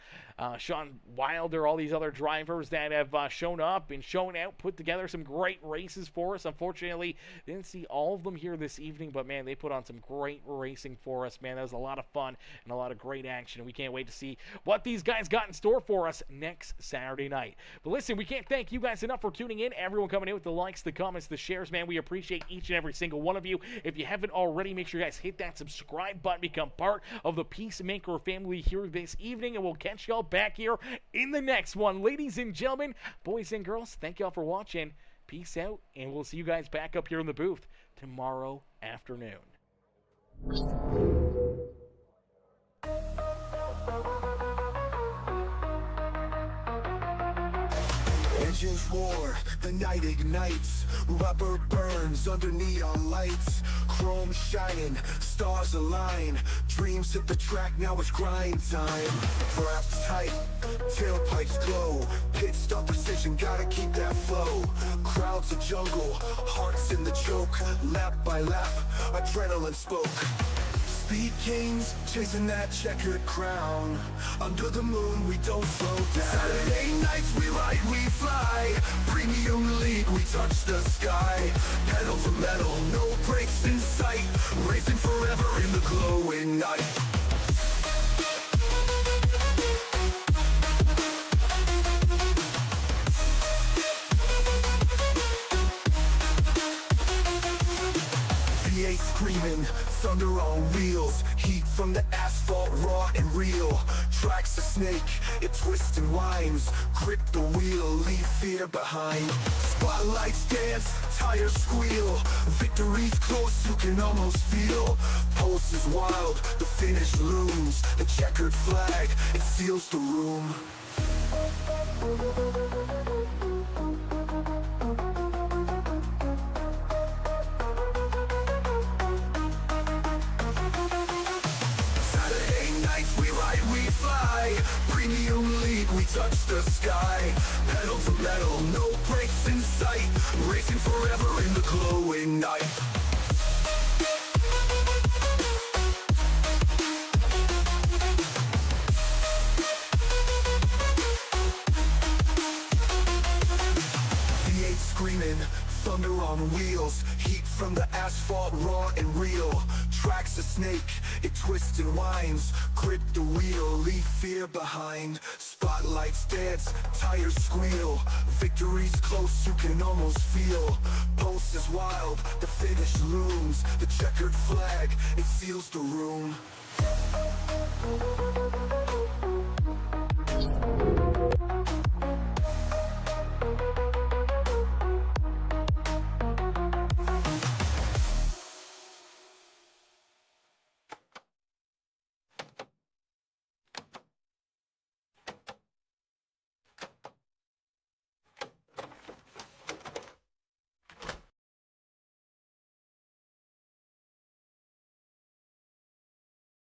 Sean Wilder, all these other drivers that have shown up and shown out, put together some great races for us. Unfortunately, didn't see all of them here this evening, but man, they put on some great racing for us, man. That was a lot of fun and a lot of great action, and we can't wait to see what these guys got in store for us next Saturday night. But listen, we can't thank you guys enough for tuning in. Everyone coming in with the likes, the comments, the shares, man. We appreciate each and every single one of you. If you haven't already, make sure you guys hit that subscribe button, become part of the Peacemaker family here this evening, and we'll catch y'all back here in the next one. Ladies and gentlemen, boys and girls, thank y'all for watching. Peace out, and we'll see you guys back up here in the booth tomorrow afternoon. Engines roar, the night ignites, rubber burns under neon lights, chrome shining, stars align, dreams hit the track, now it's grind time. Wrapped tight, tailpipes glow, pit stop precision, gotta keep that flow. Crowds a jungle, hearts in the choke, lap by lap, adrenaline spoke. Speed kings, chasing that checkered crown. Under the moon, we don't slow down. Saturday nights, we ride, we fly. Premium league, we touch the sky. Pedal to metal, no brakes in sight. Racing forever in the glowing night. V8 screaming, thunder on wheels, heat from the asphalt raw and real. Track's a snake, it twists and winds, grip the wheel, leave fear behind. Spotlights dance, tires squeal, victory's close, you can almost feel. Pulse is wild, the finish looms, the checkered flag, it seals the room. Premium league, we touch the sky. Pedal to metal, no brakes in sight. Racing forever in the glowing night. V8 screaming, thunder on wheels, heat from the asphalt raw and real. Track's a snake, it twists and winds, grip the wheel, leave fear behind. Spotlights dance, tires squeal, victory's close, you can almost feel. Pulse is wild, the finish looms, the checkered flag, it seals the room.